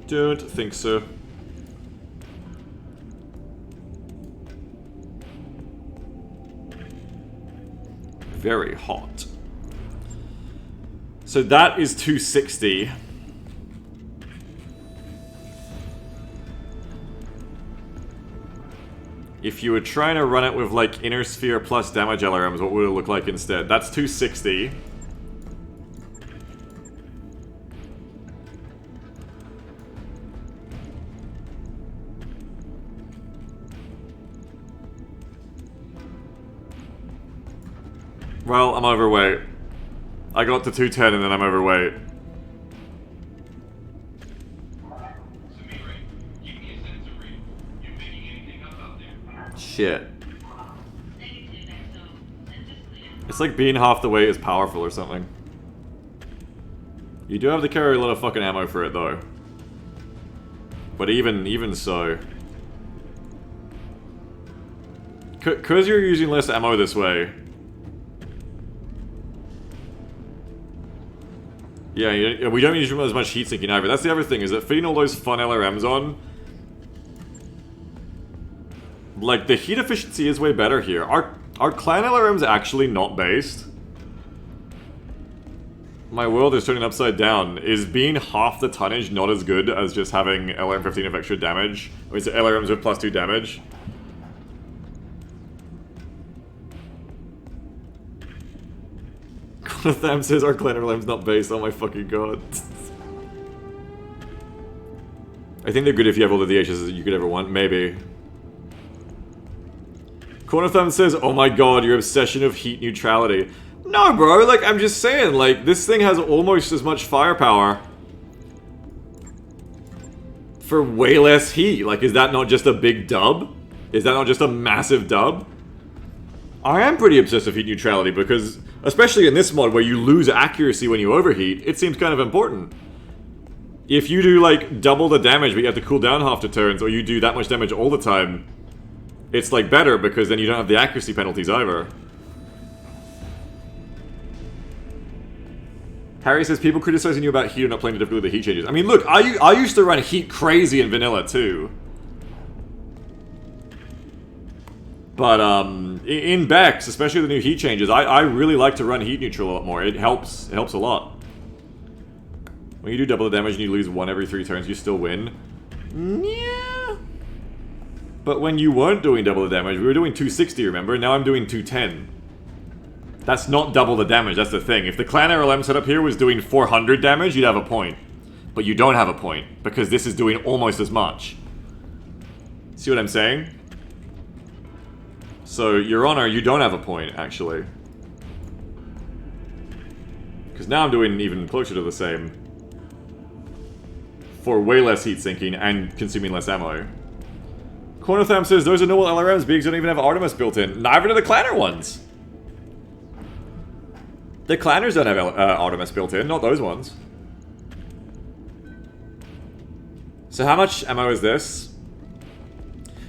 Don't think so. Very hot. So that is 260. If you were trying to run it with like inner sphere plus damage LRMs, what would it look like instead? That's 260. Well, I'm overweight. I got to 210 and then I'm overweight. Shit. It's like being half the weight is powerful or something. You do have to carry a lot of fucking ammo for it though. But even so. Cause you're using less ammo this way. Yeah, we don't use as much heat sinking either. That's the other thing, is that fitting all those fun LRMs on, like, the heat efficiency is way better here. Are clan LRMs actually not based? My world is turning upside down. Is being half the tonnage not as good as just having LRM 15 of extra damage? Or is it LRMs with +2 damage? Them says our clan LRM's not based. Oh my fucking god. I think they're good if you have all the DHs that you could ever want. Maybe. Corner Thumb says, oh my god, your obsession of heat neutrality. No, bro, like, I'm just saying, like, this thing has almost as much firepower for way less heat. Like, is that not just a big dub? Is that not just a massive dub? I am pretty obsessed with heat neutrality because, especially in this mod where you lose accuracy when you overheat, it seems kind of important. If you do, like, double the damage but you have to cool down half the turns, or you do that much damage all the time, it's, like, better because then you don't have the accuracy penalties either. Harry says, people criticizing you about heat or not playing the difficulty of the heat changes. I mean, look, I used to run heat crazy in vanilla, too. But, in Bex, especially the new heat changes, I really like to run heat neutral a lot more. It helps a lot. When you do double the damage and you lose 1 every 3 turns, you still win. Yeah. But when you weren't doing double the damage, we were doing 260, remember? Now I'm doing 210. That's not double the damage, that's the thing. If the clan RLM setup here was doing 400 damage, you'd have a point. But you don't have a point, because this is doing almost as much. See what I'm saying? So, Your Honor, you don't have a point, actually. Because now I'm doing even closer to the same. For way less heat sinking and consuming less ammo. Cornotham says, those are normal LRMs, Biggs don't even have Artemis built in. Neither do the Clanner ones! The Clanners don't have Artemis built in, not those ones. So how much ammo is this?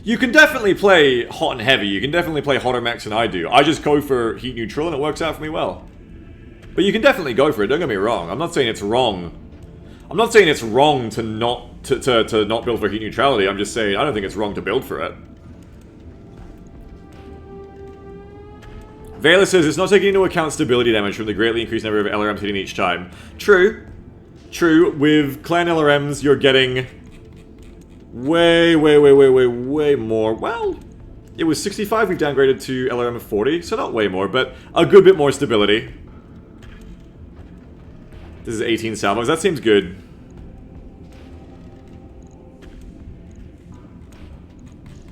You can definitely play hot and heavy, you can definitely play hotter mechs than I do. I just go for heat neutral and it works out for me well. But you can definitely go for it, don't get me wrong. I'm not saying it's wrong. I'm not saying it's wrong to not build for heat neutrality, I'm just saying I don't think it's wrong to build for it. Vela says it's not taking into account stability damage from the greatly increased number of LRMs hitting each time. True. True, with clan LRMs you're getting way more. Well, it was 65, we've downgraded to LRM of 40, so not way more, but a good bit more stability. This is 18 salvos, that seems good.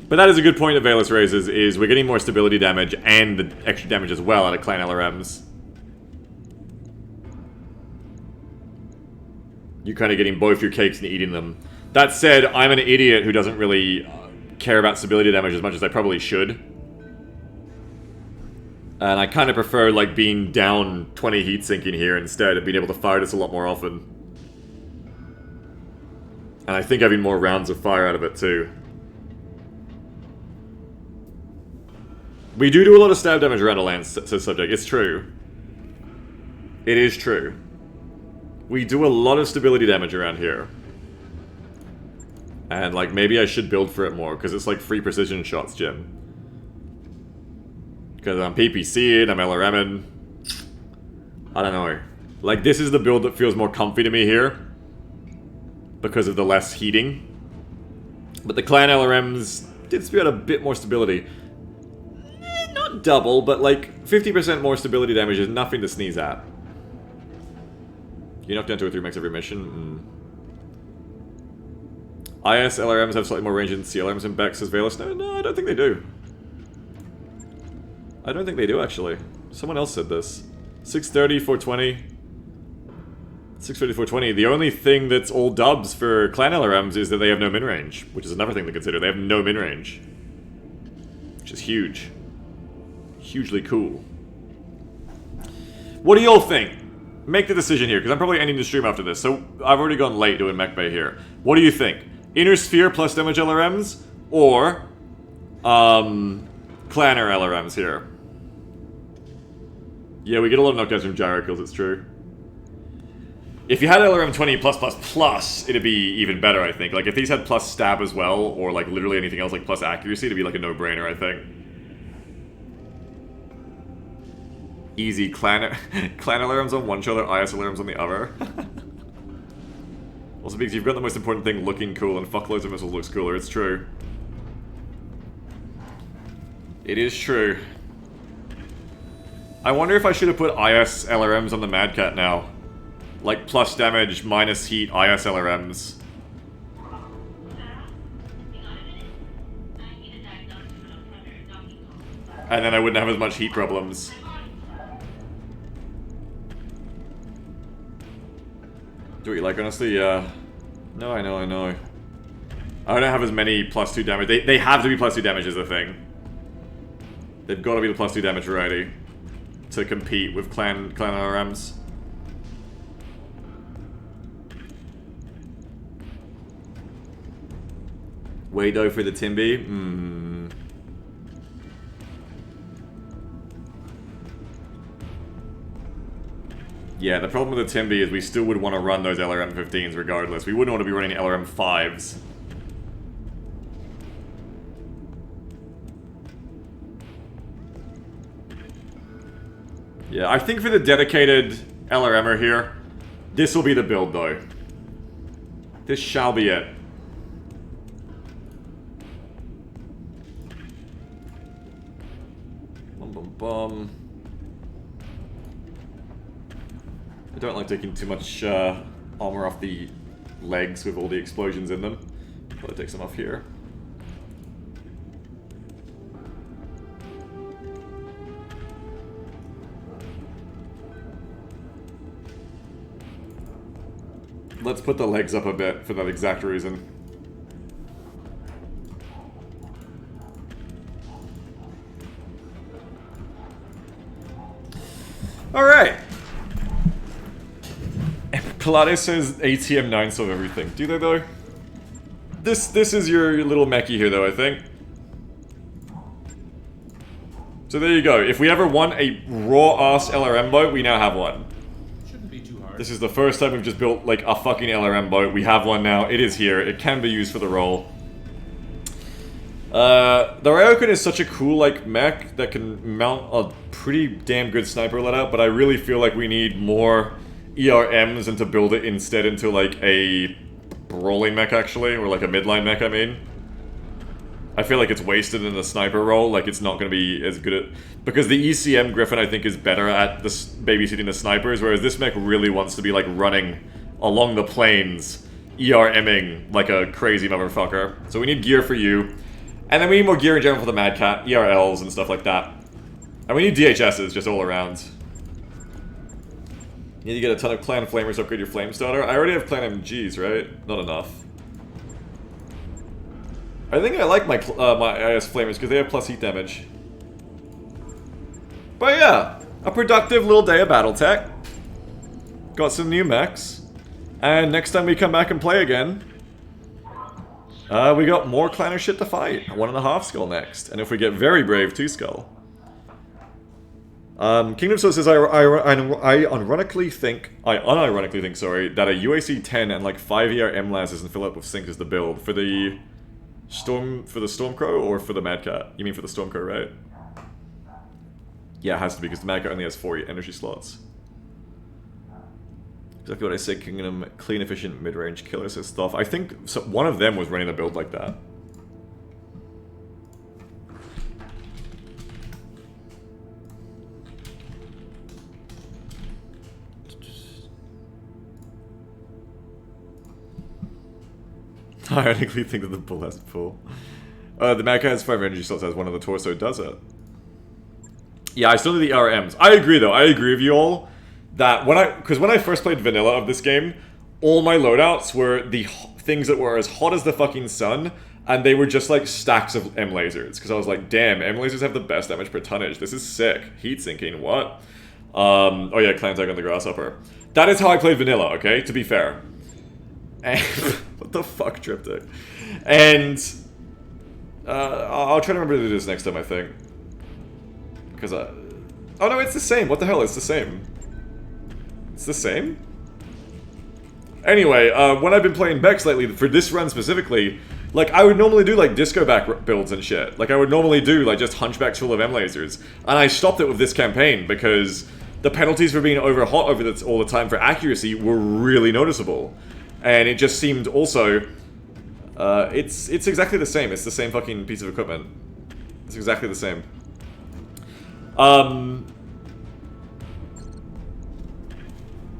But that is a good point that Valus raises, is we're getting more stability damage and the extra damage as well out of clan LRMs. You're kind of getting both your cakes and eating them. That said, I'm an idiot who doesn't really care about stability damage as much as I probably should. And I kind of prefer, like, being down 20 heat sinking here instead of being able to fire this a lot more often. And I think having more rounds of fire out of it too. We do a lot of stab damage around a lance, says Subject. It's true. It is true. We do a lot of stability damage around here. And, like, maybe I should build for it more, because it's, like, free precision shots, Jim. Because I'm PPC'd, I'm LRM'd. I don't know. Like, this is the build that feels more comfy to me here. Because of the less heating. But the clan LRMs did spew out a bit more stability. Not double, but like 50% more stability damage is nothing to sneeze at. You knock down 2 or 3 mechs every mission. IS LRMs have slightly more range than CLRMs and BEX as Valus. No, I don't think they do. I don't think they do, actually. Someone else said this. 630, 420. 630, 420. The only thing that's all dubs for clan LRMs is that they have no min range, which is another thing to consider. They have no min range. Which is huge. Hugely cool. What do y'all think? Make the decision here, because I'm probably ending the stream after this, so I've already gone late doing mech bay here. What do you think? Inner Sphere plus damage LRMs, or Clanner LRMs here? Yeah, we get a lot of knockdowns from gyro kills, it's true. If you had LRM 20+++, it'd be even better, I think. Like, if these had plus stab as well, or like literally anything else like plus accuracy, it'd be like a no-brainer, I think. Easy clan LRMs on one shoulder, IS LRMs on the other. Also because you've got the most important thing, looking cool, and fuckloads of missiles looks cooler, it's true. It is true. I wonder if I should have put IS LRMs on the Mad Cat now. Like, plus damage, minus heat, IS LRMs. And then I wouldn't have as much heat problems. Do what you like, honestly, yeah. No, I know. I don't have as many plus 2 damage. They have to be plus 2 damage is the thing. They've got to be the plus 2 damage variety to compete with clan LRMs. Wado for the Timby? Yeah, the problem with the Timby is we still would want to run those LRM 15s regardless. We wouldn't want to be running LRM 5s. Yeah, I think for the dedicated LRMer here, this will be the build though. This shall be it. Bum. I don't like taking too much armor off the legs with all the explosions in them. Probably take some off here. Let's put the legs up a bit for that exact reason. Alright. Pilates says ATM 9 solve everything. Do they though? This is your little mechie here though, I think. So there you go. If we ever want a raw-ass LRM boat, we now have one. Shouldn't be too hard. This is the first time we've just built like a fucking LRM boat. We have one now. It is here. It can be used for the role. The Ryokan is such a cool like mech that can mount a pretty damn good sniper let-out, but I really feel like we need more ERMs and to build it instead into like a brawling mech actually, or like a midline mech I mean. I feel like it's wasted in the sniper role, like it's not going to be as good at... Because the ECM Griffin I think is better at this babysitting the snipers, whereas this mech really wants to be like running along the plains, ERMing like a crazy motherfucker. So we need gear for you. And then we need more gear in general for the Mad Cat, ERLs and stuff like that. And we need DHSs just all around. You need to get a ton of clan flamers to upgrade your flame starter. I already have clan MGs, right? Not enough. I think I like my my IS flamers because they have plus heat damage. But yeah, a productive little day of Battletech. Got some new mechs. And next time we come back and play again, we got more clanner shit to fight. 1.5 skull next. And if we get very brave, 2 skull. Kingdom Soul says, I unironically think, sorry, that a UAC 10 and like 5 ER MLAS and fill up with sync is the build for the Stormcrow or for the Mad Cat? You mean for the Stormcrow, right? Yeah, it has to be because the Mad Cat only has 4 energy slots. Exactly what I said. Kingdom, clean, efficient, mid-range killer says stuff. I think one of them was running the build like that. I ironically think that the bull has full. The Mad Cat has 5 energy slots, as one of the torso does it. Yeah, I still do the RMs. I agree though, I agree with you all that because when I first played vanilla of this game, all my loadouts were the things that were as hot as the fucking sun, and they were just like stacks of M lasers. Because I was like, damn, M lasers have the best damage per tonnage. This is sick. Heat sinking, what? Oh yeah, clan tag on the grasshopper. That is how I played vanilla, okay? To be fair. And what the fuck, Triptych? And I'll try to remember to do this next time, I think. Because oh no, it's the same. What the hell? It's the same. It's the same? Anyway, when I've been playing Bex lately, for this run specifically, like, I would normally do, like, disco back builds and shit. Like, I would normally do, like, just hunchbacks full of M lasers. And I stopped it with this campaign because the penalties for being over hot over this all the time for accuracy were really noticeable. And it just seemed also... it's exactly the same. It's the same fucking piece of equipment. It's exactly the same.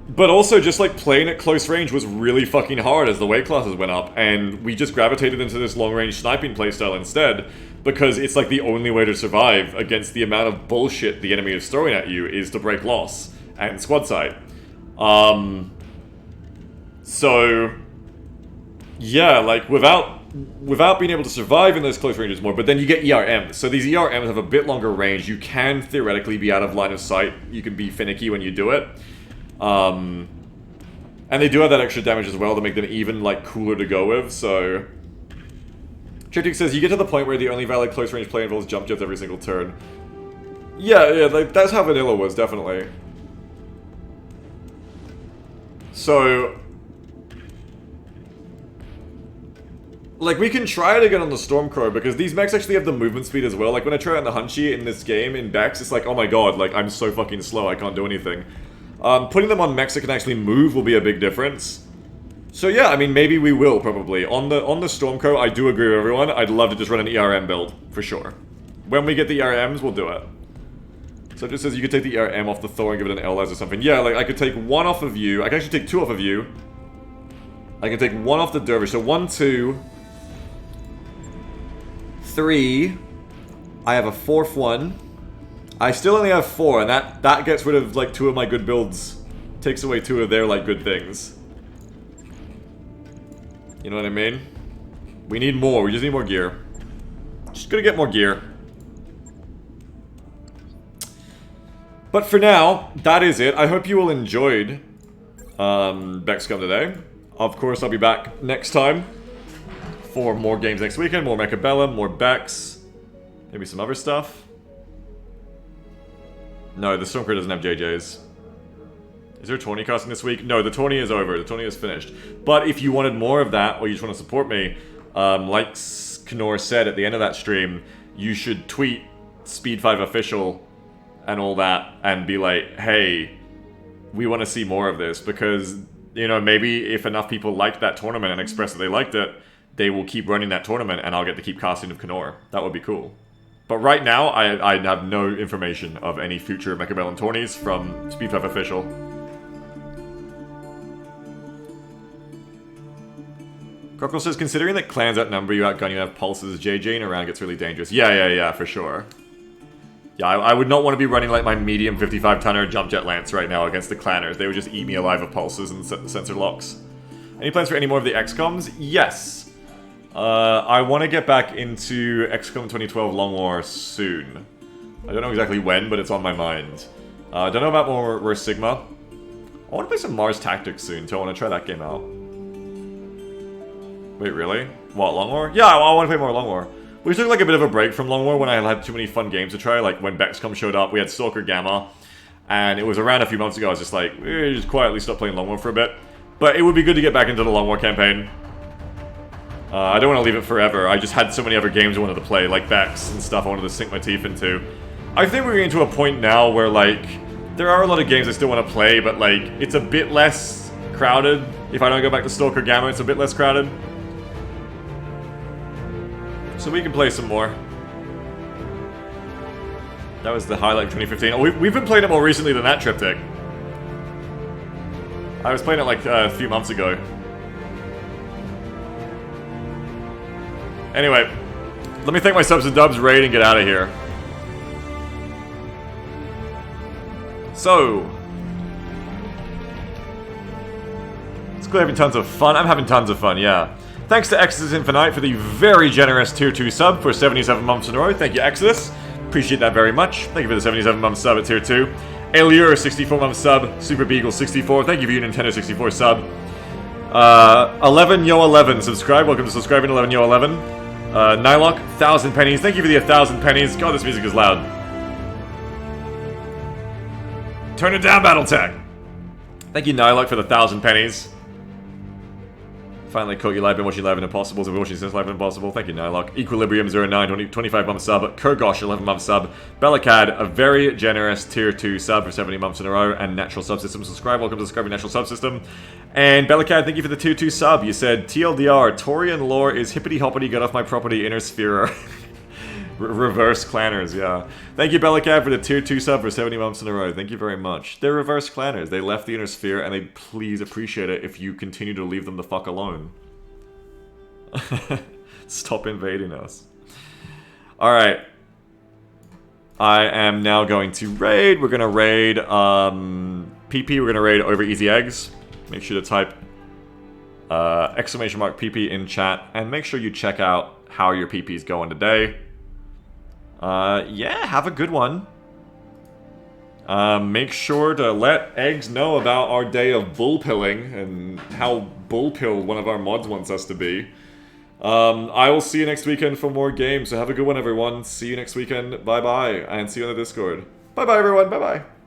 But also, just like playing at close range was really fucking hard as the weight classes went up, and we just gravitated into this long-range sniping playstyle instead, because it's like the only way to survive against the amount of bullshit the enemy is throwing at you is to break loss and squad sight. So yeah, like without being able to survive in those close ranges more, but then you get ERMs. So these ERMs have a bit longer range. You can theoretically be out of line of sight. You can be finicky when you do it. And they do have that extra damage as well to make them even, like, cooler to go with, so... Triptych says, you get to the point where the only valid close range play involves jump jets every single turn. Yeah, like, that's how vanilla was, definitely. So... like, we can try it again on the Stormcrow, because these mechs actually have the movement speed as well. Like, when I try it on the Hunchy in this game, in Bex, it's like, oh my god, like, I'm so fucking slow, I can't do anything. Putting them on mechs that can actually move will be a big difference. So yeah, I mean, maybe we will, probably. On the Stormcrow, I do agree with everyone. I'd love to just run an ERM build, for sure. When we get the ERMs, we'll do it. So it just says you could take the ERM off the Thor and give it an LS or something. Yeah, like, I could take one off of you. I can actually take two off of you. I can take one off the Dervish. So 1, 2... 3. I have a 4th one. I still only have 4, and that gets rid of, like, 2 of my good builds. Takes away 2 of their, like, good things. You know what I mean? We need more. We just need more gear. Just gonna get more gear. But for now, that is it. I hope you all enjoyed BEXCOM today. Of course, I'll be back next time for more games next weekend. More Mechabellum, more Bex. Maybe some other stuff. No, the Stormcrow doesn't have JJs. Is there a tourney casting this week? No, the tourney is over. The tourney is finished. But if you wanted more of that, or you just want to support me, like Knorr said at the end of that stream, you should tweet Speed5Official and all that, and be like, hey, we want to see more of this, because, you know, maybe if enough people liked that tournament and expressed that they liked it, they will keep running that tournament, and I'll get to keep casting of Knorr. That would be cool. But right now, I have no information of any future Mechabellum tourneys from Speed5Official. Crockrell says, considering that clans outnumber you, outgun you, have pulses, JJing around gets really dangerous. Yeah, for sure. Yeah, I would not want to be running like my medium 55-tonner jump jet lance right now against the clanners. They would just eat me alive with pulses and sensor locks. Any plans for any more of the XCOMs? Yes. I want to get back into XCOM 2012 Long War soon. I don't know exactly when, but it's on my mind. I don't know about more Sigma. I want to play some Mars Tactics soon, too. I want to try that game out. Wait, really? What, Long War? Yeah, I want to play more Long War. We took like a bit of a break from Long War when I had too many fun games to try. Like when BEXCOM showed up, we had Stalker Gamma. And it was around a few months ago, I was just like, just quietly stop playing Long War for a bit. But it would be good to get back into the Long War campaign. I don't want to leave it forever. I just had so many other games I wanted to play, like Bex and stuff I wanted to sink my teeth into. I think we're getting to a point now where, like, there are a lot of games I still want to play, but, like, it's a bit less crowded. If I don't go back to Stalker Gamma, it's a bit less crowded. So we can play some more. That was the highlight of 2015. Oh, we've been playing it more recently than that, Triptych. I was playing it like a few months ago. Anyway, let me thank my subs and dubs, raid, and get out of here. So, it's clear having tons of fun. I'm having tons of fun, yeah. Thanks to Exodus Infinite for the very generous Tier 2 sub for 77 months in a row. Thank you, Exodus. Appreciate that very much. Thank you for the 77 month sub at Tier 2. Allure, 64 month sub. Super Beagle, 64. Thank you for your Nintendo 64 sub. 11 Yo 11 subscribe. Welcome to subscribing 11 Yo 11. Nylock, 1,000 pennies. Thank you for the 1,000 pennies. God, this music is loud. Turn it down, Battletech. Thank you, Nylock, for the 1,000 pennies. Finally caught you live, been watching Live and Impossible. I've been watching since Live and Impossible. Thank you, Nylock. Equilibrium 09, 25 month sub. Kurgosh, 11 month sub. Bellacad, a very generous Tier 2 sub for 70 months in a row. And Natural Subsystem subscribe. Welcome to subscribing Natural Subsystem. And Bellacad, thank you for the Tier 2 sub. You said, TLDR, Torian lore is hippity hoppity, get off my property, inner sphere. Reverse clanners, yeah. Thank you, Bellacad, for the Tier 2 sub for 70 months in a row. Thank you very much. They're reverse clanners. They left the inner sphere, and they'd please appreciate it if you continue to leave them the fuck alone. Stop invading us. Alright. I am now going to raid. We're going to raid PP. We're going to raid over Easy Eggs. Make sure to type exclamation mark PP in chat. And make sure you check out how your PP is going today. Yeah, have a good one. Make sure to let Eggs know about our day of bullpilling and how bullpilled one of our mods wants us to be. I will see you next weekend for more games, so have a good one, everyone. See you next weekend. Bye-bye, and see you on the Discord. Bye-bye, everyone. Bye-bye.